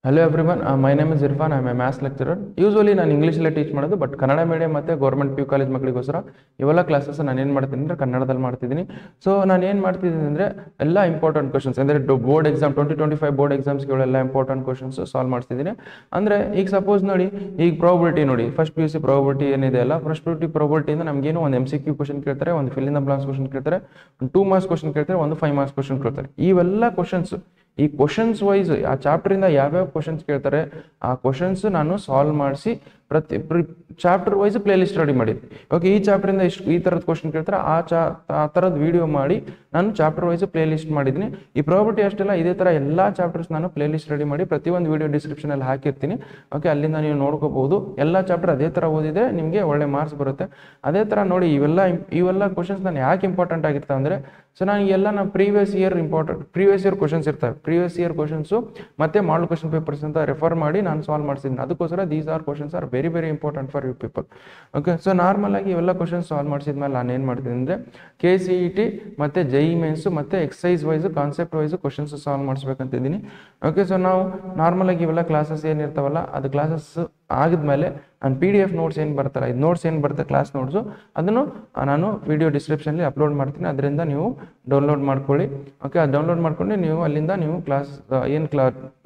Hello everyone, my name is Irfan. I am a maths lecturer. Usually ನಾನು ಇಂಗ್ಲೀಷಲ್ಲೇ teach ಮಾಡೋದು, but Kannada medium ಮತ್ತು government P U college ಮಕ್ಕಳಿಗೋಸ್ಕರ ಇವೆಲ್ಲ classes ನಾನು ಏನು ಮಾಡ್ತೀನಿ ಅಂದರೆ ಕನ್ನಡದಲ್ಲಿ ಮಾಡ್ತಿದ್ದೀನಿ. ಸೊ ನಾನು ಏನು ಮಾಡ್ತಿದ್ದೀನಿ ಅಂದರೆ ಎಲ್ಲ ಇಂಪಾರ್ಟೆಂಟ್ ಕ್ವಶನ್ಸ್ ಅಂದರೆ ಬೋರ್ಡ್ ಎಕ್ಸಾಮ್ 2025 ಬೋರ್ಡ್ ಎಕ್ಸಾಮ್ಸ್ಗಳೆಲ್ಲ ಇಂಪಾರ್ಟೆಂಟ್ ಕ್ವಶನ್ಸ್ ಸಾಲ್ವ್ ಮಾಡ್ತಿದ್ದೀನಿ. ಅಂದರೆ ಈಗ ಸಪೋಸ್ ನೋಡಿ, ಈಗ ಪ್ರಾಬಬಿಲಿಟಿ ನೋಡಿ, first P U C probability ಏನಿದೆ ಅಲ್ಲ, ಫಸ್ಟ್ ಪ್ರಾಬಬಿಲಿಟಿಯಿಂದ ನಮಗೇನು ಒಂದು MCQ ಕ್ವಶನ್ ಕೇಳ್ತಾರೆ, ಒಂದು fill in the blanks question ಕೇಳ್ತಾರೆ, ಒಂದು 2 ಮಾರ್ಕ್ಸ್ ಕ್ವಶನ್ ಕೇಳ್ತಾರೆ, ಒಂದು 5 ಮಾರ್ಕ್ಸ್ ಕ್ವಶನ್ ಕೇಳ್ತಾರೆ. ಇವೆಲ್ಲ ಕ್ವಶನ್ಸ್ ಈ ಕ್ವಶನ್ಸ್ ವೈಸ್ ಆ ಚಾಪ್ಟರಿಂದ ಯಾವ್ಯಾವ ಕ್ವಶನ್ಸ್ ಕೇಳ್ತಾರೆ ಆ ಕ್ವಶನ್ಸ್ ನಾನು ಸಾಲ್ವ್ ಮಾಡಿಸಿ ಪ್ರತಿ chapter wise playlist ready ಮಾಡಿದ್ದೆ. ಓಕೆ, ಈ ಚಾಪ್ಟರಿಂದ ಈ ಥರದ ಕ್ವಶನ್ ಕೇಳ್ತಾರೆ, ಆ ಥರದ ವಿಡಿಯೋ ಮಾಡಿ ನಾನು ಚಾಪ್ಟರ್ ವೈಸ್ ಪ್ಲೇ ಲಿಸ್ಟ್ ಮಾಡಿದ್ದೀನಿ. ಈ ಪ್ರಾಬಬಿಲಿಟಿ ಅಷ್ಟೆಲ್ಲ ಇದೇ ಥರ ಎಲ್ಲ ಚಾಪ್ಟರ್ಸ್ ನಾನು ಪ್ಲೇ ಲಿಸ್ಟ್ ರೆಡಿ ಮಾಡಿ ಪ್ರತಿಯೊಂದು ವಿಡಿಯೋ ಡಿಸ್ಕ್ರಿಪ್ಷನಲ್ಲಿ ಹಾಕಿರ್ತೀನಿ. ಓಕೆ, ಅಲ್ಲಿಂದ ನೀವು ನೋಡ್ಕೋಬಹುದು. ಎಲ್ಲ ಚಾಪ್ಟರ್ ಅದೇ ಥರ ಓದಿದ್ರೆ ನಿಮಗೆ ಒಳ್ಳೆ ಮಾರ್ಕ್ಸ್ ಬರುತ್ತೆ. ಅದೇ ಥರ ನೋಡಿ, ಇವೆಲ್ಲ ಕ್ವಶನ್ಸ್ ನಾನು ಯಾಕೆ ಇಂಪಾರ್ಟೆಂಟ್ ಆಗಿರ್ತಾವೆ ಅಂದರೆ, ಸೊ ನಾನು ಪ್ರೀವಿಯಸ್ ಇಯರ್ ಕ್ವಶನ್ಸ್ ಇರ್ತವೆ, ಪ್ರೀವಿಯಸ್ ಇಯರ್ ಕ್ವಶನ್ಸು ಮತ್ತು ಮಾಡಲ್ ಕ್ವಶನ್ ಪೇಪರ್ಸ್ ಅಂತ ರೆಫರ್ ಮಾಡಿ ನಾನು ಸಾಲ್ವ್ ಮಾಡಿಸಿದ್ದೀನಿ. ಅದಕ್ಕೋಸ್ಕರ these are questions are very very important for you people. Okay, so normal ಆಗಿ ಇವೆಲ್ಲ ಕ್ವಶನ್ಸ್ ಸಾಲ್ವ್ ಮಾಡಿಸಿದ್ಮೇಲೆ ನಾನು ಏನು ಮಾಡ್ತೀನಿ ಅಂದರೆ KCET ಮತ್ತು JEE ಮೇನ್ಸು ಮತ್ತು exercise wise concept wise questions solve ಮಾಡಿಸ್ಬೇಕಂತಿದ್ದೀನಿ. ಓಕೆ, ಸೊ ನಾವು ನಾರ್ಮಲ್ ಆಗಿ ಇವೆಲ್ಲ ಕ್ಲಾಸಸ್ ಏನಿರ್ತಾವಲ್ಲ ಅದು ಕ್ಲಾಸಸ್ ಆಗಿದ್ಮೇಲೆ ನಾನು PDF ನೋಟ್ಸ್ ಏನು ಬರ್ತಾರ, ಇದು ನೋಟ್ಸ್ ಏನು ಬರುತ್ತೆ ಕ್ಲಾಸ್ ನೋಟ್ಸು, ಅದನ್ನು ನಾನು ವಿಡಿಯೋ ಡಿಸ್ಕ್ರಿಪ್ಷನ್ಲಿ ಅಪ್ಲೋಡ್ ಮಾಡ್ತೀನಿ. ಅದರಿಂದ ನೀವು ಡೌನ್ಲೋಡ್ ಮಾಡ್ಕೊಳ್ಳಿ. ಓಕೆ, ಅದು ಡೌನ್ಲೋಡ್ ಮಾಡ್ಕೊಂಡು ನೀವು ಅಲ್ಲಿಂದ ನೀವು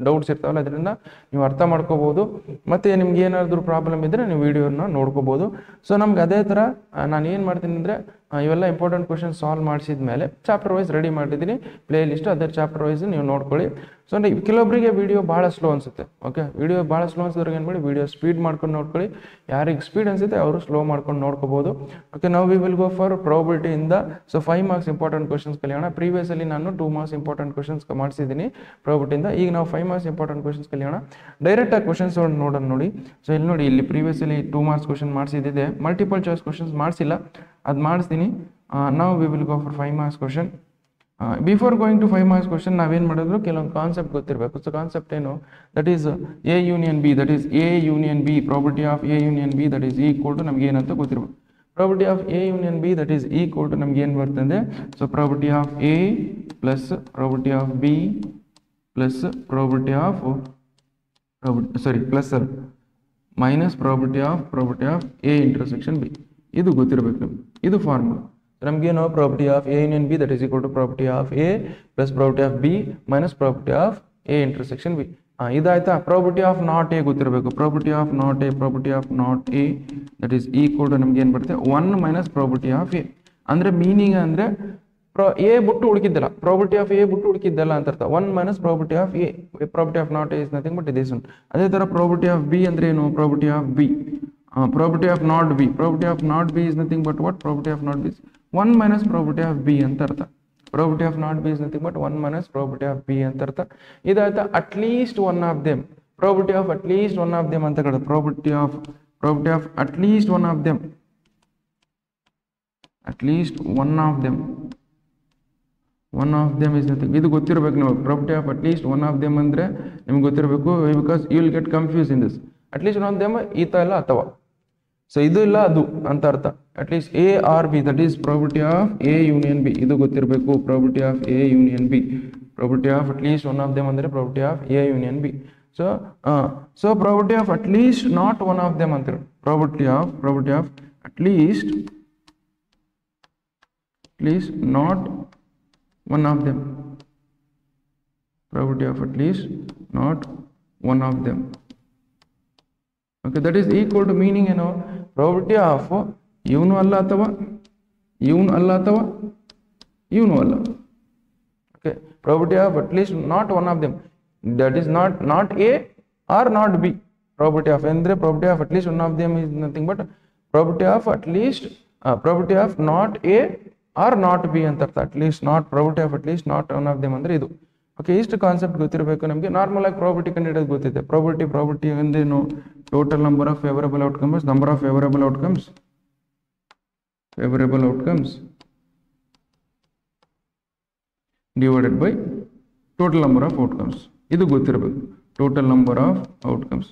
ಡೌಟ್ಸ್ ಇರ್ತಾವಲ್ಲ ಅದರಿಂದ ನೀವು ಅರ್ಥ ಮಾಡ್ಕೋಬೋದು. ಮತ್ತು ನಿಮ್ಗೆ ಏನಾದರೂ ಪ್ರಾಬ್ಲಮ್ ಇದ್ದರೆ ನೀವು ವಿಡಿಯೋನ ನೋಡ್ಕೋಬೋದು. ಸೊ ನಮ್ಗೆ ಅದೇ ಥರ ನಾನು ಏನು ಮಾಡ್ತೀನಿ ಅಂದರೆ ಇವೆಲ್ಲ ಇಂಪಾರ್ಟೆಂಟ್ ಕ್ವಶನ್ಸ್ ಸಾಲ್ವ್ ಮಾಡಿಸಿದ ಮೇಲೆ ಚಾಪ್ಟರ್ ವೈಸ್ ರೆಡಿ ಮಾಡಿದ್ದೀನಿ ಪ್ಲೇ ಲಿಸ್ಟ್. ಅದೇ ಚಾಪ್ಟರ್ ವೈಸ್ ನೀವು ನೋಡ್ಕೊಳ್ಳಿ. ಸೊ ಕೆಲವೊಬ್ಬರಿಗೆ ವಿಡಿಯೋ ಭಾಳ ಸ್ಲೋ ಅನಿಸುತ್ತೆ. ಓಕೆ, ವಿಡಿಯೋ ಭಾಳ ಸ್ಲೋ ಅನ್ಸಿದ್ರೆ ಏನು ಮಾಡಿ, ವಿಡಿಯೋ ಸ್ಪೀಡ್ ಮಾಡ್ಕೊಂಡು ನೋಡ್ಕೊಳ್ಳಿ. ಯಾರಿಗೆ ಸ್ಪೀಡ್ ಅನಿಸುತ್ತೆ ಅವರು ಸ್ಲೋ ಮಾಡ್ಕೊಂಡು ನೋಡ್ಕೋಬೋದು. ಓಕೆ, ನಾವು ವಿ ವಿಲ್ ಗೋ ಫಾರ್ ಪ್ರಾಬಬಿಲಿಟಿಯಿಂದ. ಸೊ 5 ಮಾರ್ಕ್ಸ್ ಇಂಪಾರ್ಟೆಂಟ್ ಕ್ವಶನ್ಸ್ ಕಲಿಯೋಣ. ಪ್ರೀವಿಯಸಲ್ಲಿ ನಾನು 2 ಮಾರ್ಕ್ಸ್ ಇಂಪಾರ್ಟೆಂಟ್ ಕ್ವಶನ್ಸ್ ಮಾಡಿಸಿದ್ದೀನಿ ಪ್ರಾಬಬಿಲಿಟಿಯಿಂದ. ಈಗ ನಾವು 5 ಮಾರ್ಕ್ಸ್ ಇಂಪಾರ್ಟೆಂಟ್ ಕ್ವಶನ್ಸ್ ಕಲಿಯೋಣ. ಡೈರೆಕ್ಟಾಗಿ ಕ್ವಶನ್ಸ್ ನೋಡೋಣ ನೋಡಿ. ಸೊ ಇಲ್ಲಿ ನೋಡಿ, ಇಲ್ಲಿ ಪ್ರೀವಿಯಸಲ್ಲಿ 2 ಮಾರ್ಕ್ಸ್ ಕ್ವಶನ್ ಮಾಡಿಸಿದ್ದಿದೆ, ಮಲ್ಟಿಪಲ್ ಚಾಯ್ಸ್ ಕ್ವಶನ್ಸ್ ಮಾಡಿಸಿಲ್ಲ, ಅದು ಮಾಡಿಸ್ತೀನಿ. ನಾವು we will go for 5 marks question. Before going to 5 marks question ನಾವೇನು ಮಾಡಿದ್ರು, ಕೆಲವೊಂದು ಕಾನ್ಸೆಪ್ಟ್ ಗೊತ್ತಿರಬೇಕು. ಸೊ ಕಾನ್ಸೆಪ್ಟ್ ಏನು, that is A union B, that is A union B, probability of A union B that is equal to ನಮ್ಗೆ ಏನಂತ ಗೊತ್ತಿರಬೇಕು. Probability of A union B that is equal to ನಮ್ಗೆ ಏನು ಬರ್ತದೆ, so probability of A plus probability of B plus probability of plus minus probability of A intersection B. ಇದು ಗೊತ್ತಿರಬೇಕು ನಮ್ಗೆ, ಇದು ಫಾರ್ಮುಲಾ. ನಮಗೇನು probability of A union B that is equal to probability of A plus probability of B minus probability of A intersection B. ಇದಾಯ್ತಾ. Probability of not A ಗೊತ್ತಿರಬೇಕು. Probability of not A that is equal to ನಮ್ಗೆ ಏನು ಬರುತ್ತೆ, 1 minus probability of A. ಅಂದರೆ meaning ಅಂದರೆ A ಬಿಟ್ಟು ಉಳಿಕಿದ್ದಲ್ಲ, probability of A ಬಿಟ್ಟು ಉಳಿಕಿದ್ದಲ್ಲ ಅಂತ ಅರ್ಥ. 1 minus probability of A. Probability of not A is nothing but this one. ಅದೇ ಥರ ಪ್ರಾಬಬಿಲಿಟಿ ಆಫ್ B ಅಂದರೆ ಏನು, probability of B. Probability of not B. Probability of not B is nothing but what? Probability of not B is 1 minus probability of B ಅಂತ ಅರ್ಥ. Probability of not B is nothing but 1 minus probability of B ಅಂತ ಅರ್ಥ. ಇದಾಯ್ತಾ. at least one of them. Probability of at least one of them ಅಂತ ಕರೆದು. Probability of at least one of them. At least one of them. One of them is nothing. ಇದು ಗೊತ್ತಿರಬೇಕು ನೀವು. Probability of at least one of them ಅಂದರೆ ನಿಮ್ಗೆ ಗೊತ್ತಿರಬೇಕು, because you will get confused in this. at least one of them ಈತ ಇಲ್ಲ ಅಥವಾ, so ಇದು ಇಲ್ಲ ಅದು ಅಂತ ಅರ್ಥ. At least A or B that is probability of A union B. ಇದು ಗೊತ್ತಿರಬೇಕು, probability of A union B. Probability of at least one of them ಅಂದರೆ probability of A union B. So probability of at least not one of them ಅಂತೇಳಿ. Probability of at least not one of them. Probability of at least not one of them. Okay, that is equal to meaning ಏನು, probability of ಇವನು ಅಲ್ಲ ಅಥವಾ ಇವನು ಅಲ್ಲ. Okay, probability of at least not one of them, that is not A or not B. Probability of ಅಂದರೆ probability of at least one of them is nothing but probability of at least probability of not A or not B ಅಂತ ಅರ್ಥ. At least not probability of at least not one of them ಅಂದರೆ ಇದು. Okay, ಇಷ್ಟು concept ಗೊತ್ತಿರಬೇಕು ನಮಗೆ. Normal ಆಗಿ probability ಕಂಡುಹಿಡಿಯೋದು ಗೊತ್ತಿದೆ. Probability ಅಂದ್ರೇನು, total number of favourable outcomes, number of favourable outcomes divided by total number of outcomes. ಇದು ಗೊತ್ತಿರಬೇಕು, ಟೋಟಲ್ ನಂಬರ್ ಆಫ್ ಔಟ್ಕಮ್ಸ್.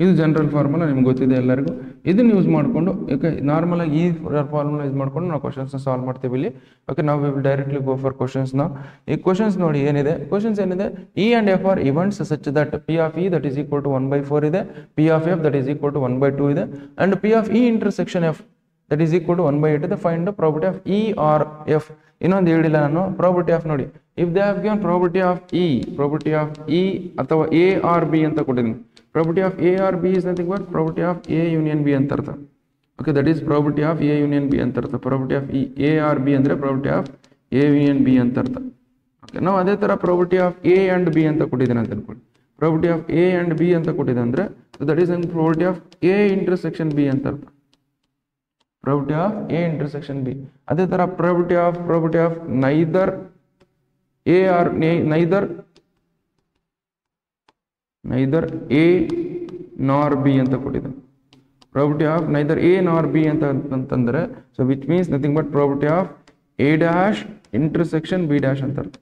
ಇದು ಜನರಲ್ ಫಾರ್ಮುಲಾ ನಿಮ್ಗೆ ಗೊತ್ತಿದೆ ಎಲ್ಲರಿಗೂ. ಇದನ್ನು ಯೂಸ್ ಮಾಡಿಕೊಂಡು ಓಕೆ ನಾರ್ಮಲ್ ಆಗಿ ಈ ಫಾರ್ಮುಲಾ ಯೂಸ್ ಮಾಡ್ಕೊಂಡು ನಾವು ಕ್ವಶನ್ಸ್ನ ಸಾಲ್ವ್ ಮಾಡ್ತೀವಿ ಇಲ್ಲಿ. ಓಕೆ ನಾವು ವಿಲ್ ಡೈರೆಕ್ಟ್ಲಿ ಗೋ ಫಾರ್ ಕ್ವಶನ್ಸ್ನ. ಈ ಕ್ವಶನ್ಸ್ ನೋಡಿ ಏನಿದೆ, ಕ್ವಶನ್ಸ್ ಏನಿದೆ, E and F are events such that P of E that is equal to 1/4 ಇದೆ, P of F that is equal to 1/2 ಇದೆ, and P of E intersection F that is equal to 1/8 ಇದೆ. Find the probability of E or F. ಇನ್ನೊಂದು ಹೇಳಿಲ್ಲ ನಾನು, probability of ನೋಡಿ, if they have given probability of E ಅಥವಾ A or B ಅಂತ ಕೊಟ್ಟಿದ್ದೀನಿ. Probability of A or B is nothing but probability of A union B ಅಂತ ಅರ್ಥ. Okay that is probability of A union B ಅಂತ ಅರ್ಥ. Probability of A or B ಅಂದರೆ probability of A union B ಅಂತ ಅರ್ಥ. Okay ನಾವು ಅದೇ ಥರ probability of A and B ಅಂತ ಕೊಟ್ಟಿದ್ದೀನಿ ಅಂತ ಅನ್ಕೊಳ್ಳಿ. Probability of A and B ಅಂತ ಕೊಟ್ಟಿದೆ ಅಂದರೆ that is an probability of A intersection B ಅಂತ ಅರ್ಥ. Probability of A intersection B. ಅದೇ ಥರ probability of neither A or neither A nor B ಅಂತ ಕೊಟ್ಟಿದೆ. Probability of neither A nor B ಅಂತಂದ್ರೆ so which means nothing but probability of A dash intersection B dash ಅಂತ ಅರ್ಥ.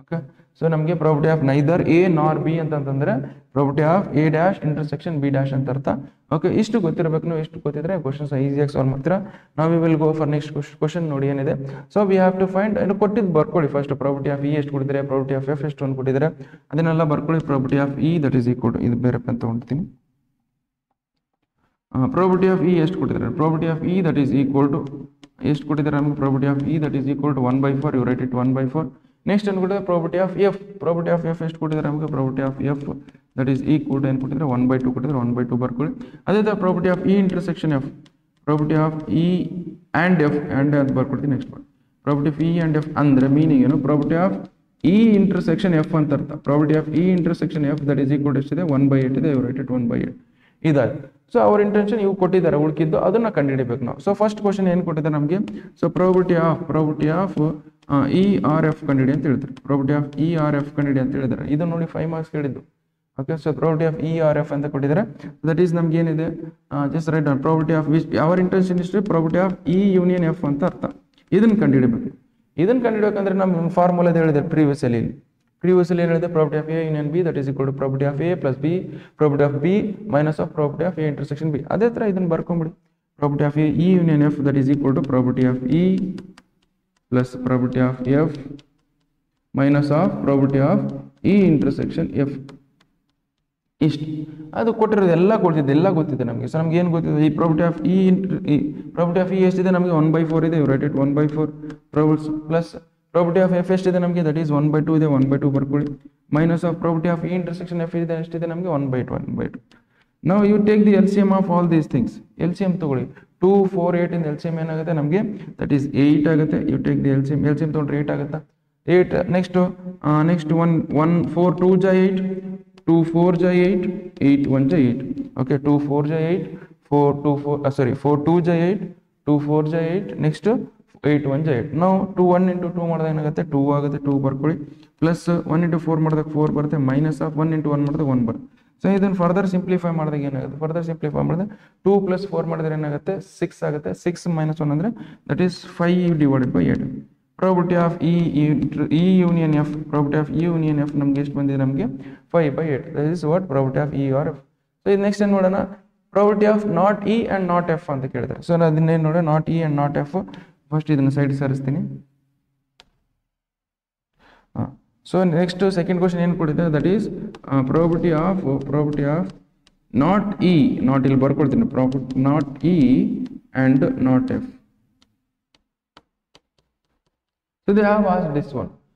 Okay so ನಮಗೆ probability of neither A nor B ಅಂತಂದ್ರೆ probability of A dash intersection B dash ಅಂತ ಅರ್ಥ. Okay ಇಷ್ಟು ಗೊತ್ತಿರಬೇಕು. ನೀವು ಇಷ್ಟು ಗೊತ್ತಿದ್ರೆ ಕ್ವಶನ್ಸ್ ಈಸಿಯಾಗಿ ಸಾಲ್ವ್ ಮಾಡ್ತೀರಾ. ನಾವು will go for next question. ನೋಡಿ ಏನಿದೆ, so we have to find ಏನು ಕೊಟ್ಟಿದ್ದು ಬರ್ಕೊಳ್ಳಿ. ಫಸ್ಟ್ ಪ್ರಾಬಬಿಲಿಟಿ ಆಫ್ ಇ ಎಷ್ಟು ಕೊಟ್ಟಿದ್ದಾರೆ, ಪ್ರಾಬಬಿಲಿಟಿ ಆಫ್ ಎಫ್ ಎಷ್ಟು ಒಂದು ಕೊಟ್ಟಿದ್ದಾರೆ, ಅದನ್ನೆಲ್ಲ ಬರ್ಕೊಳ್ಳಿ. Probability of E that is equal to ಇದು ಬೇರೆ ಪೆನ್ ತೊಗೊಳ್ತೀನಿ. ಪ್ರಾಬಬಿಲಿಟಿ ಆಫ್ ಇ ಎಷ್ಟು ಕೊಟ್ಟಿದ್ದಾರೆ, probability of E that is equal to ಎಷ್ಟು ಕೊಟ್ಟಿದ್ದಾರೆ ನಮಗೆ, probability of E that is equal to 1/4. You write it 1/4. Next ಏನು ಕೊಟ್ಟಿದ್ದಾರೆ, ಪ್ರಾಬಬಿಲಿಟಿ ಆಫ್ ಎಫ್ ಎಷ್ಟು ಕೊಟ್ಟಿದ್ದಾರೆ ನಮಗೆ, probability of F that is equal to ಏನು ಕೊಟ್ಟಿದ್ದಾರೆ 1/2 ಕೊಟ್ಟಿದ್ದಾರೆ. 1/2 ಬರ್ಕೊಳ್ಳಿ. ಅದೇ ಥರ probability of E intersection F, probability of E and F and ಅಂತ ಬರ್ಕೊಡ್ತೀನಿ. Next probability of E and F ಅಂದರೆ ಮೀನಿಂಗ್ ಏನು, probability of E intersection F ಅಂತ ಅರ್ಥ. Probability of E intersection F that is equal to ಎಷ್ಟಿದೆ 1/8 ಇದೆ. You write it 1/8 ಇದಾಯ್ತು. So ಅವ್ರ ಇಂಟೆನ್ಷನ್ ಇವು ಕೊಟ್ಟಿದ್ದಾರೆ, ಉಳ್ಕಿದ್ದು ಅದನ್ನ ಕಂಡುಹಿಡಿಬೇಕು ನಾವು. ಸೊ ಫಸ್ಟ್ ಕ್ವಶನ್ ಏನು ಕೊಟ್ಟಿದ್ದಾರೆ ನಮಗೆ, so probability of E or F ಕಂಡುಹಿಡಿ ಅಂತ ಹೇಳ್ತಾರೆ. Probability of E or F ಕಂಡುಹಿಡಿ ಅಂತ ಹೇಳಿದ್ದಾರೆ. ಇದು ನೋಡಿ 5 ಮಾರ್ಕ್ಸ್ ಕೇಳಿದ್ದು. Okay so probability of E or F ಅಂತ ಕೊಟ್ಟಿದ್ದಾರೆ. ದಟ್ ಈಸ್ ನಮ್ಗೆ ಏನಿದೆ just write probability of which our intention ಇಷ್ಟು probability of E union F ಅಂತ ಅರ್ಥ. ಇದನ್ನ ಕಂಡುಹಿಡಬೇಕು. ಇದನ್ನ ಕಂಡುಹಿಡಬೇಕಂದ್ರೆ ನಮ್ಮ ಫಾರ್ಮುಲಾ ಹೇಳಿದೆ ಪ್ರೀವಿಯಸ್ಲಿ ಏನು ಹೇಳಿದೆ, probability of A union B that is equal to probability of A plus B, probability of B minus of probability of A intersection B. ಅದೇ ಥರ ಇದನ್ನು ಬರ್ಕೊಂಬಿಡಿ. Probability of A E union F that is equal to probability of E plus probability of F minus of probability of E intersection F. ಇಷ್ಟು ಅದು ಕೊಟ್ಟಿರೋದು ಎಲ್ಲ ಕೊಡ್ತಿದ್ದೆ, ಎಲ್ಲ ಗೊತ್ತಿದೆ ನಮಗೆ. ಸೊ ನಮ್ಗೆ ಏನು ಗೊತ್ತಿದೆ, ಈ probability of probability of E ಎಷ್ಟಿದೆ ನಮಗೆ 1/4 ಇದೆ. You write it 1/4 probability plus probability of F ಎಷ್ಟಿದೆ ನಮಗೆ ದಟ್ ಈಸ್ 1/2 ಇದೆ. 1/2 ಬರ್ಕೊಳ್ಳಿ. Minus of probability of E intersection F ಇದೆ ಎಷ್ಟಿದೆ ನಮಗೆ 1/2. ನಾವು you take the L C M of all these things. L C M ತಗೊಳ್ಳಿ. 2, 4, 8 ಇಂದ ಎಲ್ ಸಿ ಎಮ್ ಏನಾಗುತ್ತೆ ನಮಗೆ ದಟ್ ಈಸ್ 8 ಆಗುತ್ತೆ. You take the L C M ತೊಗೊಂಡ್ರೆ 8 ಆಗುತ್ತಾ, 8. ನೆಕ್ಸ್ಟ್ 1 4 2 ಜ 8, 2 4 ಜ 8, 8 1 ಜ 8. ಓಕೆ 2 4 ಜ 8, 4 2 ಜ 8, 2 4 ಜ 8. ನೆಕ್ಸ್ಟ್ 8 1 ಜ 8. ನಾವು 2 1 ಇಂಟು 2 ಮಾಡಿದಾಗ ಏನಾಗುತ್ತೆ 2 ಆಗುತ್ತೆ. 2 ಬರ್ಕೊಳ್ಳಿ. ಪ್ಲಸ್ 1 ಇಂಟು 4 ಮಾಡಿದಾಗ 4 ಬರುತ್ತೆ. ಮೈನಸ್ ಆಫ್ 1 ಇಂಟು 1 ಮಾಡಿದಾಗ 1 ಬರುತ್ತೆ. ಸೊ ಇದನ್ನು ಫರ್ದರ್ ಸಿಂಪ್ಲಿಫೈ ಮಾಡಿದಾಗ ಏನಾಗುತ್ತೆ, ಫರ್ದರ್ ಸಿಂಪ್ಲಿಫೈ ಮಾಡಿದ್ರೆ 2 + 4 ಮಾಡಿದ್ರೆ ಏನಾಗುತ್ತೆ 6 ಆಗುತ್ತೆ. 6 - 1 ಅಂದರೆ that is 5/8. Probability of E union F, probability of E union F ನಮ್ಗೆ ಎಷ್ಟು ಬಂದಿದೆ ನಮಗೆ 5/8. That is what probability of E or F. So ಇದು ನೆಕ್ಸ್ಟ್ ಏನು ನೋಡೋಣ, probability of not E and not F ಅಂತ ಕೇಳಿದ್ದಾರೆ. ಸೊ ನಾನು ಅದನ್ನೇನು ನೋಡೋಣ, not E and not F. First ಇದನ್ನು ಸೈಡ್ ಸರಿಸ್ತೀನಿ. ಸೊ ನೆಕ್ಸ್ಟ್ ಸೆಕೆಂಡ್ ಕ್ವಶನ್ ಏನು ಕೊಟ್ಟಿದ್ದಾರೆ that is probability of not E, not ಇಲ್ಲಿ ಬರ್ಕೊಳ್ತೀನಿ, not E and not F. So they have asked this one.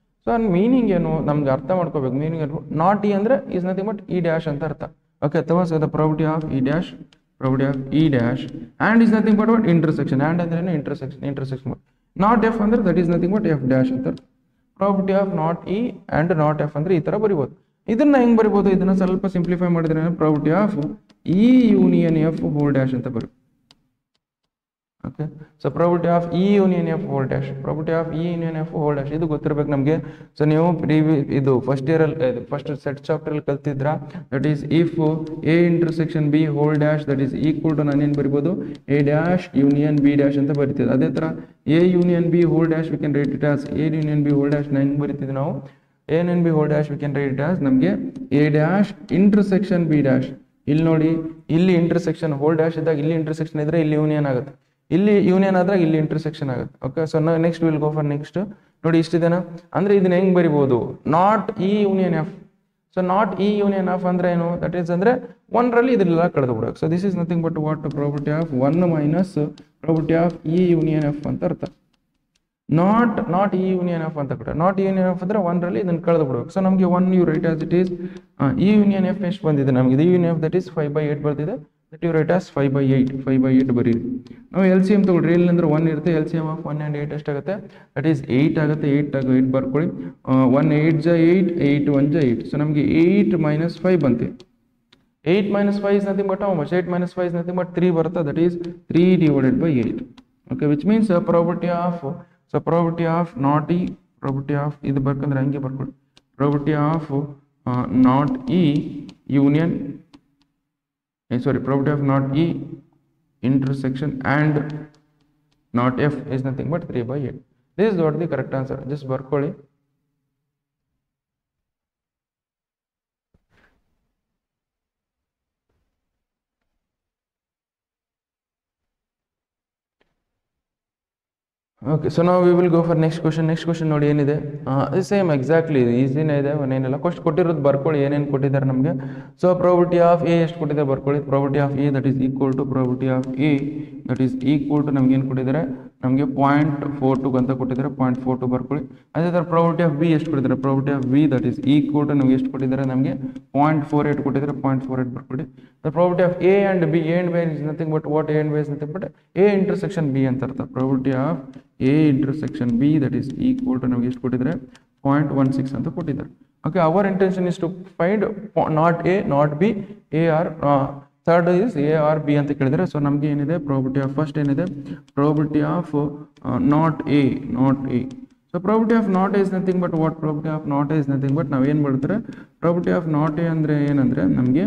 So ನನ್ನ ಮೀನಿಂಗ್ ಏನು ನಮ್ಗೆ ಅರ್ಥ ಮಾಡ್ಕೋಬೇಕು. ಮೀನಿಂಗ್ ಏನು, ನಾಟ್ ಇ ಅಂದರೆ is nothing but E dash ಅಂತ ಅರ್ಥ. ಓಕೆ ಅಥವಾ so the probability of E dash, probability of E dash and is nothing but what intersection. And ಅಂದ್ರೆ ಇಂಟರ್ಸೆಕ್ಷನ್. ನಾಟ್ ಎಫ್ ಅಂದರೆ that is nothing but F dash ಅಂತ. Probability of not E and not F ಅಂದರೆ ಈ ಥರ ಬರಿಬೋದು. ಇದನ್ನ ಹೆಂಗೆ ಬರಿಬೋದು, ಇದನ್ನ ಸ್ವಲ್ಪ ಸಿಂಪ್ಲಿಫೈ ಮಾಡಿದ್ರೆ probability of E union F whole dash ಅಂತ ಬರಿ. Okay so probability of E union F whole dash, probability of E union F whole dash ಇದು ಗೊತ್ತಿರಬೇಕು ನಮಗೆ. ಸೊ ನೀವು ಇದು ಫಸ್ಟ್ ಇಯರಲ್ಲಿ ಫಸ್ಟ್ ಸೆಟ್ ಚಾಪ್ಟರಲ್ಲಿ ಕಲ್ತಿದ್ರ. That is if A intersection B whole dash that is equal to ನಾನೇನು ಬರಿಬೋದು A dash union B dash ಅಂತ ಬರಿತೀವಿ. ಅದೇ ಥರ A union B whole dash we can write it as A union B whole dash ಹೆಂಗೆ ಬರಿತಿದ್ವಿ ನಾವು, A union B whole dash we can write it as ನಮಗೆ A dash intersection B dash. ಇಲ್ಲಿ ನೋಡಿ, ಇಲ್ಲಿ ಇಂಟರ್ಸೆಕ್ಷನ್ ಹೋಲ್ ಡ್ಯಾಶ್ ಇದ್ದಾಗ ಇಲ್ಲಿ intersection ಇದ್ರೆ ಇಲ್ಲಿ ಯೂನಿಯನ್ ಆಗುತ್ತೆ, ಇಲ್ಲಿ ಯೂನಿಯನ್ ಆದಾಗ ಇಲ್ಲಿ ಇಂಟರ್ಸೆಕ್ಷನ್ ಆಗುತ್ತೆ. Okay, so next will go for next. ನೋಡಿ ಇಷ್ಟಿದೆನಾ, ಅಂದ್ರೆ ಇದನ್ನ ಹೆಂಗ್ ಬರಿಬಹುದು, not E union F. So not E union F ಅಂದ್ರೆ ಏನು, ದಟ್ ಈಸ್ ಅಂದ್ರೆ ಒಂದರಲ್ಲಿ ಇದೆಲ್ಲ ಕಳೆದು ಬಿಡೋಕೆ. So this is nothing but what property of 1 minus property of E union F ಅಂತ ಅರ್ಥ. ನಾಟ್ ಇ ಯೂನಿಯನ್ ಎಫ್ ಅಂತ ಕೊಟ್ಟರೆ, ನಾಟ್ ಇ ಯೂನಿಯನ್ ಎಫ್ ಅಂದ್ರೆ ಒಂದರಲ್ಲಿ ಇದನ್ನ ಕಳೆದು ಬಿಡಬೇಕು. ಸೊ ನಮಗೆ 1 you write as it is. E union F ಎಷ್ಟು ಬಂದಿದೆ ನಮಗೆ, E union F that is 5/8 ಬರ್ತಿದೆ, ದಟ್ ಯು ರೈಟ್ ಆಸ್ 5/8 ಬರೀರಿ. ನಾವು ಎಲ್ ಸಿ ಎಮ್ ತಗೊಳ್ರಿ, ಇಲ್ಲಿ ಅಂದ್ರೆ 1 ಇರುತ್ತೆ, L C M of 1 and 8 ಎಷ್ಟಾಗುತ್ತೆ, ದಟ್ ಈಸ್ 8 ಆಗುತ್ತೆ. 8 ಬರ್ಕೊಳ್ಳಿ, 1 8 ಜ 8, 8 1 ಜ 8. ಸೊ ನಮಗೆ 8 ಮೈನಸ್ 5 ಬಂತು. 8 minus 5 is nothing but how much? 8 minus 5 is nothing but 3 ಬರುತ್ತೆ, that is 3 divided by 8. Okay, which means probability of not E, probability of ಇದು ಬರ್ಕಂದ್ರೆ ಹಂಗೆ ಬರ್ಕೊಳ್ಳಿ, probability of not E union, probability of not E intersection and not F is nothing but 3/8. This is what the correct answer. Just ಬರ್ಕೊಳ್ಳಿ. Okay, so ನಾವು we will go for next question. Next question ನೋಡಿ ಏನಿದೆ, same exactly ಈಸಿನೇ ಇದೆ, ಏನಿಲ್ಲ ಕೊಟ್ಟಿರೋದು ಬರ್ಕೊಳ್ಳಿ, ಏನೇನು ಕೊಟ್ಟಿದ್ದಾರೆ ನಮಗೆ. ಸೊ ಪ್ರಾಬಬಿಲಿಟಿ ಆಫ್ ಎ ಎಷ್ಟು ಕೊಟ್ಟಿದ್ದಾರೆ ಬರ್ಕೊಳ್ಳಿ, probability of A that is equal to probability of A that is equal to ನಮ್ಗೆ ಏನು ಕೊಟ್ಟಿದ್ದಾರೆ, ನಮಗೆ 0.42 ಅಂತ ಕೊಟ್ಟಿದ್ದಾರೆ, 0.42 ಬರ್ಕೊಳ್ಳಿ. ಅದೇ ಥರ ಪ್ರಾಬಬಿಲಿಟಿ ಆಫ್ ಬಿ ಎಷ್ಟು ಕೊಟ್ಟಿದ್ದಾರೆ, probability of B that is equal to ನಮ್ಗೆ ಎಷ್ಟು ಕೊಟ್ಟಿದ್ದಾರೆ, ನಮಗೆ 0.48 ಕೊಟ್ಟಿದ್ದಾರೆ, 0.48 ಬರ್ಕೊಳ್ಳಿ. The probability of A and B, A and B is nothing but what, A and B is nothing but A intersection B ಅಂತ ಅರ್ಥ. Probability of A intersection B that is equal to ನಮಗೆ ಎಷ್ಟು ಕೊಟ್ಟಿದ್ದಾರೆ, 0.16 ಅಂತ ಕೊಟ್ಟಿದ್ದಾರೆ. Okay, our intention is to find not A not B, A R third is A or B ಅಂತ ಕೇಳಿದರೆ. So ನಮಗೆ ಏನಿದೆ ಪ್ರಾಬಬಿಲಿಟಿ ಆಫ್ ಫಸ್ಟ್ ಏನಿದೆ, probability of not A. So probability of not A is nothing but what, probability of not A is nothing but ನಾವು ಏನು ಮಾಡ್ತಾರೆ, probability of not A ಅಂದರೆ ಏನಂದರೆ ನಮಗೆ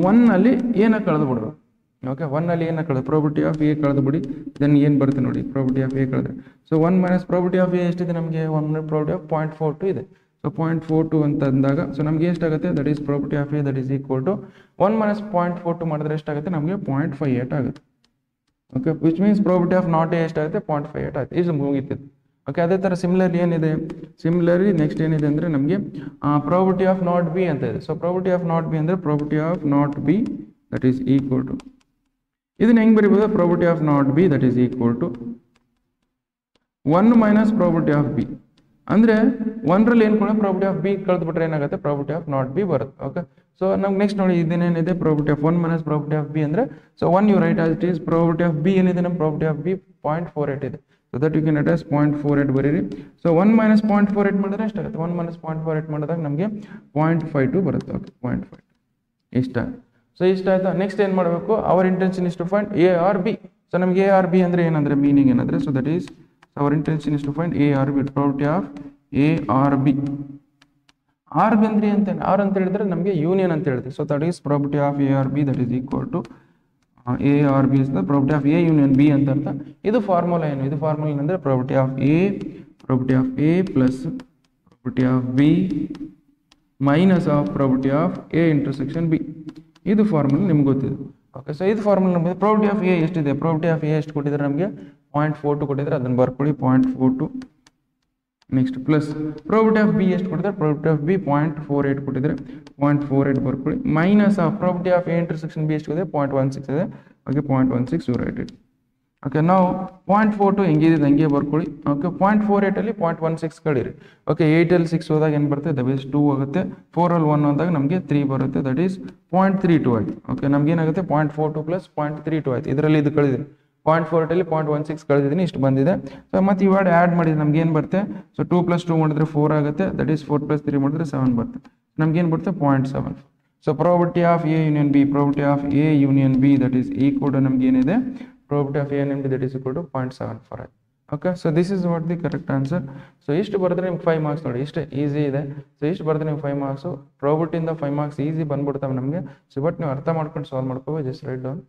1ನಲ್ಲಿ ಏನ ಕಳೆದು ಬಿಡೋದು. ಓಕೆ, 1ನಲ್ಲಿ ಏನ ಕಳೆದು, ಪ್ರಾಬಬಿಲಿಟಿ ಆಫ್ ಎ ಕಳೆದು ಬಿಡಿ, ದೆನ್ ಏನು ಬರುತ್ತೆ ನೋಡಿ, ಪ್ರಾಬಬಿಲಿಟಿ ಆಫ್ ಎ ಕಳೆದ್ರೆ. So 1 minus probability of A ಎಷ್ಟಿದೆ ನಮಗೆ, 1 ಪ್ರಾಬಬಿಲಿಟಿ ಆಫ್ 0.42 ಇದೆ. ಸೊ 0.42 ಅಂತ ಅಂದಾಗ ಸೊ ನಮಗೆ ಎಷ್ಟಾಗುತ್ತೆ, that is probability of A that is equal to 1 minus 0.42 ಮಾಡಿದ್ರೆ ಎಷ್ಟಾಗುತ್ತೆ ನಮಗೆ 0.58 ಆಗುತ್ತೆ. Okay, which means probability of not A ಎಷ್ಟಾಗುತ್ತೆ, 0.58 ಆಗುತ್ತೆ. ಇದು ಮುಗಿತಿದ್ದು. ಓಕೆ, ಅದೇ ಥರ ಸಿಮಿಲರ್ಲಿ ಏನಿದೆ, ಸಿಮಿಲರ್ಲಿ ನೆಕ್ಸ್ಟ್ ಏನಿದೆ ಅಂದರೆ ನಮಗೆ ಪ್ರಾಬಬಿಲಿಟಿ ಆಫ್ ನಾಟ್ ಬಿ ಅಂತ ಇದೆ. So probability of not B ಅಂದರೆ probability of not B that is equal to, ಇದನ್ನ ಹೆಂಗೆ ಬರೀಬೋದು, probability of not B that is equal to 1 minus probability of B. ಅಂದರೆ 1ರಲ್ಲಿ ಏನು ಕೂಡ ಪ್ರಾಬಬಿಲಿಟಿ ಆಫ್ ಬಿ ಕಳೆದು ಬಿಟ್ರೆ ಏನಾಗುತ್ತೆ, ಪ್ರಾಬಬಿಲಿಟಿ ಆಫ್ ನಾಟ್ ಬಿ ಬರುತ್ತೆ. ಓಕೆ, ಸೊ ನಮ್ಗೆ ನೆಕ್ಸ್ಟ್ ನೋಡಿ ಇದೇನೇನಿದೆ, probability of 1 minus probability of B ಅಂದರೆ, so 1 you write as it is, probability of B ಏನಿದೆ ನಮ್ಮ ಪ್ರಾಬಬಿಲಿಟಿ ಆಫ್ ಬಿ 0.48 ಇದೆ. So that you can write as 0.48 ಬರೀರಿ. So 1 minus 0.48 ಮಾಡಿದ್ರೆ ಎಷ್ಟಾಗುತ್ತೆ, 1 ಮೈನಸ್ 0.48 ಮಾಡಿದಾಗ ನಮಗೆ 0.52 ಬರುತ್ತೆ. ಓಕೆ, 0.52 ಇಷ್ಟ. ಸೊ ಇಷ್ಟ ಆಯ್ತಾ. ನೆಕ್ಸ್ಟ್ ಏನು ಮಾಡಬೇಕು, our intention is to find A or B. So ನಮಗೆ ಎ ಆರ್ ಬಿ ಅಂದರೆ ಏನಂದರೆ ಮೀನಿಂಗ್ ಏನಂದರೆ, so that is our intention is to find A or B, probability of A or B. Or B ಅಂದ್ರೆ ಅಂತ, or ಅಂತ ಹೇಳಿದ್ರೆ ನಮಗೆ union ಅಂತ ಹೇಳ್ತೀವಿ. So that is probability of A or B that is equal to A or B is the probability of A union B ಅಂತ ಅರ್ಥ. ಇದು ಫಾರ್ಮುಲಾ ಏನು, ಇದು ಫಾರ್ಮುಲಾ ಏನಂದರೆ probability of A plus probability of B minus of probability of A intersection B. ಇದು formula ನಿಮ್ಗೆ ಗೊತ್ತಿದೆ. Okay, so ಇದು ಫಾರ್ಮುಲಾ ನಮಗೆ ಪ್ರಾಬಬಿಲಿಟಿ ಆಫ್ ಎ ಎಷ್ಟಿದೆ, ಪ್ರಾಬಬಿಲಿಟಿ ಆಫ್ ಎ ಎಷ್ಟು ಕೊಟ್ಟಿದ್ದಾರೆ ನಮಗೆ 0.42 ಕೊಟ್ಟಿದ್ದಾರೆ, ಅದನ್ನು ಬರ್ಕೊಳ್ಳಿ 0.42. Next plus probability of B ಎಷ್ಟು ಕೊಟ್ಟಿದ್ದಾರೆ, ಪ್ರಾಬಬಿಲಿಟಿ ಆಫ್ ಬಿ 0.48 ಕೊಟ್ಟಿದ್ದಾರೆ, 0.48 ಬರ್ಕೊಳ್ಳಿ minus of probability of A intersection B ಎಷ್ಟು ಇದೆ 0.16 ಇದೆ. Okay, 0.16 you write it. Okay, ನಾವು 0.42 ಹೆಂಗಿದೆ ಹಂಗೆ ಬರ್ಕೊಳ್ಳಿ. ಓಕೆ, 0.48ಅಲ್ಲಿ 0.16 ಕಳೀರಿ. ಓಕೆ, 8ಅಲ್ಲಿ 6 ಹೋದಾಗ ಏನು ಬರುತ್ತೆ, ದಟ್ ಈಸ್ 2 ಆಗುತ್ತೆ. 4ಅಲ್ಲಿ 1 ಹೋದಾಗ ನಮಗೆ 3 ಬರುತ್ತೆ, ದಟ್ ಈಸ್ 0.32 ಆಯಿತು. ಓಕೆ, ನಮ್ಗೆ ಏನಾಗುತ್ತೆ 0.42 ಪ್ಲಸ್ 0.32 ಆಯಿತು. ಇದರಲ್ಲಿ ಇದು ಕಳಿದಿದೆ 0.48ಅಲ್ಲಿ 0.16 ಕಳೆದಿದ್ದೀನಿ, ಇಷ್ಟು ಬಂದಿದೆ. ಸೊ ಮತ್ತು ಇವಾಗ ಆ್ಯಡ್ ಮಾಡಿದ್ರೆ ನಮ್ಗೆ ಏನು ಬರುತ್ತೆ, ಸೊ 2 + 2 ಮಾಡಿದ್ರೆ 4 ಆಗುತ್ತೆ, ದಟ್ ಈಸ್ 4 + 3 ಮಾಡಿದ್ರೆ 7 ಬರುತ್ತೆ. ನಮ್ಗೆ ಏನು ಬರುತ್ತೆ 0.7. So probability of A union B, probability of A union B that is equal to ನಮ್ಗೆ ಏನಿದೆ, probability of A union B that is equal to 0.74. Okay, so this is what the correct answer. So ಇಷ್ಟು ಬರೆದ್ರೆ ನಿಮ್ಗೆ 5 marks ನೋಡಿ, ಇಷ್ಟು easy ಇದೆ. So ಇಷ್ಟು ಬರೆದ್ರೆ ನಿಮ್ಗೆ 5 ಮಾರ್ಕ್ಸು, ಪ್ರಾಬಬಿಲಿಟಿಯಿಂದ 5 ಮಾರ್ಕ್ಸ್ ಈಸಿ ಬಂದ್ಬಿಡ್ತಾವೆ ನಮಗೆ. ಸೊ ಬಟ್ ನೀವು ಅರ್ಥ ಮಾಡ್ಕೊಂಡು ಸಾಲ್ವ್ ಮಾಡ್ಕೋಬೇಕು. Just write down.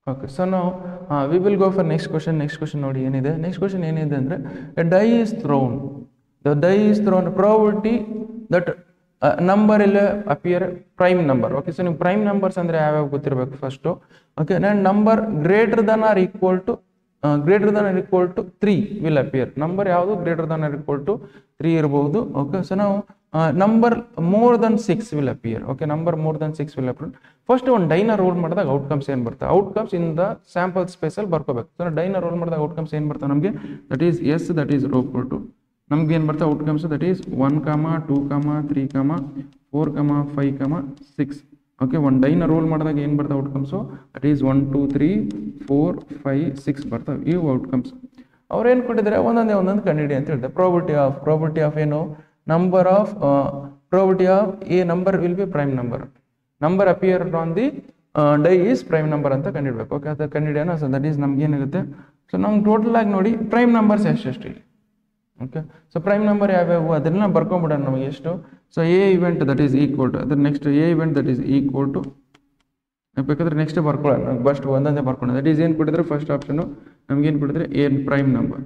Okay, so now we will go for next question. Next question ನೋಡಿ ಏನಿದೆ. ನೆಕ್ಸ್ಟ್ ಕ್ವಶನ್ ಏನಿದೆ ಅಂದರೆ a die is thrown, the die is thrown, probability that number ಇಲ್ಲ appear prime number. Okay, so ನೀವು prime numbers ಅಂದರೆ ಯಾವ್ಯಾವ ಗೊತ್ತಿರಬೇಕು first. Okay, ನಾನು number greater than or equal to 3 will appear. Number ಯಾವುದು greater than or equal to 3 ಇರಬಹುದು. Okay, so ನಾವು number more than 6 will appear. Okay, number more than 6 will appear. First ಒಂದು ಡೈನ roll ಮಾಡಿದಾಗ outcomes ಏನು ಬರ್ತವೆ, outcomes in the sample ಸ್ಪೇಸಲ್ಲಿ ಬರ್ಕೋಬೇಕು. ಸೊ ಡೈನ ರೋಲ್ ಮಾಡಿದಾಗ ಔಟ್ಕಮ್ಸ್ ಏನು ಬರ್ತವೆ ನಮಗೆ, that is S, that is roll to ನಮ್ಗೆ ಏನು ಬರ್ತವೆ ಔಟ್ಕಮ್ಸ್, ದಟ್ ಈಸ್ 1, 2, 3, 4, 5, 6. ಓಕೆ, ಒಂದು ಡೈನ ರೋಲ್ ಮಾಡಿದಾಗ ಏನು ಬರ್ತವೆ ಔಟ್ಕಮ್ಸು, ದಟ್ ಈಸ್ 1, 2, 3, 4, 5, 6 ಬರ್ತವೆ ಇವು ಔಟ್ಕಮ್ಸ್. ಅವ್ರು ಏನು ಕೊಟ್ಟಿದ್ದಾರೆ, ಒಂದೊಂದು ಕಂಡಿಡಿ ಅಂತ ಹೇಳ್ತಾರೆ. ಪ್ರಾಬಬಿಲಿಟಿ ಆಫ್ ಏನು, number of probability of A number will be prime number appear on the die is prime number ಅಂತ ಕಂಡಿಡ್ಬೇಕು. ಓಕೆ, ಅದು ಕಂಡಿಡಿಯೋಣ. ಸೊ ದಟ್ ಈಸ್ ನಮ್ಗೆ ಏನಾಗುತ್ತೆ, ಸೊ ನಮ್ಗೆ ಟೋಟಲ್ ಆಗಿ ನೋಡಿ ಪ್ರೈಮ್ ನಂಬರ್ಸ್ ಎಷ್ಟೆಷ್ಟು ಇಲ್ಲಿ. ಓಕೆ, ಸೊ ಪ್ರೈಮ್ ನಂಬರ್ ಯಾವ್ಯಾವು ಅದನ್ನ ಬರ್ಕೊಂಬಿಡೋಣ ನಮಗೆ ಎಷ್ಟು. So A event that is equal to, ಅದ್ರ next A event that is equal to, ಬೇಕಾದ್ರೆ ನೆಕ್ಸ್ಟ್ ಬರ್ಕೊಳ್ಳೋಣ, ಫಸ್ಟ್ ಒಂದೊಂದೇ ಬರ್ಕೊಳ್ಳೋಣ. ದಟ್ ಈಸ್ ಏನು ಕೊಟ್ಟಿದ್ರೆ ಫಸ್ಟ್ ಆಪ್ಷನು ನಮ್ಗೆ ಏನು ಕೊಟ್ಟಿದ್ರೆ A prime number.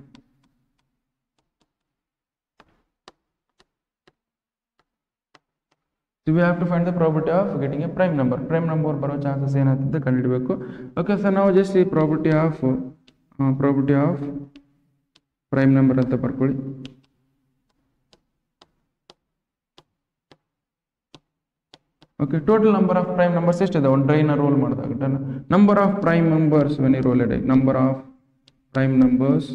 So we have to find the probability of getting a prime number. Prime number ಬರೋ ಚಾನ್ಸಸ್ ಏನಾಗ್ತದೆ ಕಂಡುಹಿಡಬೇಕು. ಓಕೆ, ಸೊ ನಾವು ಜಸ್ಟ್ ಈ ಪ್ರಾಬಬಿಲಿಟಿ ಆಫ್ ಪ್ರೈಮ್ ನಂಬರ್ ಅಂತ ಬರ್ಕೊಳ್ಳಿ. Okay, total number of prime numbers ಎಷ್ಟಿದೆ ಒಂದು ಡೈನ ರೋಲ್ ಮಾಡಿದಾಗ. Number of prime numbers when you roll a die, number of prime numbers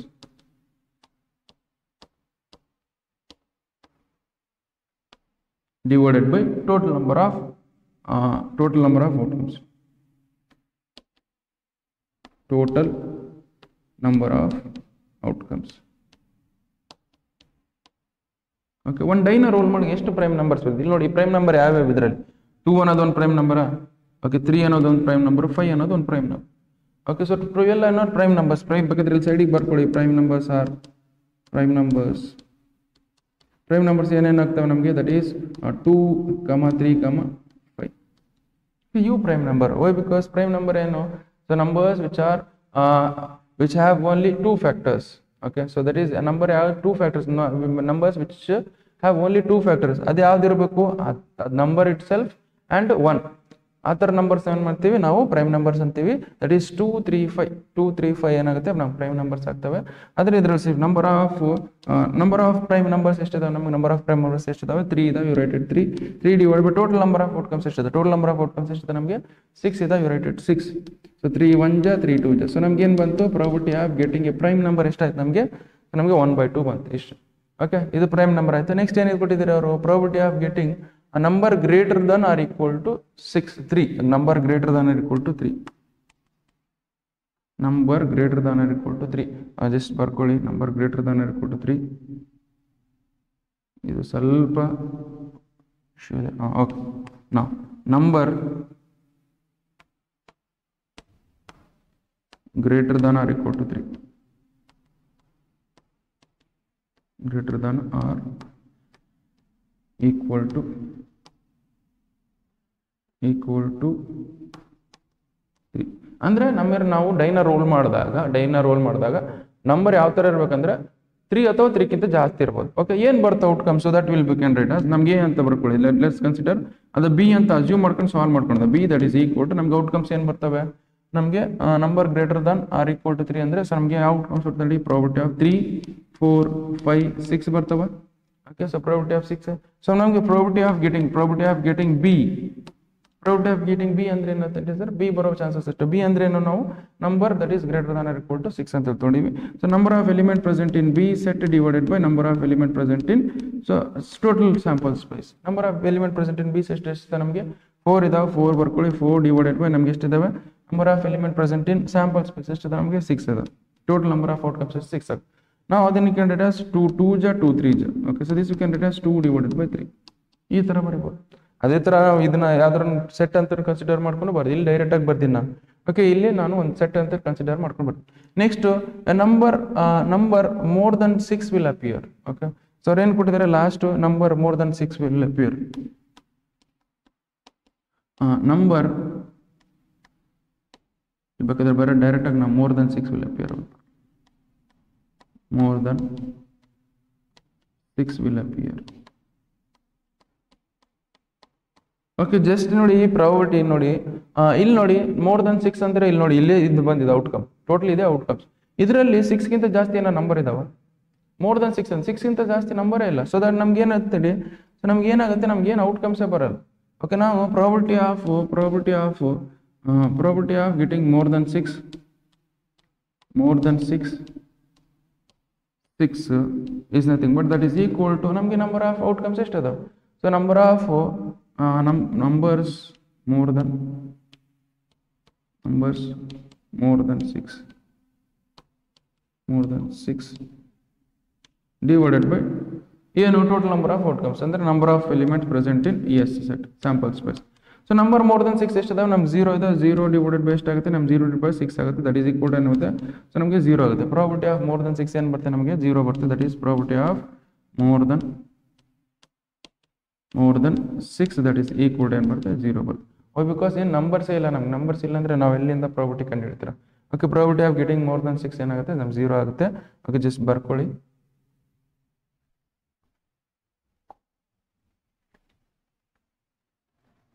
divided by total number of outcomes. Total number of outcomes. Okay, ಒಂದು ಡೈನ roll ಮಾಡಿ ಎಷ್ಟು prime numbers ಬರ್ತದೆ ಇಲ್ಲಿ ನೋಡಿ. ಪ್ರೈಮ್ ನಂಬರ್ ಯಾವ್ಯಾವ ಇದರಲ್ಲಿ, 2 ಅನ್ನೋದು ಒಂದು ಪ್ರೈಮ್ ನಂಬರ. ಓಕೆ, 3 ಅನ್ನೋದು ಒಂದು ಪ್ರೈಮ್ ನಂಬರ್, 5 ಅನ್ನೋದು ಒಂದು ಪ್ರೈಮ್ ನಂಬರ್. ಓಕೆ, ಸೊ ಇವೆಲ್ಲ ಅನ್ನೋದು ಪ್ರೈಮ್ ನಂಬರ್ಸ್. ಪ್ರೈಮ್ ಬೇಕಾದ್ರೆ ಇಲ್ಲಿ ಸೈಡಿಗೆ ಬರ್ಕೊಳ್ಳಿ. Prime numbers are prime numbers. Prime numbers ಏನೇನಾಗ್ತವೆ ನಮಗೆ, ದಟ್ ಈಸ್ 2, 3, 5. ಇವು prime number. Why, because prime number ಏನು, so numbers which have only 2 factors. Okay, so that is a number have 2 factors, numbers which have only 2 factors. ಅದು ಯಾವ್ದು ಇರಬೇಕು, number it self and 1. ಆ ಥರ numbers ಏನು ಮಾಡ್ತೀವಿ ನಾವು ಪ್ರೈಮ್ ನಂಬರ್ಸ್ ಅಂತೀವಿ. ದಟ್ ಈಸ್ 2, 3, 5 ಏನಾಗುತ್ತೆ ನಾವು ಪ್ರೈಮ್ ನಂಬರ್ಸ್ ಆಗ್ತವೆ. ಆದರೆ ಇದರಲ್ಲಿ ನಂಬರ್ ಆಫ್ ಪ್ರೈಮ್ ನಂಬರ್ಸ್ ಎಷ್ಟಿದಾವೆ ನಮಗೆ, ನಂಬರ್ ಆಫ್ ಪ್ರೈಮ್ ನಂಬರ್ಸ್ ಎಷ್ಟಿದಾವೆ, 3 ಇದಾವೆ. You write it 3 divide by total number of outcomes ಎಷ್ಟಿದೆ, ಟೋಟಲ್ ನಂಬರ್ ಆಫ್ ಔಟ್ಕಮ್ಸ್ ಎಷ್ಟಿದೆ ನಮಗೆ 6 ಇದಾವೆ. You written 6. ಸೊ 3 1 ಜ 3 2 ಜ. ಸೊ ನಮ್ಗೆ ಏನು ಬಂತು, probability of getting A prime number ಎಷ್ಟಾಯ್ತು ನಮಗೆ 1/2 ಬಂತು ಇಷ್ಟು. ಓಕೆ, ಇದು ಪ್ರೈಮ್ ನಂಬರ್ ಆಯಿತು. ನೆಕ್ಸ್ಟ್ ಏನು ಕೊಟ್ಟಿದ್ದಾರೆ ಅವರು, probability of getting a number greater than or equal to 3. Number greater than or equal to 3. Number greater than or equal to 3. Just ಬರ್ಕೊಳ್ಳಿ, number greater than or equal to 3. ಇದು ಸ್ವಲ್ಪ okay. ನಾವು number greater than or equal to 3. Greater than or equal to 3. ಅಂದರೆ ನಾವು ಡೈನ roll ಮಾಡಿದಾಗ number ಯಾವ ಥರ ಇರಬೇಕಂದ್ರೆ 3 ಅಥವಾ 3ಕ್ಕಿಂತ ಜಾಸ್ತಿ ಇರ್ಬೋದು. ಓಕೆ, ಏನು ಬರುತ್ತೆ outcome, so that will be can write us ನಮ್ಗೆ ಅಂತ ಬರ್ಕೊಳ್ಳಿ. ಲೆಟ್ಸ್ ಕನ್ಸಿಡರ್ ಅದು ಬಿ ಅಂತ ಅಸ್ಯೂಮ್ ಮಾಡ್ಕೊಂಡು ಸಾಲ್ವ್ ಮಾಡ್ಕೊಂಡು B that is equal to ನಮ್ಗೆ ಔಟ್ಕಮ್ಸ್ ಏನು ಬರ್ತವೆ ನಮಗೆ, number greater than or equal to 3 ಅಂದರೆ ಸೊ ನಮಗೆ ಯಾವ ಔಟ್ಕಮ್ಸ್ ಬರ್ತದೆ, ಪ್ರಾಬಬಿಲಿಟಿ ಆಫ್ 3, 4, 5, 6 ಬರ್ತವೆ. Okay, so probability of 6. So now probability of getting B. Probability of getting B ಅಂದ್ರೆ ಏನಂತ ಸರ್, B ಬರೋ ಚಾನ್ಸಸ್ ಎಷ್ಟು. B ಅಂದ್ರೆ ಏನು, ನಾವು number that is greater than or equal to 6 ಅಂತ ತಗೊಂಡಿವಿ. So number of element present in B set divided by number of element present in, so total sample space. Number of element present in B set ಎಷ್ಟು ನಮಗೆ 4 ಇದಾವೆ. 4 ಬರ್ಕೊಳ್ಳಿ. 4 divided by ನಮ್ಗೆ ಎಷ್ಟಿದಾವೆ, number of element present in sample space ಎಷ್ಟಿದೆ ನಮಗೆ 6 ಇದೆ. Total number of outcomes 6 ಆಗುತ್ತೆ. Now ಅದನ್ನು you can write as 2 2 ಜ 2 3 ಜ. Okay, so this you can write as 2 divided by 3. ಈ ಥರ ಬರೀಬೋದು. ಅದೇ ಥರ ಇದನ್ನ ಯಾವ್ದಾರ ಸೆಟ್ ಅಂತ ಕನ್ಸಿಡರ್ ಮಾಡ್ಕೊಂಡು ಬರ್ದು ಇಲ್ಲಿ ಡೈರೆಕ್ಟಾಗಿ ಬರ್ತೀನಿ ನಾನು. ಓಕೆ, ಇಲ್ಲಿ ನಾನು ಒಂದು ಸೆಟ್ ಅಂತ ಕನ್ಸಿಡರ್ ಮಾಡ್ಕೊಂಡು ಬರ್ತೀನಿ. Next number more than 6 will appear. Okay, so ಅವ್ರು ಏನು ಕೊಟ್ಟಿದ್ದಾರೆ last, number more than 6 will appear. Number ಬೇಕಾದ್ರೆ ಬೇರೆ ಡೈರೆಕ್ಟಾಗಿ ನಾವು more than 6 will appear. More than 6 will appear. Okay, just ನೋಡಿ ಈ ಪ್ರಾಬಬಿಲಿಟಿ ನೋಡಿ, ಇಲ್ಲಿ ನೋಡಿ ಮೋರ್ ದನ್ 6 ಅಂದರೆ ಇಲ್ಲಿ ನೋಡಿ ಇಲ್ಲೇ ಇದು ಬಂದಿದೆ ಔಟ್ಕಮ್, ಟೋಟಲ್ ಇದೆ ಔಟ್ಕಮ್ಸ್. ಇದರಲ್ಲಿ 6ಗಿಂತ ಜಾಸ್ತಿ ಏನೋ ನಂಬರ್ ಇದಾವೆ. ಮೋರ್ ದನ್ 6 ಅಂತ 6ಗಿಂತ ಜಾಸ್ತಿ ನಂಬರೇ ಇಲ್ಲ. ಸೊ ದಟ್ ನಮ್ಗೆ ಏನಾಗ್ತದೆ, ಸೊ ನಮ್ಗೆ ಏನಾಗುತ್ತೆ, ನಮ್ಗೆ ಏನು ಔಟ್ಕಮ್ಸೇ ಬರಲ್ಲ. ಓಕೆ, ನಾವು probability of getting more than 6 is nothing but that is equal to ನಮಗೆ ನಂಬರ್ ಆಫ್ ಔಟ್ಕಮ್ಸ್ ಎಷ್ಟು ಅದಾವೆ. So number of numbers more than 6 divided by ಏನು ಟೋಟಲ್ ನಂಬರ್ ಆಫ್ ಔಟ್ಕಮ್ಸ್ ಅಂದರೆ number of elements present in ES set sample space. So number more than 6 ಎಷ್ಟು ಇದಾವೆ, ನಮ್ಗೆ 0 ಇದೆ, 0 divided by ಎಷ್ಟಾಗುತ್ತೆ, ನಮ್ಗೆ 0 ಡಿವೈಡ್ ಬೈ 6 ಆಗುತ್ತೆ, ದಟ್ ಈಸ್ ಈಕ್ವಲ್ ಟು ಏನಾಗುತ್ತೆ, ಸೊ ನಮಗೆ 0 ಆಗುತ್ತೆ. ಪ್ರಾಬಬಿಲಿಟಿ ಆಫ್ ಮೋರ್ ದನ್ 6 ಏನು ಬರುತ್ತೆ, ನಮಗೆ 0 ಬರುತ್ತೆ, that is probability of more than 6 that is equal to ಏನು ಬರುತ್ತೆ, 0 ಬರುತ್ತೆ. ವೈ ಬಿಕಾಸ್ ಏನು ನಂಬರ್ಸೇ ಇಲ್ಲ, ನಮ್ಗೆ ನಂಬರ್ಸ್ ಇಲ್ಲ ಅಂದರೆ ನಾವು ಎಲ್ಲಿಂದ ಪ್ರಾಬಬಿಲಿಟಿ ಕಂಡು ಹಿಡ್ತೀರಾ. Okay, probability of getting more than 6 ಏನಾಗುತ್ತೆ, ನಮ್ಗೆ 0 ಆಗುತ್ತೆ. ಓಕೆ, ಜಸ್ಟ್ ಬರ್ಕೊಳ್ಳಿ.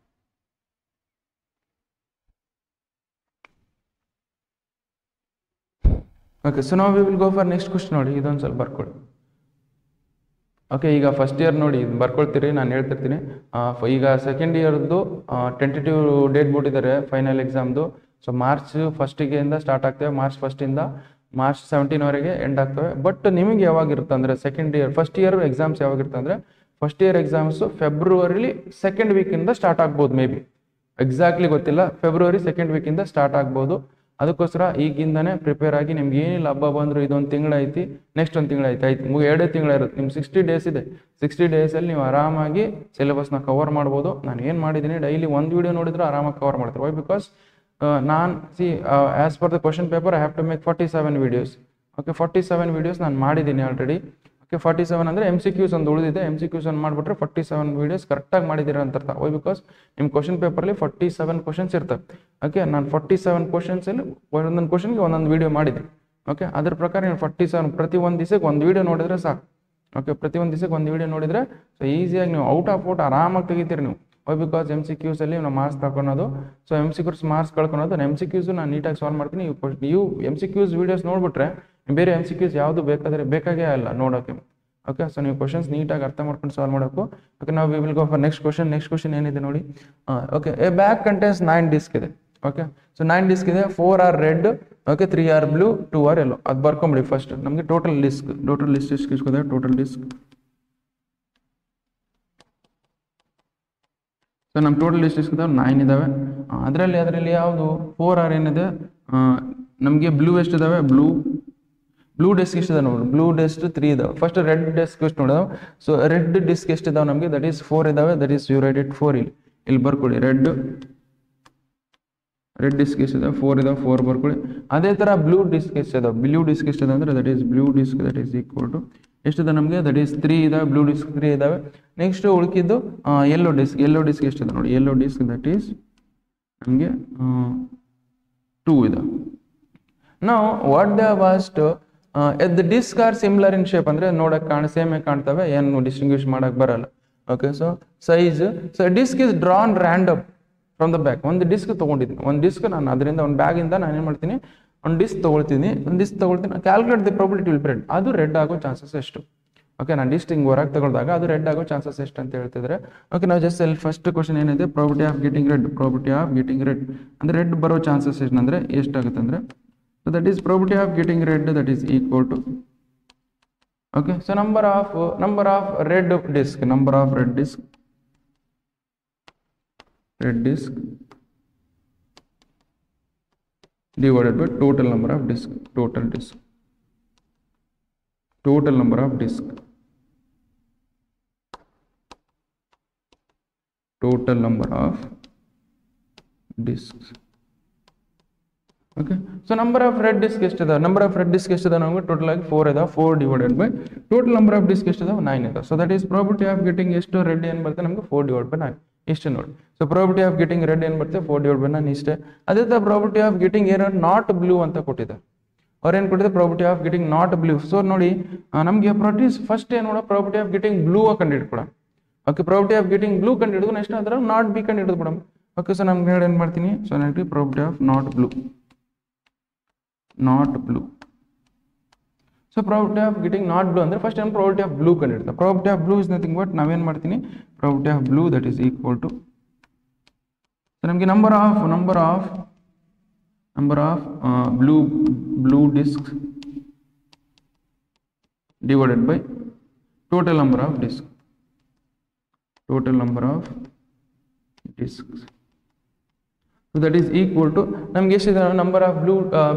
ಓಕೆ, ಸೊ ನಾವು we will go for next question. ನೋಡಿ ಇದೊಂದು ಸ್ವಲ್ಪ ಬರ್ಕೊಳ್ಳಿ. ಓಕೆ, ಈಗ ಫಸ್ಟ್ ಇಯರ್ ನೋಡಿ ಇದು ಬರ್ಕೊಳ್ತೀರಿ, ನಾನು ಹೇಳ್ತಿರ್ತೀನಿ. ಈಗ ಸೆಕೆಂಡ್ ಇಯರ್ದು ಟೆಂಟೇಟಿವ್ ಡೇಟ್ ಬಿಟ್ಟಿದ್ದಾರೆ ಫೈನಲ್ ಎಕ್ಸಾಮ್ದು. ಸೊ ಮಾರ್ಚ್ 1ಗೆ ಸ್ಟಾರ್ಟ್ ಆಗ್ತವೆ, ಮಾರ್ಚ್ 1 ಮಾರ್ಚ್ 17ವರೆಗೆ ಎಂಡ್ ಆಗ್ತವೆ. ಬಟ್ ನಿಮಗೆ ಯಾವಾಗಿರುತ್ತೆ ಅಂದರೆ second year first year exams ಯಾವಾಗಿರುತ್ತೆ ಅಂದರೆ ಫಸ್ಟ್ ಇಯರ್ ಎಕ್ಸಾಮ್ಸು ಫೆಬ್ರವರಿಲಿ ಸೆಕೆಂಡ್ ವೀಕಿಂದ ಸ್ಟಾರ್ಟ್ ಆಗ್ಬೋದು. ಮೇ ಬಿ ಎಕ್ಸಾಕ್ಟ್ಲಿ ಗೊತ್ತಿಲ್ಲ, ಫೆಬ್ರವರಿ ಸೆಕೆಂಡ್ ವೀಕಿಂದ ಸ್ಟಾರ್ಟ್ ಆಗ್ಬೋದು. ಅದಕ್ಕೋಸ್ಕರ ಈಗಿಂದನೇ ಪ್ರಿಪೇರ್ ಆಗಿ. ನಿಮ್ಗೆ ಏನಿಲ್ಲ ಹಬ್ಬ ಬಂದರು ಇದೊಂದು ತಿಂಗಳೈತಿ, ನೆಕ್ಸ್ಟ್ ಒಂದು ತಿಂಗಳೈತಿ, ಆಯ್ತು 2 ತಿಂಗಳ ಇರುತ್ತೆ. ನಿಮ್ಗೆ 60 ಡೇಸ್ ಇದೆ. 60 ಡೇಸಲ್ಲಿ ನೀವು ಆರಾಮಾಗಿ ಸಿಲೆಬಸ್ನ ಕವರ್ ಮಾಡ್ಬೋದು. ನಾನು ಏನು ಮಾಡಿದ್ದೀನಿ, ಡೈಲಿ ಒಂದು ವೀಡಿಯೋ ನೋಡಿದ್ರೆ ಆರಾಮಾಗಿ ಕವರ್ ಮಾಡ್ತಾರೆ. ವೈ ಬಿಕಾಸ್ ನಾನು as per the question paper I have to make 47 videos. Okay, 47 videos ನಾನು ಮಾಡಿದ್ದೀನಿ ಆಲ್ರೆಡಿ. ಓಕೆ, 47 ಅಂದರೆ MCQs ಒಂದು ಉಳಿದಿದೆ. MCQs ಒಂದು ಮಾಡಿಬಿಟ್ರೆ 47 ವೀಡಿಯೋಸ್ ಕರೆಕ್ಟಾಗಿ ಮಾಡಿದ್ದೀರ ಅಂತ ಅರ್ಥ. ವೈ ಬಿಕಾಸ್ ನಿಮ್ಮ ಕ್ವಶನ್ ಪೇಪರಲ್ಲಿ 47 ಕ್ವಶನ್ಸ್ ಇರ್ತವೆ. ಓಕೆ, ನಾನು 47 ಕ್ವಶನ್ಸಲ್ಲಿ ಒಂದೊಂದು ಕ್ವಶನ್ಗೆ ಒಂದೊಂದು ವೀಡಿಯೋ ಮಾಡಿದ್ದೀನಿ. ಓಕೆ, ಅದ್ರ ಪ್ರಕಾರ ನೀವು 47 ಪ್ರತಿ ಒಂದು ದಿವಸಕ್ಕೆ ಒಂದು ವೀಡಿಯೋ ನೋಡಿದ್ರೆ ಸಾಕು. ಓಕೆ, ಪ್ರತಿ ಒಂದು ದಿವಸಕ್ಕೆ ಒಂದು ವೀಡಿಯೋ ನೋಡಿದರೆ ಸೊ ಈಸಿಯಾಗಿ ನೀವು ಔಟ್ ಆಫ್ ಆರಾಮಾಗಿ ತೆಗಿತೀರಿ ನೀವು. ವೈ ಬಿಕಾಸ್ MCQಸಲ್ಲಿ ನಾವು ಮಾರ್ಕ್ಸ್ ತಗೊಳೋದು. ಸೊ MCQs ಮಾರ್ಕ್ಸ್ ಕಳ್ಕೊಳೋದು. ನಾನು MCQs ನಾನು ನೀಟಾಗಿ ಸಾಲ್ವ್ ಮಾಡ್ತೀನಿ. ನೀವು MCQs ವೀಡಿಯೋಸ್ ನೋಡಿಬಿಟ್ರೆ ಬೇರೆ MCQs ಯಾವುದು ಬೇಕಾಗೇ ಇಲ್ಲ ನೋಡೋಕ್ಕೆ. ಓಕೆ, ಸೊ ನೀವು ಕ್ವಶನ್ಸ್ ನೀಟಾಗಿ ಅರ್ಥ ಮಾಡ್ಕೊಂಡು ಸಾಲ್ವ್ ಮಾಡಬೇಕು. ಓಕೆ, ನಾವು we will go for next question. Next question ಏನಿದೆ ನೋಡಿ. Okay, a bag contains 9 disc ಇದೆ. ಓಕೆ, ಸೊ 9 ಡಿಸ್ಕ್ ಇದೆ. 4 are red, okay, 3 are blue, 2 are yellow. ಅದು ಬರ್ಕೊಂಬಿಡಿ ಫಸ್ಟ್. ನಮಗೆ ಟೋಟಲ್ ಲಿಸ್ಟ್ ಎಷ್ಟು ಇಸ್ಕೋದೆ, ಟೋಟಲ್ ಡಿಸ್ಕ್. ಸೊ ನಮ್ಮ ಟೋಟಲ್ ಲಿಸ್ಟ್ ಇಸ್ಕೋದಾವೆ 9 ಇದಾವೆ. ಅದರಲ್ಲಿ ಯಾವುದು 4 ಆರ್ ಏನಿದೆ, ನಮಗೆ ಬ್ಲೂ ಎಷ್ಟಿದಾವೆ, ಬ್ಲೂ ಡಿಸ್ಕ್ ಎಷ್ಟಿದೆ ನೋಡಿ. ಬ್ಲೂ ಡಿಸ್ಕ್ 3 ಇದಾವೆ. ಫಸ್ಟ್ ರೆಡ್ ಡಿಸ್ಕ್ ಎಷ್ಟು ನೋಡಿದಾವೆ. ಸೊ ರೆಡ್ ಡಿಸ್ಕ್ ಎಷ್ಟಿದಾವೆ ನಮಗೆ, ದಟ್ ಈಸ್ 4 ಇದಾವೆ. That is you write it 4 ಇಲ್ಲಿ ಬರ್ಕೊಳ್ಳಿ. ರೆಡ್ ಡಿಸ್ಕ್ ಎಷ್ಟಿದಾವೆ, 4 ಇದಾವೆ, 4 ಬರ್ಕೊಳ್ಳಿ. ಅದೇ ಥರ ಬ್ಲೂ ಡಿಸ್ಕ್ ಎಷ್ಟಿದಾವೆ, ಅಂದರೆ that is blue disc that is equal to ಎಷ್ಟಿದೆ ನಮಗೆ, ದಟ್ ಈಸ್ 3 ಇದಾವೆ. ಬ್ಲೂ ಡಿಸ್ಕ್ 3 ಇದಾವೆ. ನೆಕ್ಸ್ಟ್ ಉಳ್ಕಿದ್ದು ಯೆಲ್ಲೋ ಡಿಸ್ಕ್ ಎಷ್ಟಿದೆ ನೋಡಿ. ಯೆಲ್ಲೋ ಡಿಸ್ಕ್ ದಟ್ ಈಸ್ ನಮಗೆ 2 ಇದಾವೆ. ನಾವು what the was the disc are similar in shape ಅಂದರೆ ನೋಡಕ್ಕೆ ಸೇಮೇ ಕಾಣ್ತವೆ, ಏನು ಡಿಸ್ಟಿಂಗ್ವಿಷ್ ಮಾಡಕ್ಕೆ ಬರಲ್ಲ. Okay, so size. So disc is drawn random from the bag. ಒಂದು ಡಿಸ್ಕ್ ತೊಗೊಂಡಿದ್ದೀನಿ, ಒಂದು ಡಿಸ್ಕ್ ನಾನು ಅದರಿಂದ ಒಂದು ಬ್ಯಾಗಿಂದ ನಾನು ಏನು ಮಾಡ್ತೀನಿ, ಒಂದು ಡಿಸ್ಕ್ ತೊಗೊಳ್ತೀನಿ. Calculate the probability will red. ಅದು ರೆಡ್ ಆಗೋ ಚಾನ್ಸಸ್ ಎಷ್ಟು. ಓಕೆ, ನಾನು ಡಿಸ್ಕ್ ಹಿಂಗೆ ಹೊರಗೆ ತಗೊಳ್ದಾಗ ಅದು ರೆಡ್ ಆಗೋ ಚಾನ್ಸಸ್ ಎಷ್ಟು ಅಂತ ಹೇಳ್ತಿದ್ರೆ. ಓಕೆ, ನಾವು ಜಸ್ಟ್ ಅಲ್ಲಿ ಫಸ್ಟ್ ಕ್ವಶನ್ ಏನಿದೆ, ಪ್ರಾಬಬಿಲಿಟಿ ಆಫ್ ಗೆಟಿಂಗ್ ರೆಡ್ ಅಂದರೆ ರೆಡ್ ಬರೋ ಚಾನ್ಸಸ್ ಎಷ್ಟಂದರೆ ಎಷ್ಟಾಗುತ್ತೆ ಅಂದರೆ, so that is probability of getting red that is equal to, okay, so number of red disk divided by total number of disk total number of disk disks. Okay, so number of red disk ಎಷ್ಟಿದೆ, ನಮಗೆ total ಆಗಿ 4 ಇದೆ. 4 divided by total number of disc ಎಷ್ಟಿದೆ, 9 ಇದೆ. So that is probability of getting ಎಷ್ಟು red ಏನು ಬರುತ್ತೆ ನಮಗೆ 4 ಡಿವೈಡ್ ಬೈ 9. ಇಷ್ಟೇ ನೋಡಿ. So probability of getting red ಏನು ಬರುತ್ತೆ 4/9 ಇಷ್ಟೇ. ಅದೇ ಥರ ಪ್ರಾಬಬಿಲಿಟಿ ಆಫ್ ಗೆಟಿಂಗ್ ಏನೋ ನಾಟ್ ಬ್ಲೂ ಅಂತ ಕೊಟ್ಟಿದ್ದಾರೆ. ಅವ್ರು ಏನು ಕೊಟ್ಟಿದ್ದಾರೆ probability of getting not blue. So ನೋಡಿ ನಮಗೆ ಫಸ್ಟ್ ಏನು ನೋಡೋ ಪ್ರಾಬಬಿಲಿಟಿ ಆಫ್ ಗೆಟಿಂಗ್ ಬ್ಲೂ ಕಂಡು ಹಿಡ್ಕೊಡ. Okay probability of getting blue ಕಂಡು ಹಿಡಿದು ನೆಕ್ಸ್ಟ್ ಅದರ ನಾಟ್ ಬಿ ಕಂಡು ಹಿಡಿದು ಬಿಡಮ್. ಓಕೆ ಸೊ ನಮ್ಗೆ ಏನು ಮಾಡ್ತೀನಿ, ಸೊ ನನಗೆ probability of not blue. So probability of getting not blue ಅಂದರೆ ಫಸ್ಟ್ ಏನು ಪ್ರಾಬಬಿಲಿಟಿ ಆಫ್ ಬ್ಲೂ ಕಂಡು ಹಿಡ್ತಾ. Probability of blue is nothing but ನಾವೇನು ಮಾಡ್ತೀನಿ, probability of blue that is equal to ನಮಗೆ number of blue discs divided by total number of discs. So that is equal to ನಮಗೆ ಎಷ್ಟಿದೆ number of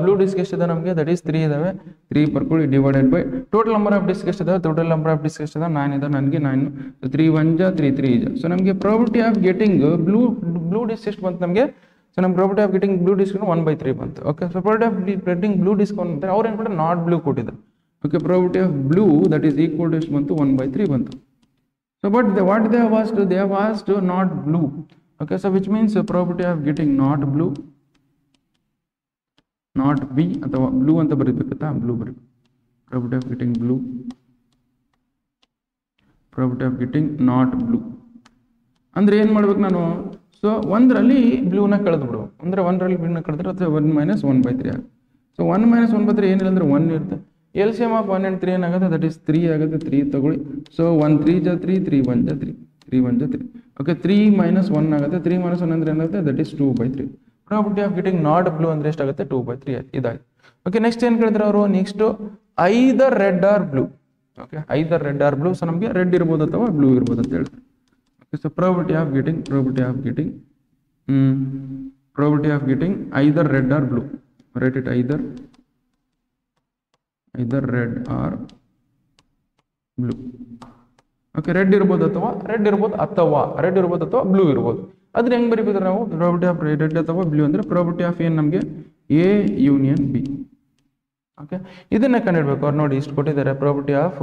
blue disc ಎಷ್ಟಿದೆ ನಮಗೆ, that is 3 ಇದಾವೆ. 3 ಬರ್ಕೊಳ್ಳಿ divided by total number of disc ಎಷ್ಟಿದೆ, total number of disc ಎಷ್ಟಿದೆ 9 ಇದೆ, ನನಗೆ 9. 3 1 ಜಾ 3 3 ಜಾ. ಸೊ ನಮಗೆ probability of getting blue disc ಎಷ್ಟು ಬಂತು ನಮಗೆ, ಸೊ ನಮ್ಮ probability of getting blue disc 1/3 ಬಂತು. Okay so probability of getting blue disc ಅಂತಾರೆ, ಅವ್ರು ಏನು ಮಾಡ್ತಾರೆ ನಾಟ್ ಬ್ಲೂ ಕೊಟ್ಟಿದ್ದಾರೆ. Okay probability of blue that is equal to ಎಷ್ಟು ಬಂತು 1/3 ಬಂತು. So but what they have asked not blue. Okay, so which means probability of getting not blue, not B ಅಥವಾ blue ಅಂತ ಬರೀಬೇಕತ್ತಾ, blue ಬರೀಬೇಕು. probability of getting blue, probability of getting not blue ಅಂದ್ರೆ ಏನು ಮಾಡ್ಬೇಕು ನಾನು, ಸೊ ಒಂದರಲ್ಲಿ ಬ್ಲೂನ ಕಳೆದು ಬಿಡು ಅಂದರೆ 1ರಲ್ಲಿ ಬ್ಲೂನ ಕಳೆದ್ರೆ ಅಥವಾ 1 - 1/3 ಆಗುತ್ತೆ. ಸೊ 1 - 1/3 ಏನಿಲ್ಲ ಅಂದರೆ 1 ಇರುತ್ತೆ. LCM ಆಫ್ 1 and 3 ಏನಾಗುತ್ತೆ, ದಟ್ ಈಸ್ 3 ಆಗುತ್ತೆ. 3 ತಗೊಳ್ಳಿ. ಸೊ 1 3 ಜಾ 3 3 1 ಜಾ 3 3 1 ಜಾ 3. ಓಕೆ 3 - 1 ಆಗುತ್ತೆ. 3 - 1 ಅಂದರೆ ಏನಾಗುತ್ತೆ, that is 2/3. Probability of getting not blue ಅಂದರೆ ಎಷ್ಟಾಗುತ್ತೆ 2/3 ಇದಾಗಿದೆ. ಓಕೆ ನೆಕ್ಸ್ಟ್ ಏನು ಕೇಳಿದ್ರೆ ಅವರು, next either red or blue. Okay either red or blue. So ನಮಗೆ ರೆಡ್ ಇರ್ಬೋದು ಅಥವಾ ಬ್ಲೂ ಇರ್ಬೋದು ಅಂತ ಹೇಳ್ತಾರೆ. Okay so probability of getting either red or blue. Write it either red or blue. Okay red ಇರ್ಬೋದು ಅಥವಾ ಬ್ಲೂ ಇರ್ಬೋದು. ಅದನ್ನ ಹೆಂಗೆ ಬರೀಬೇಕು ನಾವು, ಪ್ರಾಬಬಿಲಿಟಿ ಆಫ್ ರೆಡ್ ಅಥವಾ ಬ್ಲೂ ಅಂದರೆ ಪ್ರಾಬಬಿಲಿಟಿ ಆಫ್ ಏನು ನಮಗೆ A ಯೂನಿಯನ್ B. ಓಕೆ ಇದನ್ನ ಕಂಡುಹಿಡಬೇಕು. ಅವ್ರು ನೋಡಿ ಇಷ್ಟು ಕೊಟ್ಟಿದ್ದಾರೆ, probability of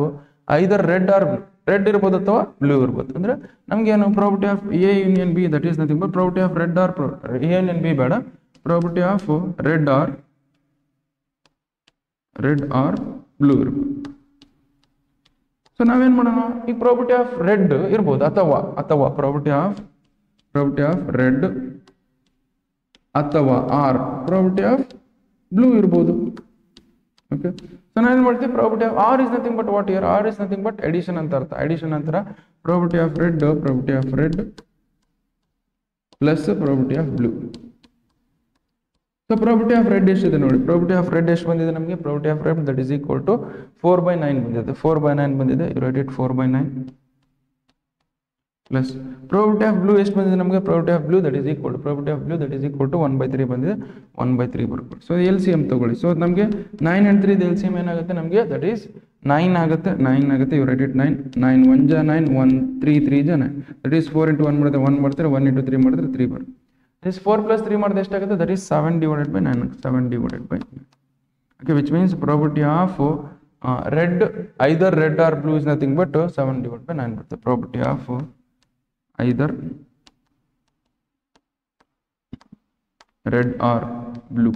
either red or blue. Red ಇರ್ಬೋದು ಅಥವಾ ಬ್ಲೂ ಇರ್ಬೋದು. ಅಂದರೆ ನಮಗೆ ಏನು probability of A union B that is nothing but probability of red or A union B ಬೇಡ, probability of red or blue ಇರ್ಬೋದು. ಸೊ ನಾವೇನು ಮಾಡೋಣ, ಈ ಪ್ರಾಬಬಿಲಿಟಿ ಆಫ್ ರೆಡ್ ಇರ್ಬೋದು ಅಥವಾ ಪ್ರಾಬಬಿಲಿಟಿ ಆಫ್ ರೆಡ್ ಅಥವಾ ಆರ್ ಪ್ರಾಬಬಿಲಿಟಿ ಆಫ್ ಬ್ಲೂ ಇರ್ಬೋದು. Okay so ನಾವೇನು ಮಾಡ್ತೀವಿ, probability of or is nothing but what year, or is nothing but addition ಅಂತ ಅರ್ಥ. ಎಡಿಷನ್ ಅಂತರ probability of red plus probability of blue. So probability of red ಎಷ್ಟಿದೆ ನೋಡಿ, probability of red ಎಷ್ಟು ಬಂದಿದೆ ನಮಗೆ, probability of red that is equal to 4/9 ಬಂದಿದೆ. 4/9 ಬಂದಿದೆ. You write it 4/9 plus probability of blue ಎಷ್ಟು ಬಂದಿದೆ ನಮಗೆ, probability of blue that is equal to 1/3 ಬಂದಿದೆ. 1/3 ಬರ್ಬೋದು. ಸೊ LCM ತಗೊಳ್ಳಿ. ಸೊ ನಮಗೆ 9 and 3 LCM ಏನಾಗುತ್ತೆ ನಮಗೆ, ದಟ್ ಈಸ್ 9 ಆಗುತ್ತೆ. ಯು ರೈಟ್ ಇಟ್ 9 1 ಜಾ 9 1 3 3 ಜಾ 9 ದಟ್ ಈಸ್ 4 × 1 ಮಾಡಿದ್ರೆ 1 ಬರ್ತಾರೆ, 1 × 3 ಮಾಡಿದ್ರೆ 3 ಬರುತ್ತೆ. This 4 + 3 ಮಾಡಿದ್ರೆ ಎಷ್ಟಾಗುತ್ತೆ, that is 7/9. 7/9. Okay, which means probability of either red or blue is nothing but 7/9 ಬರುತ್ತೆ. probability of either red or blue.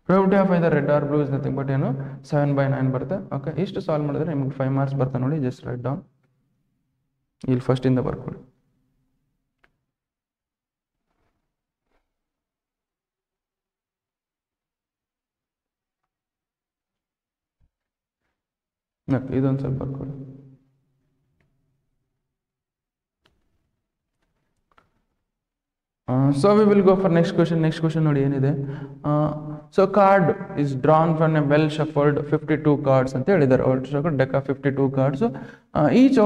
probability of either red or blue is nothing but ಏನು 7/9 ಬರುತ್ತೆ. Okay ಇಷ್ಟು solve ಮಾಡಿದ್ರೆ ನಿಮಗೆ 5 marks ಬರುತ್ತೆ ನೋಡಿ. Just write down. ಇಲ್ಲಿ first ಇಂದ ಬರ್ಕೊಳ್ಳಿ. ಇದೊಂದು ಸ್ವಲ್ಪ ಬರ್ಕೊಳ್ಳಿ. So we will go for next question. Next question ನೋಡಿ ಏನಿದೆ. So card is drawn from a well shuffled 52 cards ಅಂತ ಹೇಳಿದ್ದಾರೆ. deck of 52 cards. Each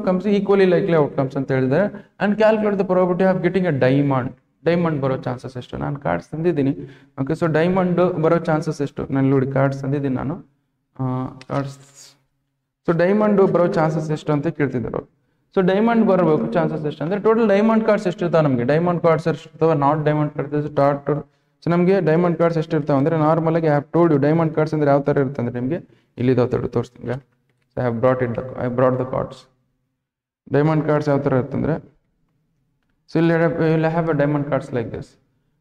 comes equally likely outcomes ಅಂತ ಹೇಳಿದ್ದಾರೆ. And calculate the probability of getting a diamond ಬರೋ chances ಎಷ್ಟು. ನಾನು cards ತಂದಿದ್ದೀನಿ. ಓಕೆ ಸೊ ಡೈಮಂಡ್ ಬರೋ ಚಾನ್ಸಸ್ ಎಷ್ಟು, ನಾನು ನೋಡಿ ಕಾರ್ಡ್ಸ್ ತಂದಿದ್ದೀನಿ ನಾನು. ಕಾರ್ಡ್ಸ್ ಸೊ ಡೈಮಂಡ್ ಬರೋ ಚಾನ್ಸಸ್ ಎಷ್ಟು ಅಂತ ಕೇಳ್ತಿದ್ದಾರೆ. ಸೊ ಡೈಮಂಡ್ ಬರಬೇಕು ಚಾನ್ಸಸ್ ಎಷ್ಟು ಅಂದರೆ ಟೋಟಲ್ ಡೈಮಂಡ್ ಕಾರ್ಡ್ಸ್ ಎಷ್ಟು ಇರ್ತಾವೆ ನಮಗೆ, ಡೈಮಂಡ್ ಕಾರ್ಡ್ಸ್ ಎಷ್ಟು ಇರ್ತಾವೆ, not diamond cards start. So ನಮಗೆ ಡೈಮಂಡ್ ಕಾರ್ಡ್ಸ್ ಎಷ್ಟು ಇರ್ತಾವೆ ಅಂದರೆ ನಾರ್ಮಲ್ ಆಗಿ have told you diamond cards ಅಂದರೆ ಯಾವ ಥರ ಇರುತ್ತೆ ಅಂದರೆ ನಿಮಗೆ ಇಲ್ಲಿದಾವೆ ತೋರಿಸ್ತೀನಿ. I brought the cards. Diamond cards ಯಾವ ಥರ ಇರ್ತಂದರೆ, ಸೊ ಇಲ್ಲಿ will have a diamond cards like this.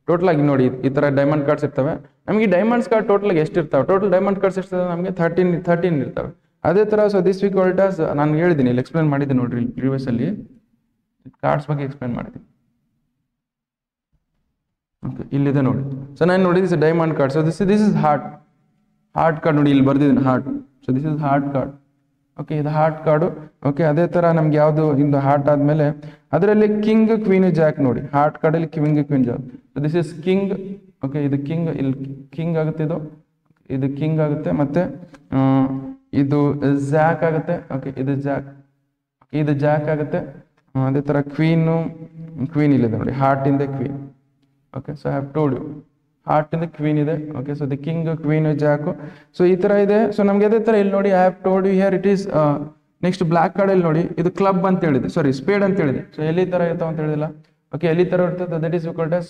Total ಆಗಿ ನೋಡಿ ಈ ಥರ ಡೈಮಂಡ್ ಕಾರ್ಡ್ಸ್ ಇರ್ತವೆ. ನಮಗೆ ಡೈಮಂಡ್ಸ್ ಕಾರ್ಡ್ ಟೋಟಲ್ ಎಷ್ಟು ಇರ್ತಾವೆ, ಟೋಟಲ್ ಡೈಮಂಡ್ ಕಾರ್ಡ್ಸ್ ಇರ್ತದೆ ನಮಗೆ 13 ಇರ್ತವೆ. ಅದೇ ಥರ ಸೊ ದಿಸ್ ವೀಕ್ ಆಲ್ಟಾಸ್ ನಾನು ಹೇಳಿದ್ದೀನಿ, ಇಲ್ಲಿ ಎಕ್ಸ್ಪ್ಲೇನ್ ಮಾಡಿದ್ದೀನಿ ನೋಡ್ರಿ, ಪ್ರೀವಿಯಸಲ್ಲಿ ಕಾರ್ಡ್ಸ್ ಬಗ್ಗೆ ಎಕ್ಸ್ಪ್ಲೇನ್ ಮಾಡಿದ್ದೀನಿ. ಓಕೆ, ಇಲ್ಲಿದೆ ನೋಡಿ. ಸೊ ನಾನು ನೋಡಿದ್ದು diamond card. So this is heart card ನೋಡಿ, ಇಲ್ಲಿ ಬರ್ದಿದ್ದೀನಿ heart. So this is heart card. Okay, ಇದು ಹಾರ್ಟ್ ಕಾರ್ಡು. ಓಕೆ, ಅದೇ ಥರ ನಮ್ಗೆ ಯಾವುದು ಇದು ಹಾರ್ಟ್ ಆದಮೇಲೆ ಅದರಲ್ಲಿ ಕಿಂಗ್ ಕ್ವೀನ್ ಜಾಕ್ ನೋಡಿ, ಹಾರ್ಟ್ ಕಾರ್ಡಲ್ಲಿ king queen jack. So this is king. Okay, ಇದು ಕಿಂಗ್, ಇಲ್ಲಿ ಕಿಂಗ್ ಆಗುತ್ತೆ, ಇದು ಕಿಂಗ್ ಆಗುತ್ತೆ, ಮತ್ತು ಇದು ಜಾಕ್ ಆಗುತ್ತೆ. ಓಕೆ, ಇದು ಜಾಕ್ ಆಗುತ್ತೆ. ಅದೇ ಥರ ಕ್ವೀನ್ ಇಲ್ಲಿದೆ ನೋಡಿ, ಹಾರ್ಟ್ ಇಂದ queen. Okay, so I have told you heart ಇಂದ ಕ್ವೀನ್ ಇದೆ. Okay, so the king queen jack. So ಈ ಥರ ಇದೆ. ಸೊ ನಮ್ಗೆ ಅದೇ ಥರ ಇಲ್ಲಿ ನೋಡಿ, I have told you here it is. Next black ಕಾರ್ಡಲ್ಲಿ ನೋಡಿ, ಇದು ಕ್ಲಬ್ ಅಂತ ಹೇಳಿದೆ, ಸಾರಿ ಸ್ಪೇಡ್ ಅಂತ ಹೇಳಿದೆ. ಸೊ ಎಲ್ಲಿ ಥರ ಇರ್ತಾವ ಅಂತ ಹೇಳಿದಿಲ್ಲ. ಓಕೆ, ಎಲ್ಲಿ ಥರ ಇರ್ತದೆ, that is equal to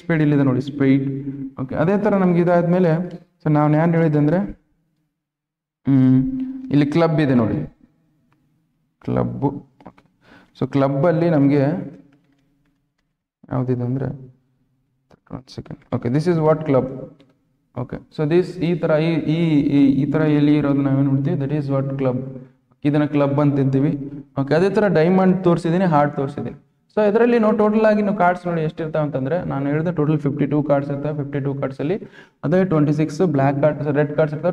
spade ಇಲ್ಲಿದೆ ನೋಡಿ, ಸ್ಪೇಡ್. ಓಕೆ, ಅದೇ ಥರ ನಮ್ಗೆ ಇದಾದ್ಮೇಲೆ ಸೊ ನಾನು ಏನು ಹೇಳಿದೆ ಅಂದರೆ, ಇಲ್ಲಿ ಕ್ಲಬ್ ಇದೆ ನೋಡಿ, ಕ್ಲಬ್ಬು. ಓಕೆ, ಸೊ ಕ್ಲಬ್ಬಲ್ಲಿ ನಮಗೆ ಯಾವುದಿದೆ ಅಂದರೆ, second. Okay, this is what club. Okay, so this ಈ ಥರ ಈ ಥರ ಎಲ್ಲಿ ಇರೋದು ನಾವೇನು ನೋಡ್ತೀವಿ, ದಟ್ ಈಸ್ ವಾಟ್ ಕ್ಲಬ್. ಇದನ್ನು ಕ್ಲಬ್ ಅಂತಿದ್ದೀವಿ. ಓಕೆ, ಅದೇ ಥರ ಡೈಮಂಡ್ ತೋರಿಸಿದ್ದೀನಿ, ಹಾರ್ಟ್ ತೋರಿಸಿದ್ದೀನಿ. ಸೊ ಇದರಲ್ಲಿ ನಾವು ಟೋಟಲ್ ಆಗಿ ನಾವು ಕಾರ್ಡ್ಸ್ ನೋಡಿ ಎಷ್ಟಿರ್ತಾವೆ ಅಂತಂದರೆ, ನಾನು ಹೇಳಿದೆ ಟೋಟಲ್ 52 ಕಾರ್ಡ್ಸ್ ಇರ್ತವೆ. 52 ಕಾರ್ಡ್ಸಲ್ಲಿ ಅದೇ 26 ಬ್ಲ್ಯಾಕ್ ಕಾರ್ಡ್ಸ್, ರೆಡ್ ಕಾರ್ಡ್ಸ್ ಇರ್ತವೆ.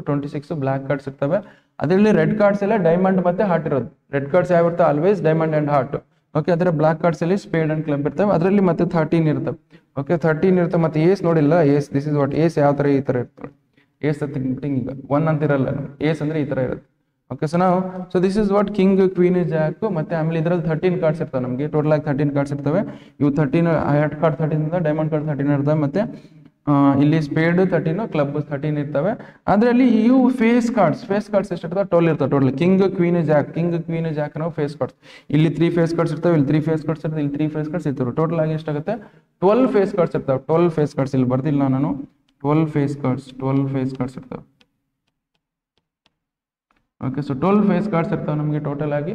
26 ಬ್ಲ್ಯಾಕ್ ಕಾರ್ಡ್ಸ್ ಇರ್ತವೆ. ಅದರಲ್ಲಿ ರೆಡ್ ಕಾರ್ಡ್ಸ್ ಎಲ್ಲ ಡೈಮಂಡ್ ಮತ್ತು ಹಾರ್ಟ್ ಇರೋದು. ರೆಡ್ ಕಾರ್ಡ್ಸ್ ಯಾವ ಇರ್ತವೆ, always diamond and heart. Okay, ಅದರ ಬ್ಲ್ಯಾಕ್ ಕಾರ್ಡ್ಸಲ್ಲಿ ಸ್ಪೇಡ್ ಆ್ಯಂಡ್ ಕ್ಲಬ್ ಇರ್ತವೆ. ಅದರಲ್ಲಿ ಮತ್ತೆ 13 ಇರ್ತವೆ. ಓಕೆ, 13 ಇರ್ತವೆ. ಮತ್ತು ಏಸ್ ನೋಡಿಲ್ಲ, ಏಸ್ ದಿಸ್ ಇಸ್ ವಾಟ್ ಏಸ್ ಯಾವ ಥರ ಈ ಥರ ಇರ್ತವೆ. ಏಸ್ ತಿಂಗ್ ಈಗ 1 ಅಂತಿರಲ್ಲ, ಏಸ್ ಅಂದರೆ ಈ ಥರ ಇರುತ್ತೆ. Okay, so this is what king queen jack. ಮತ್ತು ಆಮೇಲೆ ಇದರಲ್ಲಿ 13 ಕಾರ್ಡ್ಸ್ ಇರ್ತವೆ. ನಮಗೆ ಟೋಟಲ್ ಆಗಿ 13 ಕಾರ್ಡ್ಸ್ ಇರ್ತವೆ. ಇವು 13 ಹಾರ್ಟ್ ಕಾರ್ಡ್ 13 ಡೈಮಂಡ್ ಕಾರ್ಡ್ 13 ಇರ್ತವೆ. ಮತ್ತು ಇಲ್ಲಿ ಸ್ಪೇಡ್ 13 ಕ್ಲಬ್ 13 ಇರ್ತವೆ. ಅದರಲ್ಲಿ ಇವು ಫೇಸ್ ಕಾರ್ಡ್ಸ್ ಎಷ್ಟು ಇರ್ತವೆ, 12 ಇರ್ತವೆ ಟೋಟಲ್. ಕಿಂಗ್ ಕ್ವೀನ್ ಜಾಕ್ ನಾವು ಫೇಸ್ ಕಾರ್ಡ್ಸ್. ಇಲ್ಲಿ 3 ಫೇಸ್ ಕಾರ್ಡ್ಸ್ ಇರ್ತವೆ, ಇಲ್ಲಿ 3 ಫೇಸ್ ಕಾರ್ಡ್ಸ್ ಇರ್ತವೆ, ಇಲ್ಲಿ 3 ಫೇಸ್ ಕಾರ್ಡ್ಸ್ ಇರ್ತವೆ. ಟೋಟಲ್ ಆಗಿ ಎಷ್ಟಾಗುತ್ತೆ, 12 ಫೇಸ್ ಕಾರ್ಡ್ಸ್ ಇರ್ತವೆ. 12 ಫೇಸ್ ಕಾರ್ಡ್ಸ್ ಇಲ್ಲಿ ಬರ್ದಿಲ್ಲ ನಾನು, 12 ಫೇಸ್ ಕಾರ್ಡ್ಸ್ ಇರ್ತವೆ. ಓಕೆ, ಸೊ 12 ಫೇಸ್ ಕಾರ್ಡ್ಸ್ ಇರ್ತವೆ ನಮಗೆ ಟೋಟಲ್ ಆಗಿ.